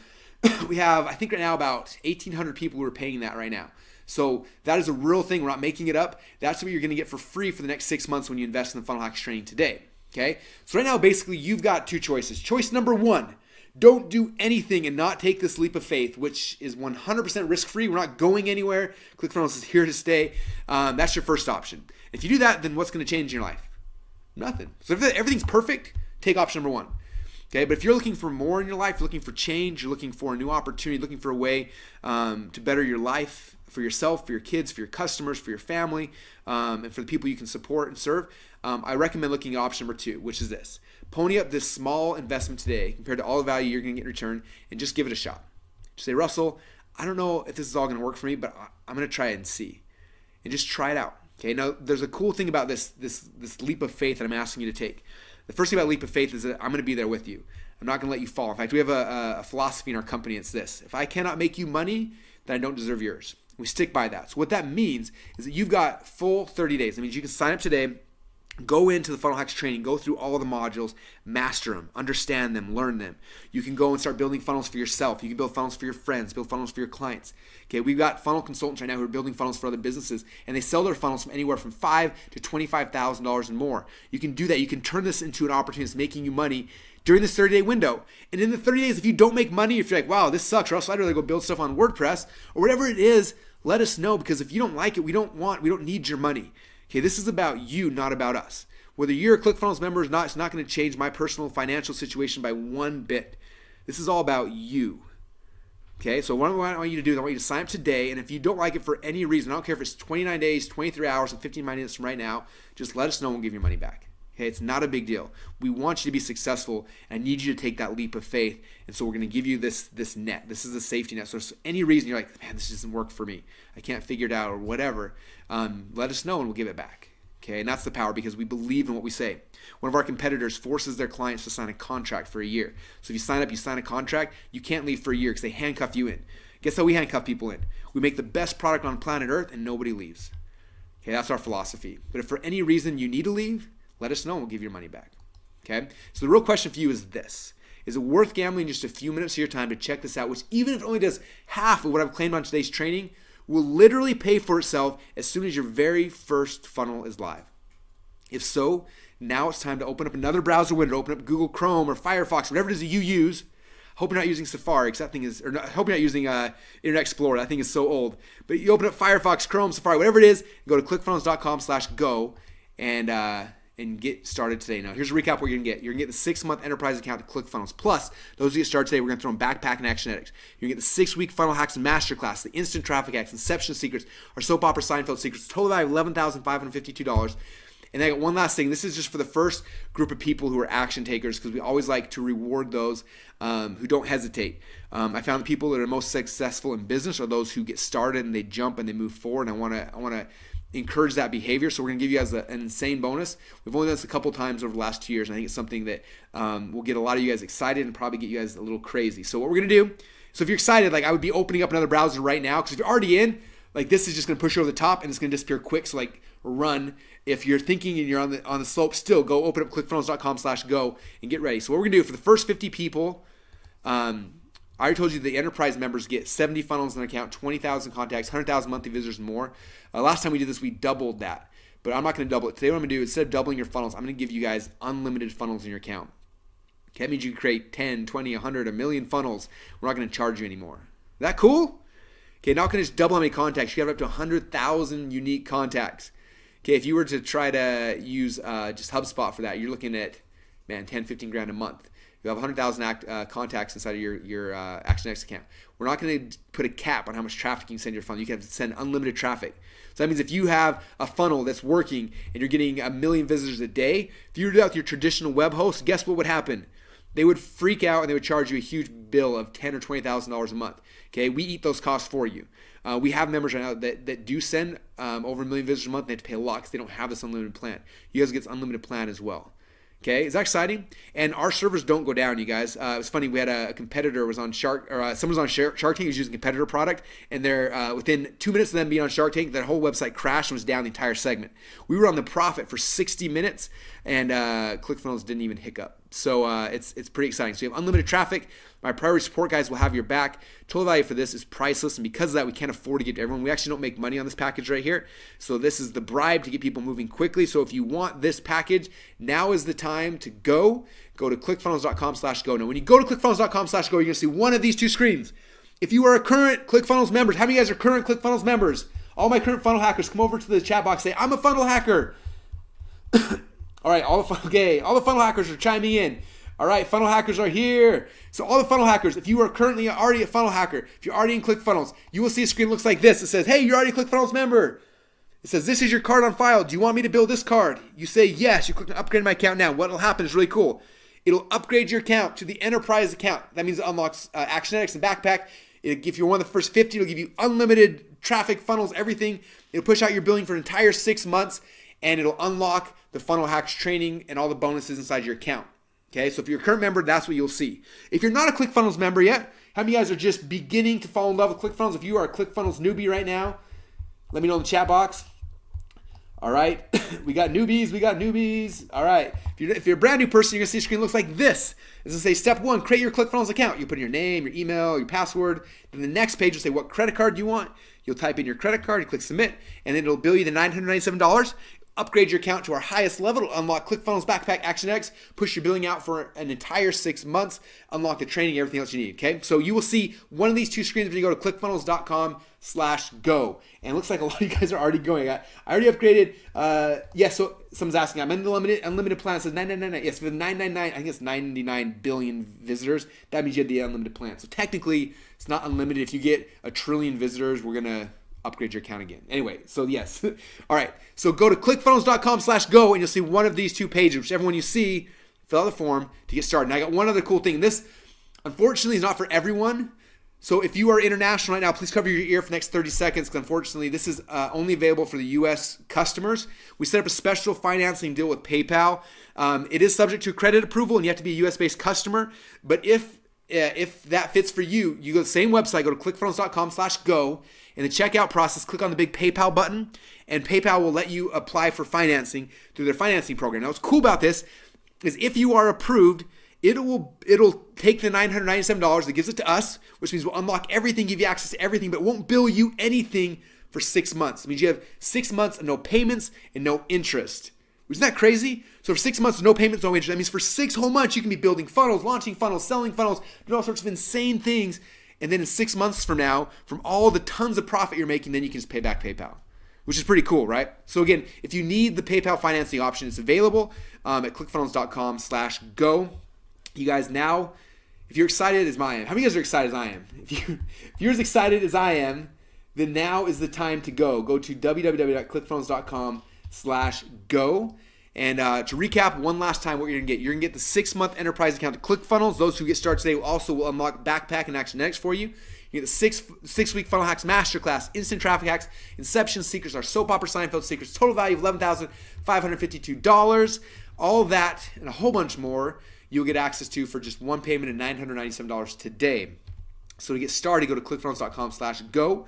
We have, I think right now, about 1,800 people who are paying that right now. So that is a real thing. We're not making it up. That's what you're going to get for free for the next 6 months when you invest in the Funnel Hacks training today. Okay? So right now, basically, you've got two choices. Choice number one, don't do anything and not take this leap of faith, which is 100% risk-free. We're not going anywhere. ClickFunnels is here to stay. That's your first option. If you do that, then what's going to change in your life? Nothing. So if everything's perfect, take option number one. Okay, but if you're looking for more in your life, you're looking for change, you're looking for a new opportunity, looking for a way to better your life for yourself, for your kids, for your customers, for your family, and for the people you can support and serve, I recommend looking at option number two, which is this. Pony up this small investment today compared to all the value you're going to get in return and just give it a shot. Just say, Russell, I don't know if this is all going to work for me, but I'm going to try it and see. And just try it out. Okay, now there's a cool thing about this leap of faith that I'm asking you to take. The first thing about leap of faith is that I'm going to be there with you. I'm not going to let you fall. In fact, we have a philosophy in our company. It's this. If I cannot make you money, then I don't deserve yours. We stick by that. So what that means is that you've got full 30 days. That means you can sign up today, go into the Funnel Hacks training, go through all of the modules, master them, understand them, learn them. You can go and start building funnels for yourself. You can build funnels for your friends, build funnels for your clients. Okay, we've got funnel consultants right now who are building funnels for other businesses, and they sell their funnels from anywhere from $5,000 to $25,000 and more. You can do that. You can turn this into an opportunity that's making you money during this 30-day window. And in the 30 days, if you don't make money, if you're like, wow, this sucks, Russell, I'd rather go build stuff on WordPress or whatever it is, let us know, because if you don't like it, we don't need your money. Okay, this is about you, not about us. Whether you're a ClickFunnels member or not, it's not going to change my personal financial situation by one bit. This is all about you. Okay, so what I want you to do is I want you to sign up today, and if you don't like it for any reason, I don't care if it's 29 days, 23 hours, and 15 minutes from right now, just let us know and we'll give you your money back. Okay, it's not a big deal. We want you to be successful, and I need you to take that leap of faith, and so we're going to give you this net. This is a safety net. So if any reason you're like, man, this doesn't work for me, I can't figure it out or whatever, let us know and we'll give it back. Okay, and that's the power, because we believe in what we say. One of our competitors forces their clients to sign a contract for a year. So if you sign up, you sign a contract, you can't leave for a year because they handcuff you in. Guess how we handcuff people in? We make the best product on planet Earth and nobody leaves. Okay, that's our philosophy. But if for any reason you need to leave, let us know and we'll give you your money back. Okay, so the real question for you is this. Is it worth gambling just a few minutes of your time to check this out, which even if it only does half of what I've claimed on today's training, will literally pay for itself as soon as your very first funnel is live? If so, now it's time to open up another browser window, open up Google Chrome or Firefox, whatever it is that you use. Hope you're not using Safari, because that thing is, or not, hope you're not using Internet Explorer. That thing is so old. But you open up Firefox, Chrome, Safari, whatever it is, go to clickfunnels.com/go and get started today. Now, here's a recap what you're going to get. You're going to get the 6-month enterprise account to ClickFunnels. Plus, those who get started today, we're going to throw in Backpack and ActionX. You're going to get the 6-week Funnel Hacks Masterclass, the Instant Traffic Hacks, Inception Secrets, our Soap Opera Seinfeld Secrets, total value of $11,552. And I got one last thing. This is just for the first group of people who are action takers, because we always like to reward those who don't hesitate. I found the people that are most successful in business are those who get started and they jump and they move forward. And I want to encourage that behavior. So we're going to give you guys an insane bonus. We've only done this a couple times over the last 2 years, and I think it's something that will get a lot of you guys excited and probably get you guys a little crazy. So what we're going to do, so if you're excited, like I would be opening up another browser right now, because if you're already in, like this is just going to push you over the top and it's going to disappear quick. So like run. If you're thinking and you're on the slope still, go open up clickfunnels.com/go and get ready. So what we're going to do for the first 50 people, I already told you the enterprise members get 70 funnels in their account, 20,000 contacts, 100,000 monthly visitors and more. Last time we did this, we doubled that. But I'm not going to double it. Today what I'm going to do, instead of doubling your funnels, I'm going to give you guys unlimited funnels in your account. Okay, that means you can create 10, 20, 100, a million funnels. We're not going to charge you anymore. Is that cool? Okay, not going to just double how many contacts. You have up to 100,000 unique contacts. Okay, if you were to try to use just HubSpot for that, you're looking at, man, 10, 15 grand a month. You have 100,000 contacts inside of your ActionX account. We're not going to put a cap on how much traffic you can send your funnel. You can send unlimited traffic. So that means if you have a funnel that's working and you're getting 1 million visitors a day, if you were to do that with your traditional web host, guess what would happen? they would freak out and they would charge you a huge bill of $10,000 or $20,000 a month. Okay, we eat those costs for you. We have members right now that do send over 1 million visitors a month. They have to pay a lot because they don't have this unlimited plan. You guys get this unlimited plan as well. Okay, is that exciting? And our servers don't go down, you guys. It was funny. We had a competitor was on someone was on Shark Tank who was using a competitor product, and they're within 2 minutes of them being on Shark Tank, their whole website crashed and was down the entire segment. We were on the profit for 60 minutes, and ClickFunnels didn't even hiccup. So it's pretty exciting. So you have unlimited traffic. My priority support guys will have your back. Total value for this is priceless, and because of that, we can't afford to give to everyone. We actually don't make money on this package right here. So this is the bribe to get people moving quickly. So if you want this package, now is the time to go. Go to clickfunnels.com/go. Now, when you go to clickfunnels.com/go, you're going to see one of these two screens. If you are a current ClickFunnels member, how many of you guys are current ClickFunnels members? All my current funnel hackers, come over to the chat box. Say, I'm a funnel hacker. All right, all the funnel hackers are chiming in. All right, funnel hackers are here. So all the funnel hackers, if you are currently already a funnel hacker, if you're already in ClickFunnels, you will see a screen that looks like this. It says, hey, you're already a ClickFunnels member. It says, this is your card on file. Do you want me to build this card? You say yes. You click on upgrade my account now. What will happen is really cool. It'll upgrade your account to the enterprise account. That means it unlocks Actionetics and Backpack. If you're one of the first 50, it'll give you unlimited traffic, funnels, everything. It'll push out your billing for an entire 6 months, and it'll unlock the funnel hacks training and all the bonuses inside your account. Okay, so if you're a current member, that's what you'll see. If you're not a ClickFunnels member yet, how many of you guys are just beginning to fall in love with ClickFunnels? If you are a ClickFunnels newbie right now, let me know in the chat box. All right, we got newbies. All right, if you're a brand new person, you're gonna see a screen that looks like this. It's gonna say step 1, create your ClickFunnels account. You put in your name, your email, your password. Then the next page will say what credit card do you want. You'll type in your credit card, you click submit, and then it'll bill you the $997. Upgrade your account to our highest level to unlock ClickFunnels Backpack ActionX, push your billing out for an entire 6 months, unlock the training, everything else you need, okay? So you will see one of these two screens when you go to clickfunnels.com/go. And it looks like a lot of you guys are already going. I already upgraded. Yes, so someone's asking, I'm in the unlimited plan. It says $999. Yes, for the $999, I think it's 99 billion visitors. That means you have the unlimited plan. So technically, it's not unlimited. If you get 1 trillion visitors, we're going to upgrade your account again. Anyway, so yes. All right, so go to clickfunnels.com/go and you'll see one of these two pages. Whichever one you see, fill out the form to get started. And I got one other cool thing. This, unfortunately, is not for everyone. So if you are international right now, please cover your ear for the next 30 seconds because unfortunately, this is only available for the U.S. customers. We set up a special financing deal with PayPal. It is subject to credit approval and you have to be a U.S.-based customer. But if that fits for you, you go to the same website, go to clickfunnels.com/go. In the checkout process, click on the big PayPal button, and PayPal will let you apply for financing through their financing program. Now, what's cool about this is if you are approved, it'll take the $997, it gives it to us, which means we'll unlock everything, give you access to everything, but it won't bill you anything for 6 months. It means you have 6 months of no payments and no interest. Isn't that crazy? So for 6 months, no payments, no interest. That means for 6 whole months, you can be building funnels, launching funnels, selling funnels, doing all sorts of insane things. And then in 6 months from now, from all the tons of profit you're making, then you can just pay back PayPal, which is pretty cool, right? So again, if you need the PayPal financing option, it's available at clickfunnels.com/go. You guys now, if you're excited as I am, how many of you guys are excited as I am? If you're as excited as I am, then now is the time to go. Go to www.clickfunnels.com/go. And to recap one last time what you're going to get the 6-month enterprise account to ClickFunnels. Those who get started today will unlock Backpack and Actionetics for you. You get the six-week Funnel Hacks Masterclass, Instant Traffic Hacks, Inception Secrets, our Soap Opera Seinfeld Secrets, total value of $11,552. All that and a whole bunch more you'll get access to for just one payment of $997 today. So to get started, go to clickfunnels.com/go.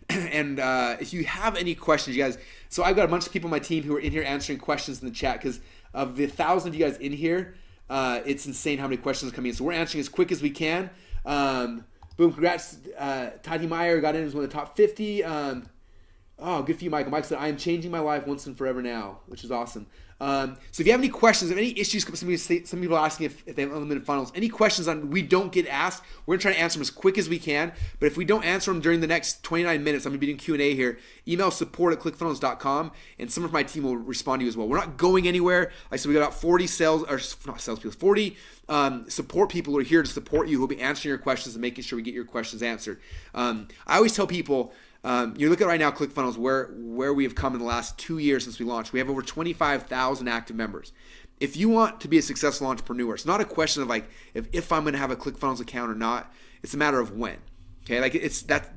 And if you have any questions, you guys, so I've got a bunch of people on my team who are in here answering questions in the chat because of the 1,000 of you guys in here, it's insane how many questions are coming in. So we're answering as quick as we can. Boom, congrats. Tati Meyer got in as one of the top 50. Oh, good for you, Michael. Mike said, I am changing my life once and forever now, which is awesome. So if you have any questions, if any issues, some people are asking if they have unlimited funnels, any questions on we don't get asked, we're going to try to answer them as quick as we can. But if we don't answer them during the next 29 minutes, I'm going to be doing Q&A here. Email support@clickfunnels.com, and some of my team will respond to you as well. We're not going anywhere. Like I said, we got about 40 40 support people who are here to support you, who will be answering your questions and making sure we get your questions answered. I always tell people, you look at right now ClickFunnels, where we have come in the last 2 years since we launched. We have over 25,000 active members. if you want to be a successful entrepreneur, it's not a question of like if I'm going to have a ClickFunnels account or not. It's a matter of when. Okay, like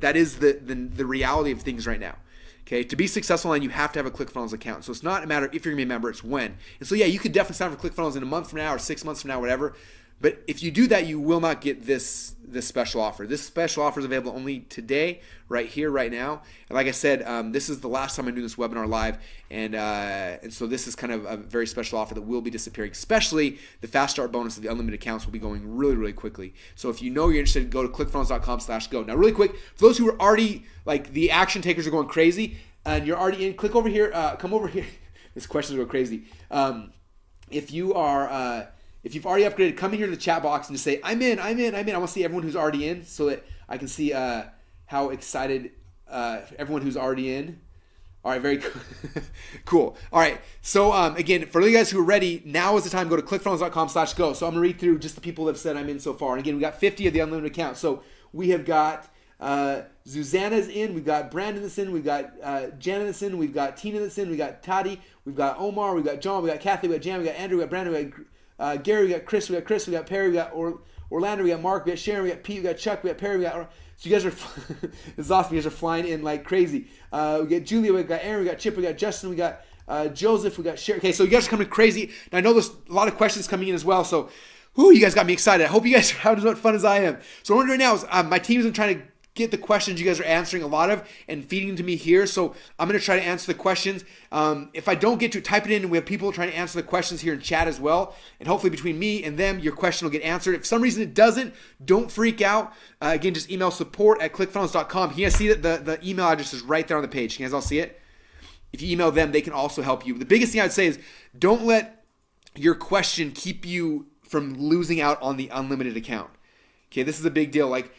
that is the reality of things right now. Okay, to be successful online, you have to have a ClickFunnels account. So it's not a matter of if you're going to be a member, it's when. And so yeah, you could definitely sign up for ClickFunnels in a month from now or 6 months from now, whatever. But if you do that, you will not get this special offer. This special offer is available only today, right here, right now. And like I said, this is the last time I'm doing this webinar live, and so this is kind of a very special offer that will be disappearing. Especially the fast start bonus of the unlimited accounts will be going really, really quickly. So if you know you're interested, go to clickfunnels.com/go. Now, really quick, for those who are already like the action takers are going crazy, and you're already in, click over here. Come over here. This questions go crazy. If you are if you've already upgraded, come in here to the chat box and just say, I'm in. I want to see everyone who's already in so that I can see how excited everyone who's already in. All right, very cool. Cool. All right, so again, for you guys who are ready, now is the time. Go to clickfunnels.com/go. So I'm going to read through just the people that have said I'm in so far. And again, we got 50 of the unlimited accounts. So we have got Susanna's in, we've got Brandon that's in, we've got Janet that's in, we've got Tina that's in, we've got Tati, we've got Omar, we've got John, we've got Kathy, we've got Jan, we've got Andrew, we've got Brandon, we've got Gary, we got Chris, we got Perry, we got Orlando, we got Mark, we got Sharon, we got Pete, we got Chuck, we got Perry, we got. So you guys are, this is awesome. You guys are flying in like crazy. We got Julia, we got Aaron, we got Chip, we got Justin, we got Joseph, we got Sharon. Okay, so you guys are coming crazy. And I know there's a lot of questions coming in as well. So, you guys got me excited. I hope you guys are having as much fun as I am. So what I'm doing right now is my team's been trying to get the questions you guys are answering a lot of and feeding them to me here. So I'm going to try to answer the questions. If I don't get to, type it in, and we have people trying to answer the questions here in chat as well. And hopefully between me and them, your question will get answered. If for some reason it doesn't, don't freak out. Again, just email support@clickfunnels.com. Can you guys see that the email address is right there on the page? Can you guys all see it? If you email them, they can also help you. The biggest thing I'd say is don't let your question keep you from losing out on the unlimited account. Okay, this is a big deal. Like,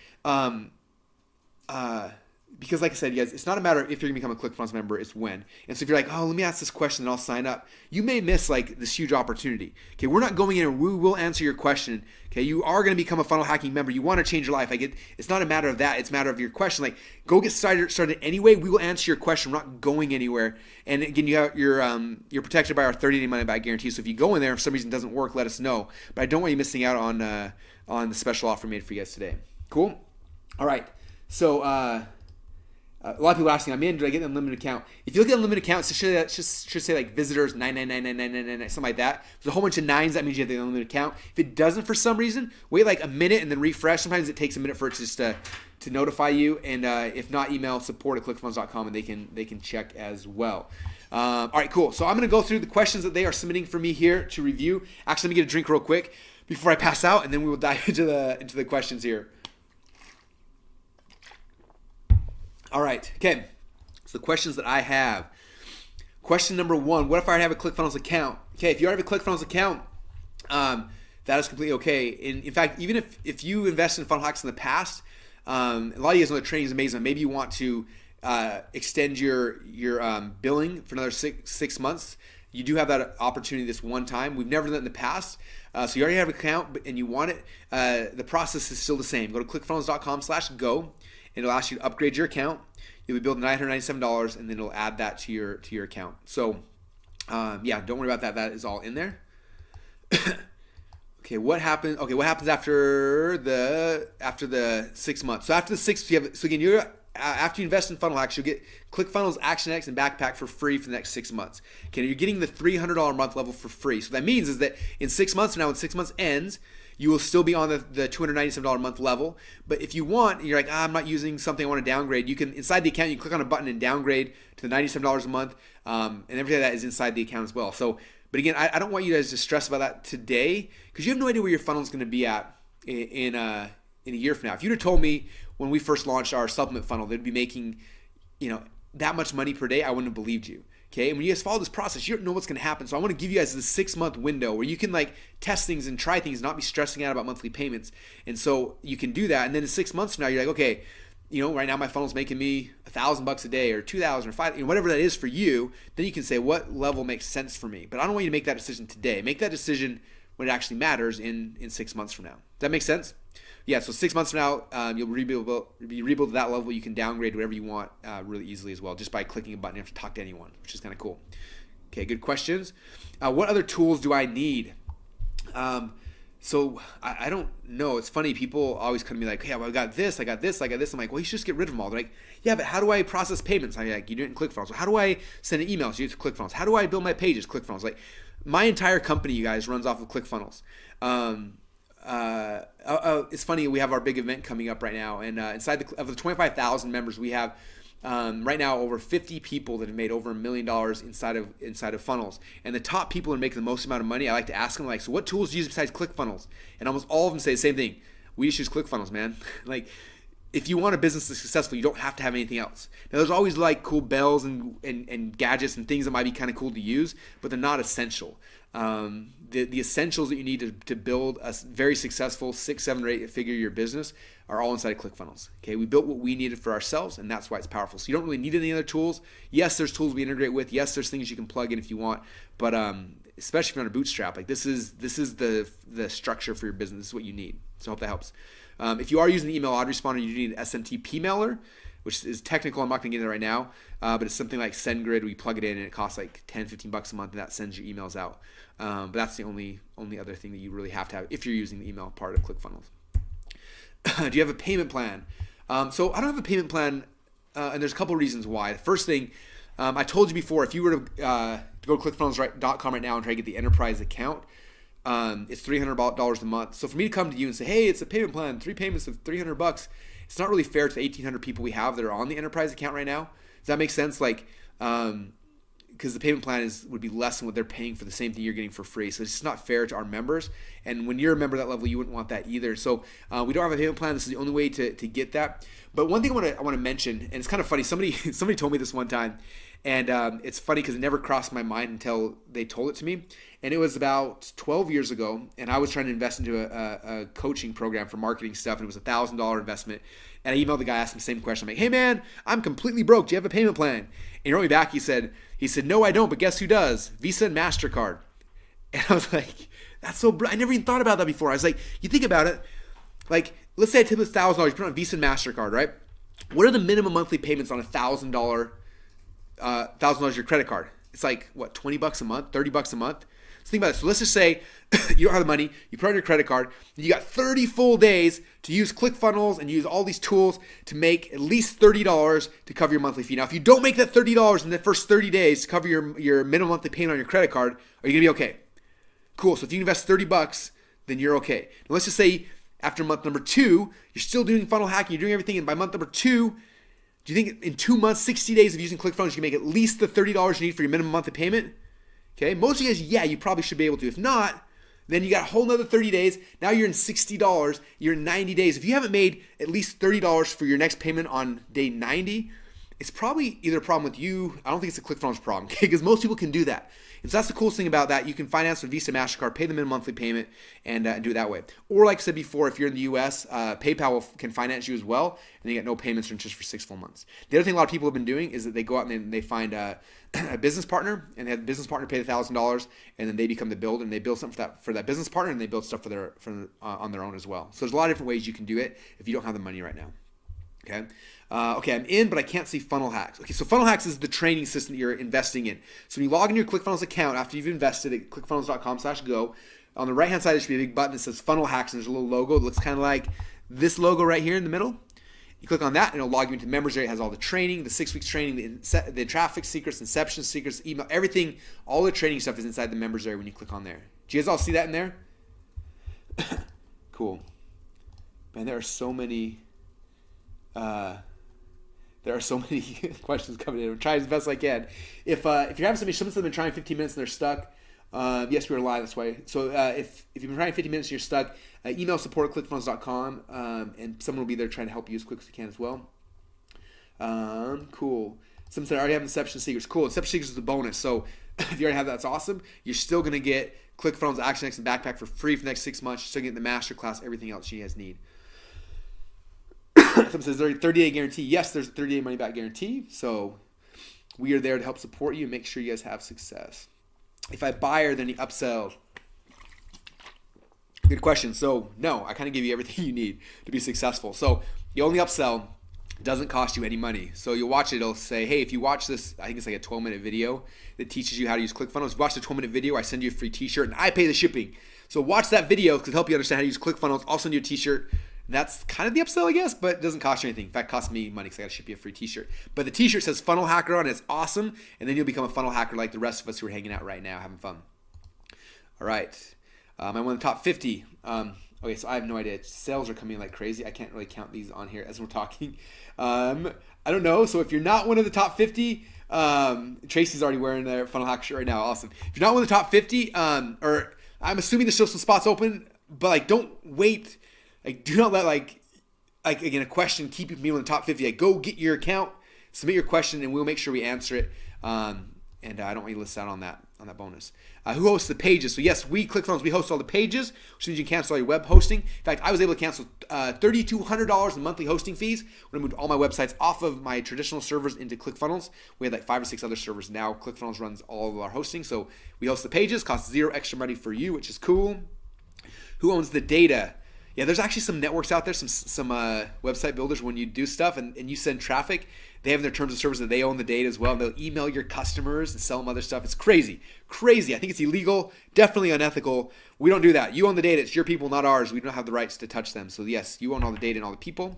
because like I said, you guys, it's not a matter of if you're gonna become a ClickFunnels member, it's when. And so if you're like, let me ask this question and I'll sign up, you may miss like this huge opportunity. Okay, we're not going in and we will answer your question. Okay, you are gonna become a funnel hacking member. You want to change your life. It's not a matter of that. It's a matter of your question. Like, go get started anyway. We will answer your question. We're not going anywhere. And again, you're protected by our 30-day money back guarantee. So if you go in there, if for some reason it doesn't work, let us know. But I don't want you missing out on the special offer made for you guys today. Cool. All right. So a lot of people are asking, I'm in, do I get an unlimited account? If you look at unlimited accounts, it should say like visitors 9999999, something like that. There's a whole bunch of nines. That means you have the unlimited account. If it doesn't for some reason, wait like a minute and then refresh. Sometimes it takes a minute for it just to notify you. And if not, email support@clickfunnels.com and they can check as well. All right, cool. So I'm going to go through the questions that they are submitting for me here to review. Actually, let me get a drink real quick before I pass out, and then we will dive into the questions here. All right, okay, so the questions that I have. Question number 1, what if I already have a ClickFunnels account? Okay, if you already have a ClickFunnels account, that is completely okay. In fact, even if you invested in funnel hacks in the past, a lot of you guys know the training is amazing. Maybe you want to extend your billing for another six months. You do have that opportunity this one time. We've never done that in the past. So you already have an account and you want it. The process is still the same. Go to clickfunnels.com/go. It'll ask you to upgrade your account. You'll be billed $997, and then it'll add that to your account. So, yeah, don't worry about that. That is all in there. Okay, what happens? Okay, what happens after the 6 months? So after the 6, after you invest in funnel hacks, you'll get ClickFunnels, ActionX, and Backpack for free for the next 6 months. Okay, you're getting the $300 a month level for free. So that means is that in 6 months from now, when 6 months ends, you will still be on the $297 a month level. But if you want, and you're like, I'm not using something, I want to downgrade, you can, inside the account, you can click on a button and downgrade to the $97 a month, and everything like that is inside the account as well. So, but again, I don't want you guys to stress about that today, because you have no idea where your funnel is going to be at in a year from now. If you'd have told me when we first launched our supplement funnel, they'd be making, that much money per day, I wouldn't have believed you. Okay, and when you guys follow this process, you don't know what's going to happen. So I want to give you guys this 6 month window where you can like test things and try things, and not be stressing out about monthly payments. And so you can do that. And then in 6 months from now, you're like, okay, right now my funnel's making me $1,000 a day, or $2,000, or $5,000, whatever that is for you. Then you can say what level makes sense for me. But I don't want you to make that decision today. Make that decision when it actually matters in 6 months from now. Does that make sense? Yeah, so 6 months from now, you'll be rebuilt to that level. You can downgrade whatever you want really easily as well, just by clicking a button. You don't have to talk to anyone, which is kind of cool. Okay, good questions. What other tools do I need? So I don't know. It's funny. People always come to me like, hey, well, I got this, I got this, I got this. I'm like, well, you should just get rid of them all. They're like, yeah, but how do I process payments? I'm like, you do it in ClickFunnels. So how do I send an email? So you use ClickFunnels. How do I build my pages? ClickFunnels. Like, my entire company, you guys, runs off of ClickFunnels. It's funny. We have our big event coming up right now, and inside of the 25,000 members, we have right now over 50 people that have made over $1 million inside of funnels. And the top people that are making the most amount of money, I like to ask them, like, so what tools do you use besides ClickFunnels? And almost all of them say the same thing. We just use ClickFunnels, man. Like, if you want a business that's successful, you don't have to have anything else. Now, there's always like cool bells and gadgets and things that might be kind of cool to use, but they're not essential. The essentials that you need to build a very successful 6, 7, or 8 figure year business are all inside of ClickFunnels. Okay, we built what we needed for ourselves, and that's why it's powerful. So you don't really need any other tools. Yes, there's tools we integrate with. Yes, there's things you can plug in if you want, but especially if you're on a bootstrap, like this is the structure for your business. This is what you need. So I hope that helps. If you are using the email autoresponder, you need an SMTP mailer, which is technical. I'm not going to get into it right now, but it's something like SendGrid. We plug it in, and it costs like $10-15 a month, and that sends your emails out. But that's the only other thing that you really have to have if you're using the email part of ClickFunnels. Do you have a payment plan? So I don't have a payment plan, and there's a couple of reasons why. The first thing, I told you before, if you were to go to clickfunnels.com right now and try to get the enterprise account, it's $300 a month. So for me to come to you and say, hey, it's a payment plan, 3 payments of $300, it's not really fair to the 1,800 people we have that are on the enterprise account right now. Does that make sense? Like, because the payment plan would be less than what they're paying for the same thing you're getting for free. So it's just not fair to our members. And when you're a member at that level, you wouldn't want that either. So we don't have a payment plan. This is the only way to get that. But one thing I want to mention, and it's kind of funny. Somebody told me this one time, and it's funny because it never crossed my mind until they told it to me. And it was about 12 years ago, and I was trying to invest into a coaching program for marketing stuff, and it was a $1,000 investment. And I emailed the guy, asked him the same question. I'm like, hey man, I'm completely broke. Do you have a payment plan? And he wrote me back. He said, no, I don't, but guess who does? Visa and MasterCard. And I was like, that's so I never even thought about that before. I was like, you think about it, like, let's say I tip this $1,000, you put it on Visa and MasterCard, right? What are the minimum monthly payments on a $1,000 your credit card? It's like, what, $20 a month, $30 a month? So think about it. So let's just say you don't have the money, you put it on your credit card, you got 30 full days to use ClickFunnels and use all these tools to make at least $30 to cover your monthly fee. Now, if you don't make that $30 in the first 30 days to cover your minimum monthly payment on your credit card, are you gonna be okay? Cool. So if you invest $30, then you're okay. Now let's just say after month number 2, you're still doing funnel hacking, you're doing everything, and by month number 2, do you think in 2 months, 60 days of using ClickFunnels, you can make at least the $30 you need for your minimum monthly payment? Okay, most of you guys, yeah, you probably should be able to. If not, then you got a whole nother 30 days. Now you're in $60. You're in 90 days. If you haven't made at least $30 for your next payment on day 90, it's probably either a problem with you. I don't think it's a ClickFunnels problem, okay? Because most people can do that. And so that's the coolest thing about that. You can finance with Visa, MasterCard, pay the minimum monthly payment, and do it that way. Or like I said before, if you're in the U.S., PayPal can finance you as well, and you get no payments or interest for 6 full months. The other thing a lot of people have been doing is that they go out and they find a business partner, and they have the business partner pay the $1,000, and then they become the builder, and they build something for that business partner, and they build stuff on their own as well. So there's a lot of different ways you can do it if you don't have the money right now. Okay. Okay, I'm in, but I can't see Funnel Hacks. Okay, so Funnel Hacks is the training system that you're investing in. So when you log in your ClickFunnels account after you've invested at clickfunnels.com/go, on the right-hand side there should be a big button that says Funnel Hacks, and there's a little logo. It looks kind of like this logo right here in the middle. You click on that, and it'll log you into members area. It has all the training, the 6 weeks training, the traffic secrets, inception secrets, email, everything. All the training stuff is inside the members area when you click on there. Do you guys all see that in there? Cool. Man, there are so many questions coming in. I'm trying as best I can. If you're having somebody have been trying 15 minutes and they're stuck, yes, we are live this way. So if you've been trying 15 minutes and you're stuck, email support@clickfunnels.com, and someone will be there trying to help you as quick as you can as well. Cool. Someone said I already have Inception Secrets. Cool. Inception Secrets is a bonus. So if you already have that, that's awesome. You're still going to get ClickFunnels Action X and Backpack for free for the next 6 months. You're still getting the masterclass, everything else you guys need. Someone says, there's a 30-day guarantee. Yes, there's a 30-day money-back guarantee. So we are there to help support you and make sure you guys have success. If I buy her, then you upsell. Good question. So no, I kind of give you everything you need to be successful. So you only upsell Doesn't cost you any money. So you'll watch it, it'll say, hey, if you watch this, I think it's like a 12-minute video that teaches you how to use ClickFunnels. If you watch the 12-minute video, I send you a free t-shirt and I pay the shipping. So watch that video because it'll help you understand how to use ClickFunnels. I'll send you a t-shirt. That's kind of the upsell, I guess, but it doesn't cost you anything. In fact, it costs me money because I got to ship you a free t-shirt. But the t-shirt says Funnel Hacker on it. It's awesome. And then you'll become a funnel hacker like the rest of us who are hanging out right now having fun. All right. I'm one of the top 50. Okay, so I have no idea. Sales are coming in like crazy. I can't really count these on here as we're talking. I don't know. So if you're not one of the top 50, Tracy's already wearing their Funnel Hacker shirt right now. Awesome. If you're not one of the top 50, or I'm assuming there's still some spots open, but like don't wait. Like do not let like again a question keep you from being in the top 50. Like go get your account, submit your question, and we'll make sure we answer it. And I don't want you to list out on that bonus. Who hosts the pages? So yes, we ClickFunnels, we host all the pages, which means you can cancel all your web hosting. In fact, I was able to cancel $3,200 in monthly hosting fees when I moved all my websites off of my traditional servers into ClickFunnels. We had like 5 or 6 other servers. Now ClickFunnels runs all of our hosting. So we host the pages, costs zero extra money for you, which is cool. Who owns the data? Yeah, there's actually some networks out there, some website builders. When you do stuff and you send traffic, they have in their terms of service that they own the data as well. And they'll email your customers and sell them other stuff. It's crazy. I think it's illegal, definitely unethical. We don't do that. You own the data. It's your people, not ours. We don't have the rights to touch them. So yes, you own all the data and all the people.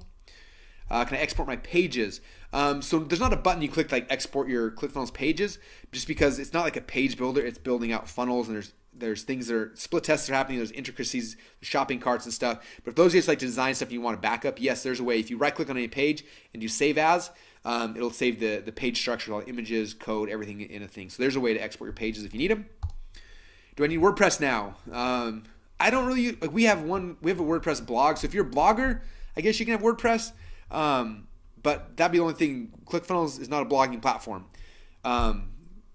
Can I export my pages? So there's not a button you click like export your ClickFunnels pages, just because it's not like a page builder. It's building out funnels, and there's things that are split tests that are happening. There's intricacies, shopping carts and stuff. But if those of you just like to design stuff and you want to back up, yes, there's a way. If you right click on any page and you save as, it'll save the page structure, all the images, code, everything in a thing. So there's a way to export your pages if you need them. Do I need WordPress now? I don't really. Like we have a WordPress blog. So if you're a blogger, I guess you can have WordPress. But that'd be the only thing. ClickFunnels is not a blogging platform.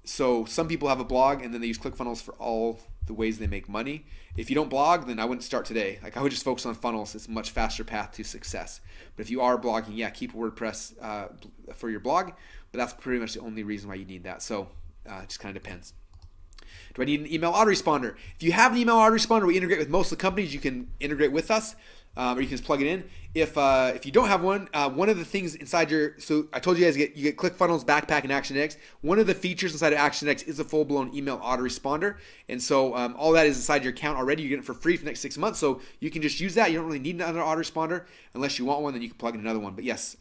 So some people have a blog and then they use ClickFunnels for all the ways they make money. If you don't blog, then I wouldn't start today. Like I would just focus on funnels. It's a much faster path to success. But if you are blogging, yeah, keep WordPress for your blog. But that's pretty much the only reason why you need that. So it just kind of depends. Do I need an email autoresponder? If you have an email autoresponder, we integrate with most of the companies. You can integrate with us. Or you can just plug it in. If you don't have one, one of the things inside so I told you guys you get ClickFunnels, Backpack, and ActionX. One of the features inside of ActionX is a full-blown email autoresponder, and so all that is inside your account already. You get it for free for the next 6 months, so you can just use that. You don't really need another autoresponder unless you want one. Then you can plug in another one. But yes,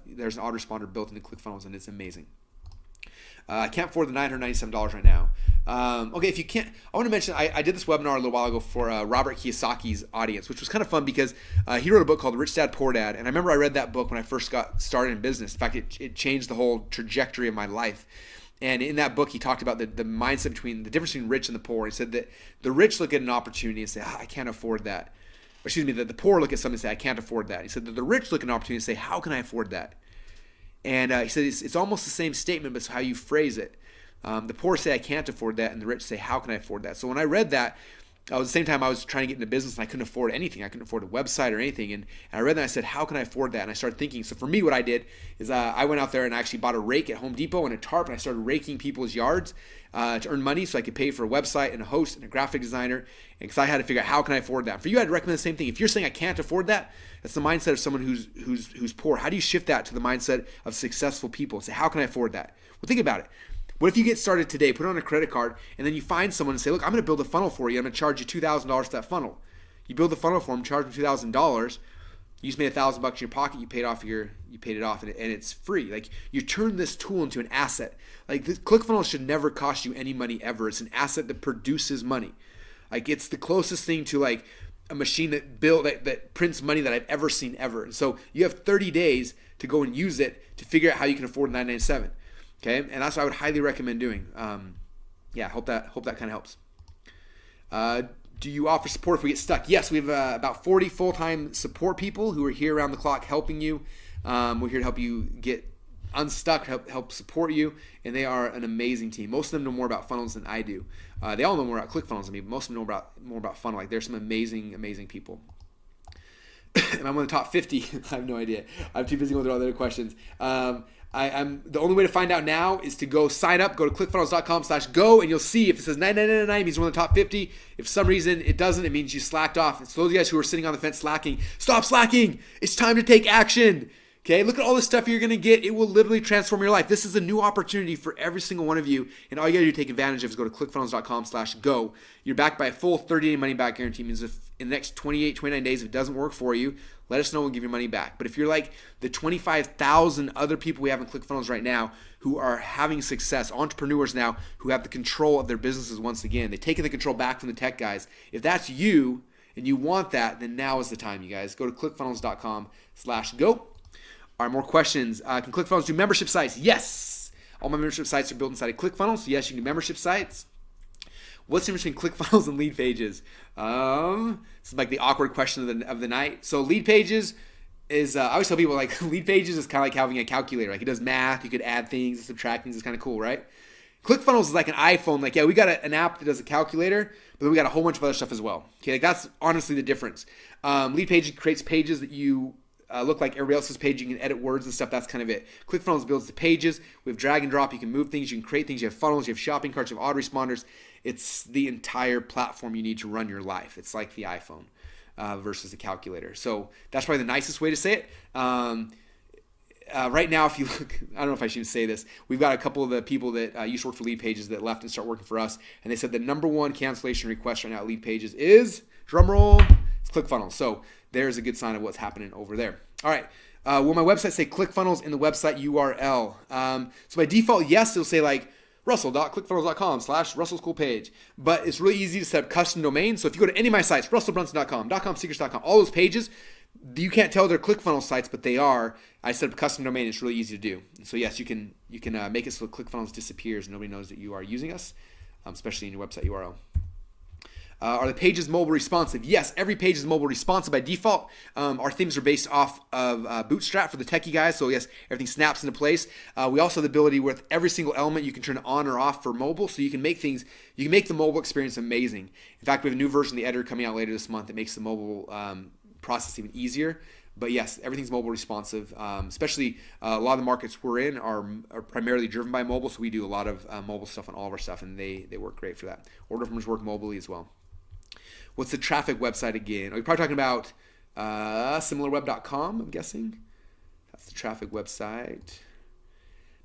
there's an autoresponder built into ClickFunnels, and it's amazing. I can't afford the $997 right now. Okay, if you can't, I want to mention, I did this webinar a little while ago for Robert Kiyosaki's audience, which was kind of fun because he wrote a book called Rich Dad, Poor Dad. And I remember I read that book when I first got started in business. In fact, it changed the whole trajectory of my life. And in that book, he talked about the mindset between the difference between rich and the poor. He said that the rich look at an opportunity and say, I can't afford that. Or excuse me, that the poor look at something and say, I can't afford that. He said that the rich look at an opportunity and say, how can I afford that? And he said it's almost the same statement, but it's how you phrase it. The poor say, I can't afford that, and the rich say, how can I afford that? So when I read that, at the same time I was trying to get into business and I couldn't afford anything. I couldn't afford a website or anything. And I read that and I said, how can I afford that? And I started thinking. So for me, what I did is I went out there and I actually bought a rake at Home Depot and a tarp, and I started raking people's yards to earn money so I could pay for a website and a host and a graphic designer. And because I had to figure out how can I afford that. For you, I'd recommend the same thing. If you're saying I can't afford that, that's the mindset of someone who's poor. How do you shift that to the mindset of successful people? Say, how can I afford that? Well, think about it. What if you get started today, put it on a credit card, and then you find someone and say, look, I'm going to build a funnel for you. I'm going to charge you $2,000 for that funnel. You build the funnel for them, charge them $2,000. You just made $1,000 in your pocket. You paid it off, and it's free. Like you turn this tool into an asset. Like ClickFunnels should never cost you any money ever. It's an asset that produces money. Like it's the closest thing to like a machine that prints money that I've ever seen ever. And so you have 30 days to go and use it to figure out how you can afford $997. Okay, and that's what I would highly recommend doing. Hope that kind of helps. Do you offer support if we get stuck? Yes, we have about 40 full-time support people who are here around the clock helping you. We're here to help you get unstuck, help support you, and they are an amazing team. Most of them know more about funnels than I do. They all know more about ClickFunnels than me, but most of them know more about funnel. Like there's some amazing people. Am I one of the top 50? I have no idea. I'm too busy going through all the other questions. I'm the only way to find out now is to go sign up, go to clickfunnels.com/go, and you'll see if it says 9999 means one of the top 50. If for some reason it doesn't, it means you slacked off. It's those guys who are sitting on the fence slacking. Stop slacking. It's time to take action. Okay, look at all the stuff you're going to get. It will literally transform your life. This is a new opportunity for every single one of you. And all you got to do to take advantage of is go to clickfunnels.com/go. You're backed by a full 30-day money-back guarantee. It means if in the next 28, 29 days, if it doesn't work for you, let us know. We'll give your money back. But if you're like the 25,000 other people we have in ClickFunnels right now who are having success, entrepreneurs now who have the control of their businesses once again, they've taken the control back from the tech guys. If that's you and you want that, then now is the time, you guys. Go to clickfunnels.com/go. All right, more questions. Can ClickFunnels do membership sites? Yes. All my membership sites are built inside of ClickFunnels. So yes, you can do membership sites. What's the difference between ClickFunnels and lead pages? This is like the awkward question of the night. So lead pages is, I always tell people like lead pages is kind of like having a calculator. Like it does math. You could add things, subtract things. It's kind of cool, right? ClickFunnels is like an iPhone. Like, yeah, we got an app that does a calculator, but then we got a whole bunch of other stuff as well. Okay, like that's honestly the difference. Lead page creates pages that you look like everybody else's page. You can edit words and stuff. That's kind of it. ClickFunnels builds the pages. We have drag and drop. You can move things. You can create things. You have funnels. You have shopping carts. You have autoresponders. It's the entire platform you need to run your life. It's like the iPhone versus the calculator. So that's probably the nicest way to say it. Right now, if you look, I don't know if I should say this. We've got a couple of the people that used to work for Lead Pages that left and start working for us. And they said the number one cancellation request right now at Lead Pages is, drumroll, it's ClickFunnels. So there's a good sign of what's happening over there. All right. Will my website say ClickFunnels in the website URL? So by default, yes, it'll say like russell.clickfunnels.com/Russell's Cool Page. But it's really easy to set up custom domains. So if you go to any of my sites, russellbrunson.com, .com, all those pages, you can't tell they're ClickFunnels sites, but they are. I set up a custom domain. It's really easy to do. So yes, you can make it so ClickFunnels disappears. Nobody knows that you are using us, especially in your website URL. Are the pages mobile responsive? Yes, every page is mobile responsive by default. Our themes are based off of Bootstrap for the techie guys. So yes, everything snaps into place. We also have the ability with every single element you can turn it on or off for mobile. So you can make the mobile experience amazing. In fact, we have a new version of the editor coming out later this month that makes the mobile process even easier. But yes, everything's mobile responsive. Especially a lot of the markets we're in are primarily driven by mobile. So we do a lot of mobile stuff on all of our stuff, and they work great for that. Order forms work mobilely as well. What's the traffic website again? Are you probably talking about similarweb.com, I'm guessing? That's the traffic website.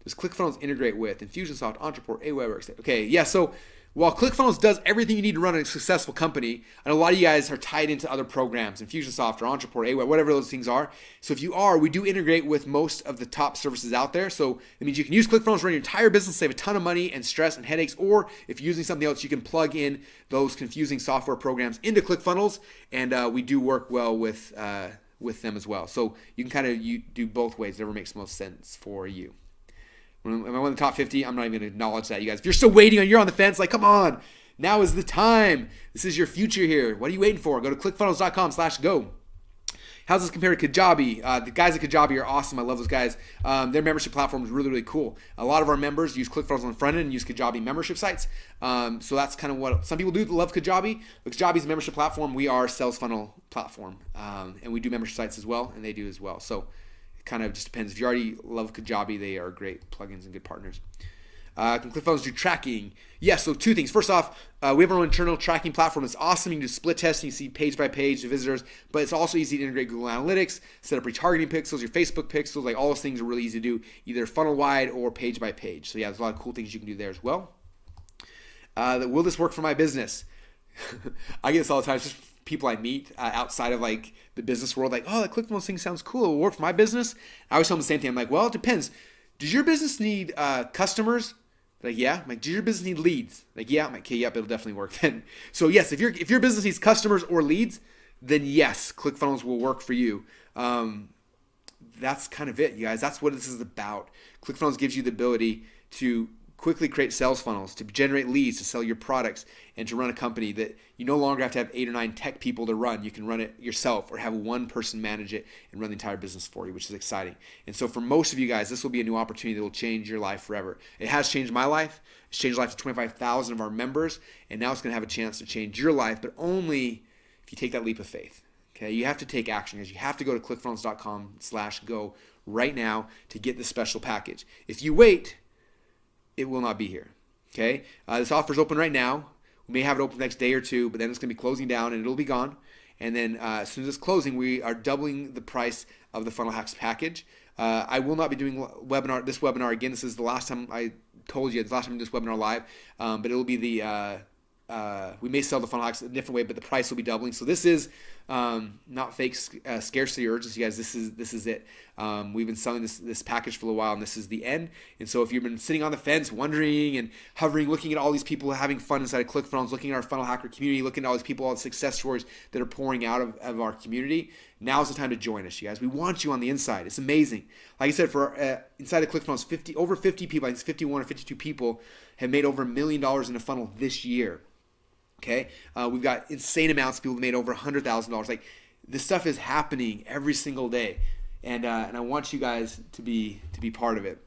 Does ClickFunnels integrate with Infusionsoft, Entreport, Aweber? Okay, yeah, so while ClickFunnels does everything you need to run a successful company, and a lot of you guys are tied into other programs, Infusionsoft or Entreport, Aweber, whatever those things are. So if you are, we do integrate with most of the top services out there. So it means you can use ClickFunnels to run your entire business, save a ton of money and stress and headaches, or if you're using something else, you can plug in those confusing software programs into ClickFunnels, and we do work well with them as well. So you can do both ways, whatever makes most sense for you. Am I one of the top 50? I'm not even going to acknowledge that, you guys. If you're still waiting and you're on the fence, like, come on. Now is the time. This is your future here. What are you waiting for? Go to clickfunnels.com/go. How's this compare to Kajabi? The guys at Kajabi are awesome. I love those guys. Their membership platform is really, really cool. A lot of our members use ClickFunnels on the front end and use Kajabi membership sites. So that's kind of what some people do love Kajabi. But Kajabi's a membership platform. We are a sales funnel platform. And we do membership sites as well, and they do as well. So kind of just depends. If you already love Kajabi, they are great plugins and good partners. Can ClickFunnels do tracking? Yes, so two things. First off, we have our own internal tracking platform. It's awesome. You can do split testing. You see page by page the visitors, but it's also easy to integrate Google Analytics, set up retargeting pixels, your Facebook pixels, like all those things are really easy to do, either funnel-wide or page by page. So yeah, there's a lot of cool things you can do there as well. Will this work for my business? I get this all the time. It's just people I meet outside of like the business world, like, oh, that ClickFunnels thing sounds cool. It will work for my business. I always tell them the same thing. I'm like, well, it depends. Does your business need customers? Like, yeah. I'm like, does your business need leads? Like, yeah. I'm like, okay, yep, it'll definitely work then. So yes, if your business needs customers or leads, then yes, ClickFunnels will work for you. That's kind of it, you guys. That's what this is about. ClickFunnels gives you the ability to quickly create sales funnels, to generate leads, to sell your products, and to run a company that you no longer have to have 8 or 9 tech people to run. You can run it yourself or have one person manage it and run the entire business for you, which is exciting. And so for most of you guys, this will be a new opportunity that will change your life forever. It has changed my life. It's changed the life of 25,000 of our members, and now it's going to have a chance to change your life, but only if you take that leap of faith. Okay, you have to take action, because you have to go to clickfunnels.com/go right now to get this special package. If you wait, it will not be here. Okay, this offer is open right now. We may have it open the next day or two, but then it's going to be closing down and it'll be gone. And then as soon as it's closing, we are doubling the price of the Funnel Hacks package. I will not be doing this webinar again. This is the last time I told you. It's the last time I do this webinar live, but it will be we may sell the funnel hacks a different way, but the price will be doubling. So this is not fake scarcity or urgency, guys. This is it. We've been selling this package for a while, and this is the end. And so if you've been sitting on the fence, wondering and hovering, looking at all these people having fun inside of ClickFunnels, looking at our funnel hacker community, looking at all these people, all the success stories that are pouring out of our community, now's the time to join us, you guys. We want you on the inside. It's amazing. Like I said, for inside of ClickFunnels, over 50 people, I think it's 51 or 52 people, have made over $1 million in a funnel this year. Okay, we've got insane amounts of people who made over $100,000. Like, this stuff is happening every single day, and I want you guys to be part of it.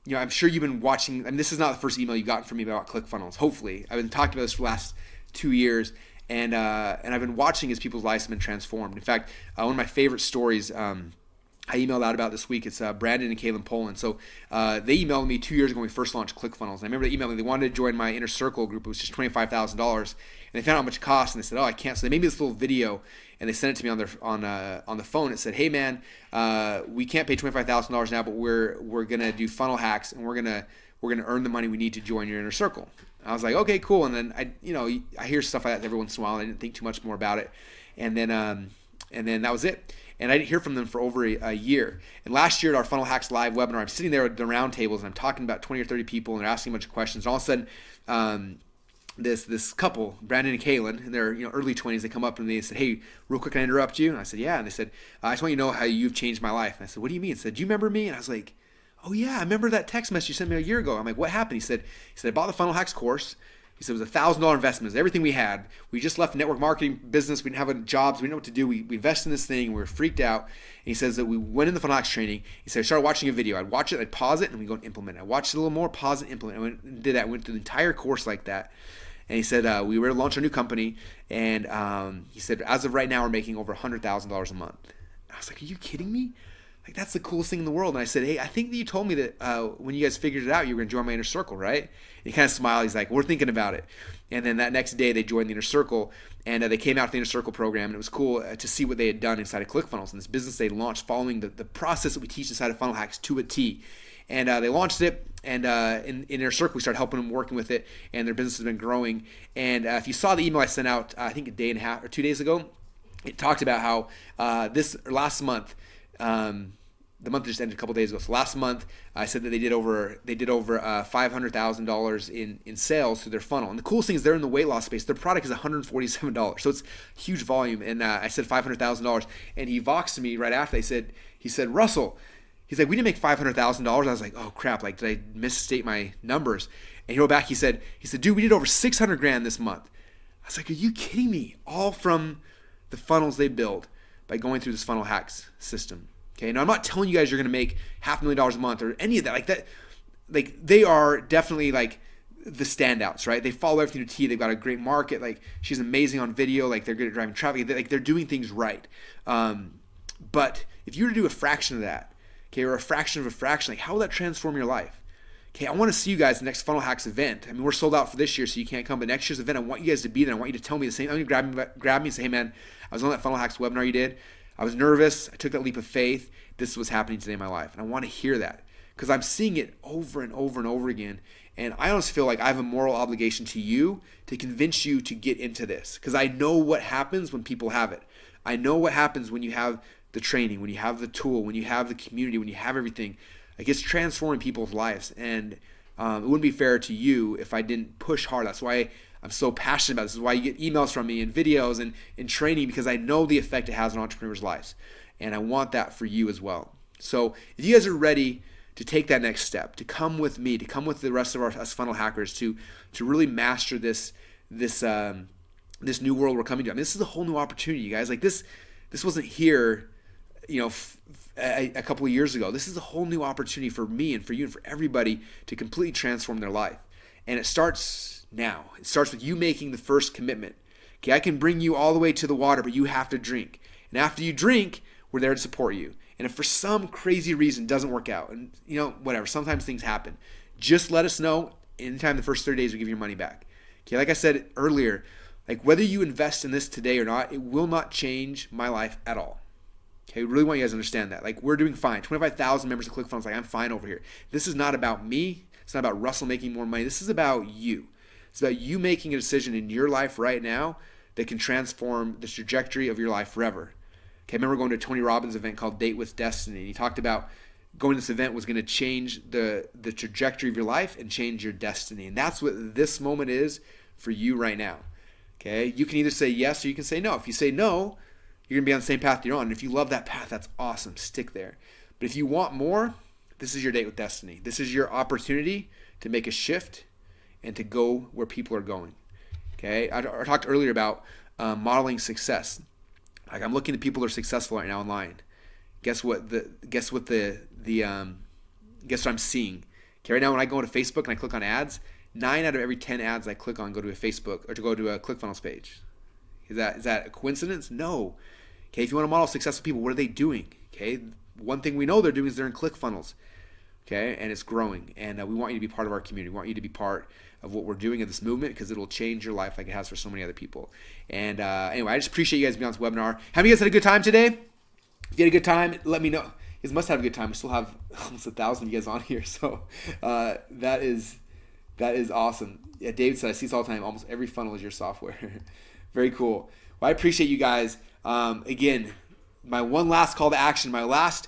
You know, I'm sure you've been watching. I mean, this is not the first email you've gotten from me about ClickFunnels. Hopefully, I've been talking about this for the last 2 years, and I've been watching as people's lives have been transformed. In fact, one of my favorite stories I emailed out about this week. It's Brandon and Kaylin Poland. So they emailed me 2 years ago when we first launched ClickFunnels. And I remember they emailed me. They wanted to join my inner circle group. It was just $25,000. And they found out how much it cost. And they said, "Oh, I can't." So they made me this little video, and they sent it to me on the phone. It said, "Hey man, we can't pay $25,000 now, but we're gonna do funnel hacks, and we're gonna earn the money we need to join your inner circle." I was like, "Okay, cool." And then I hear stuff like that every once in a while. And I didn't think too much more about it. And then that was it. And I didn't hear from them for over a year. And last year at our Funnel Hacks Live webinar, I'm sitting there at the round tables and I'm talking about 20 or 30 people, and they're asking a bunch of questions. And all of a sudden, this couple, Brandon and Kaylin, in their early 20s, they come up and they said, "Hey, real quick, can I interrupt you?" And I said, "Yeah." And they said, "I just want you to know how you've changed my life." And I said, "What do you mean?" They said, "Do you remember me?" And I was like, "Oh yeah, I remember that text message you sent me a year ago." I'm like, "What happened?" He said, "I bought the Funnel Hacks course." He said it was a $1,000 investment. It was everything we had. We just left network marketing business. We didn't have jobs. We didn't know what to do. We invested in this thing. We were freaked out. And he says that we went in the Funnel Hacks training. He said I started watching a video. I'd watch it. I'd pause it, and we go and implement it. I watched it a little more, pause it, implement it. I went and did that. I went through the entire course like that. And he said we were to launch our new company. And he said as of right now, we're making over $100,000 a month. I was like, "Are you kidding me? Like, that's the coolest thing in the world." And I said, "Hey, I think that you told me that when you guys figured it out, you were going to join my inner circle, right?" And he kind of smiled. He's like, "We're thinking about it." And then that next day, they joined the inner circle, and they came out to the inner circle program, and it was cool to see what they had done inside of ClickFunnels and this business they launched following the process that we teach inside of Funnel Hacks to a T. And they launched it, and in inner circle, we started helping them, working with it, and their business has been growing. And if you saw the email I sent out, I think a day and a half or 2 days ago, it talked about how this last month, the month just ended a couple days ago. So last month, I said that they did over $500,000 in sales through their funnel. And the coolest thing is they're in the weight loss space. Their product is $147, so it's huge volume. And I said $500,000, and he voxed me right after. He said, "Russell," he's like, "we didn't make $500,000." I was like, "Oh crap! Like, did I misstate my numbers?" And he wrote back. He said, "Dude, we did over 600 grand this month." I was like, "Are you kidding me?" All from the funnels they build by going through this Funnel Hacks system. Okay, now I'm not telling you guys you're going to make $500,000 a month or any of that. Like that, like they are definitely like the standouts, right? They follow everything to T. They've got a great market. Like, she's amazing on video. Like, they're good at driving traffic. They're doing things right. But if you were to do a fraction of that, okay, or a fraction of a fraction, like, how will that transform your life? Okay, I want to see you guys at the next Funnel Hacks event. I mean, we're sold out for this year, so you can't come. But next year's event, I want you guys to be there. I want you to tell me the same. I want you to grab me and say, "Hey, man, I was on that Funnel Hacks webinar you did. I was nervous. I took that leap of faith. This is what's happening today in my life." And I want to hear that because I'm seeing it over and over and over again. And I honestly feel like I have a moral obligation to you to convince you to get into this, because I know what happens when people have it. I know what happens when you have the training, when you have the tool, when you have the community, when you have everything. Like, it's transforming people's lives. And it wouldn't be fair to you if I didn't push hard. That's why I'm so passionate about this. This is why you get emails from me and videos and training, because I know the effect it has on entrepreneurs' lives. And I want that for you as well. So if you guys are ready to take that next step, to come with me, to come with the rest of us funnel hackers, to really master this new world we're coming to. I mean, this is a whole new opportunity, you guys. Like, this wasn't here, a couple of years ago. This is a whole new opportunity for me and for you and for everybody to completely transform their life. And it starts now. It starts with you making the first commitment. Okay, I can bring you all the way to the water, but you have to drink. And after you drink, we're there to support you. And if for some crazy reason it doesn't work out, and whatever, sometimes things happen, just let us know. Anytime the first 30 days, we give you your money back. Okay, like I said earlier, like, whether you invest in this today or not, it will not change my life at all. Okay, we really want you guys to understand that. Like, we're doing fine. 25,000 members of ClickFunnels. Like, I'm fine over here. This is not about me. It's not about Russell making more money. This is about you. It's about you making a decision in your life right now that can transform the trajectory of your life forever. Okay, I remember going to a Tony Robbins event called Date with Destiny. And he talked about going to this event was going to change the trajectory of your life and change your destiny. And that's what this moment is for you right now. Okay, you can either say yes or you can say no. If you say no, you're going to be on the same path you're on. And if you love that path, that's awesome. Stick there. But if you want more, this is your date with destiny. This is your opportunity to make a shift and to go where people are going. Okay, I talked earlier about modeling success. Like, I'm looking at people that are successful right now online. Guess what I'm seeing? Okay, right now when I go into Facebook and I click on ads, 9 out of every 10 ads I click on go to a Facebook or to go to a ClickFunnels page. Is that a coincidence? No. Okay, if you want to model successful people, what are they doing? Okay, one thing we know they're doing is they're in ClickFunnels. Okay, and it's growing, and we want you to be part of our community. We want you to be part of what we're doing in this movement because it'll change your life like it has for so many other people. And anyway, I just appreciate you guys being on this webinar. Have you guys had a good time today? If you had a good time, let me know. You guys must have a good time. We still have almost 1,000 of you guys on here, so that is awesome. Yeah, David said I see this all the time. Almost every funnel is your software. Very cool. Well, I appreciate you guys. Again, my one last call to action, my last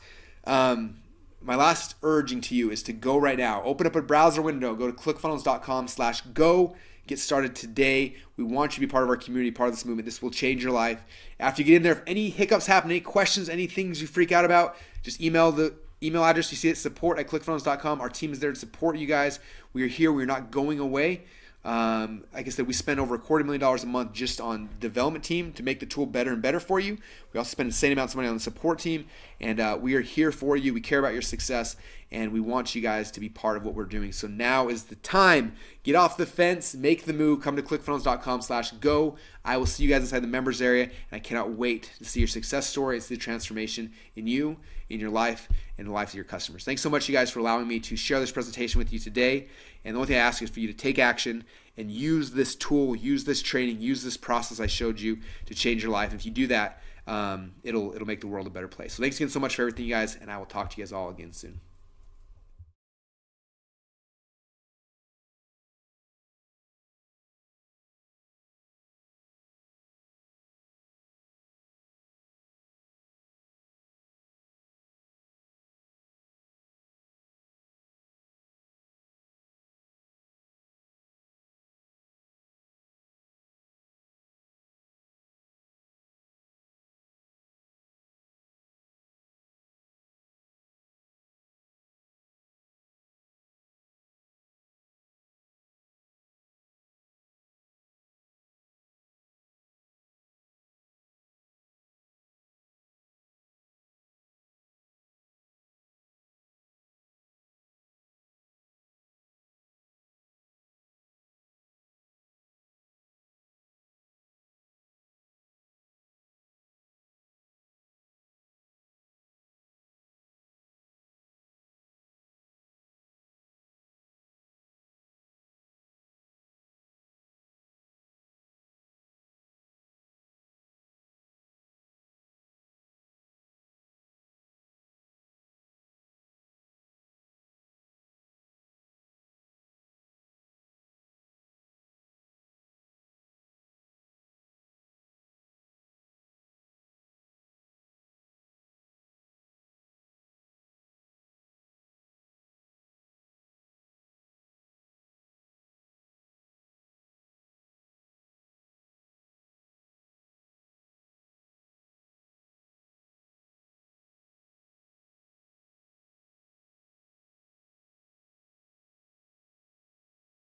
urging to you is to go right now. Open up a browser window. Go to clickfunnels.com/go. Get started today. We want you to be part of our community, part of this movement. This will change your life. After you get in there, if any hiccups happen, any questions, any things you freak out about, just email the email address you see it, support@clickfunnels.com. Our team is there to support you guys. We are here. We're not going away. Like I said, we spend over $250,000 a month just on development team to make the tool better and better for you. We also spend insane amounts of money on the support team, and we are here for you. We care about your success, and we want you guys to be part of what we're doing. So now is the time. Get off the fence, make the move. Come to clickfunnels.com/go. I will see you guys inside the members area, and I cannot wait to see your success story and see the transformation in you, in your life, and the life of your customers. Thanks so much, you guys, for allowing me to share this presentation with you today. And the only thing I ask is for you to take action and use this tool, use this training, use this process I showed you to change your life. And if you do that, it'll make the world a better place. So thanks again so much for everything, you guys, and I will talk to you guys all again soon.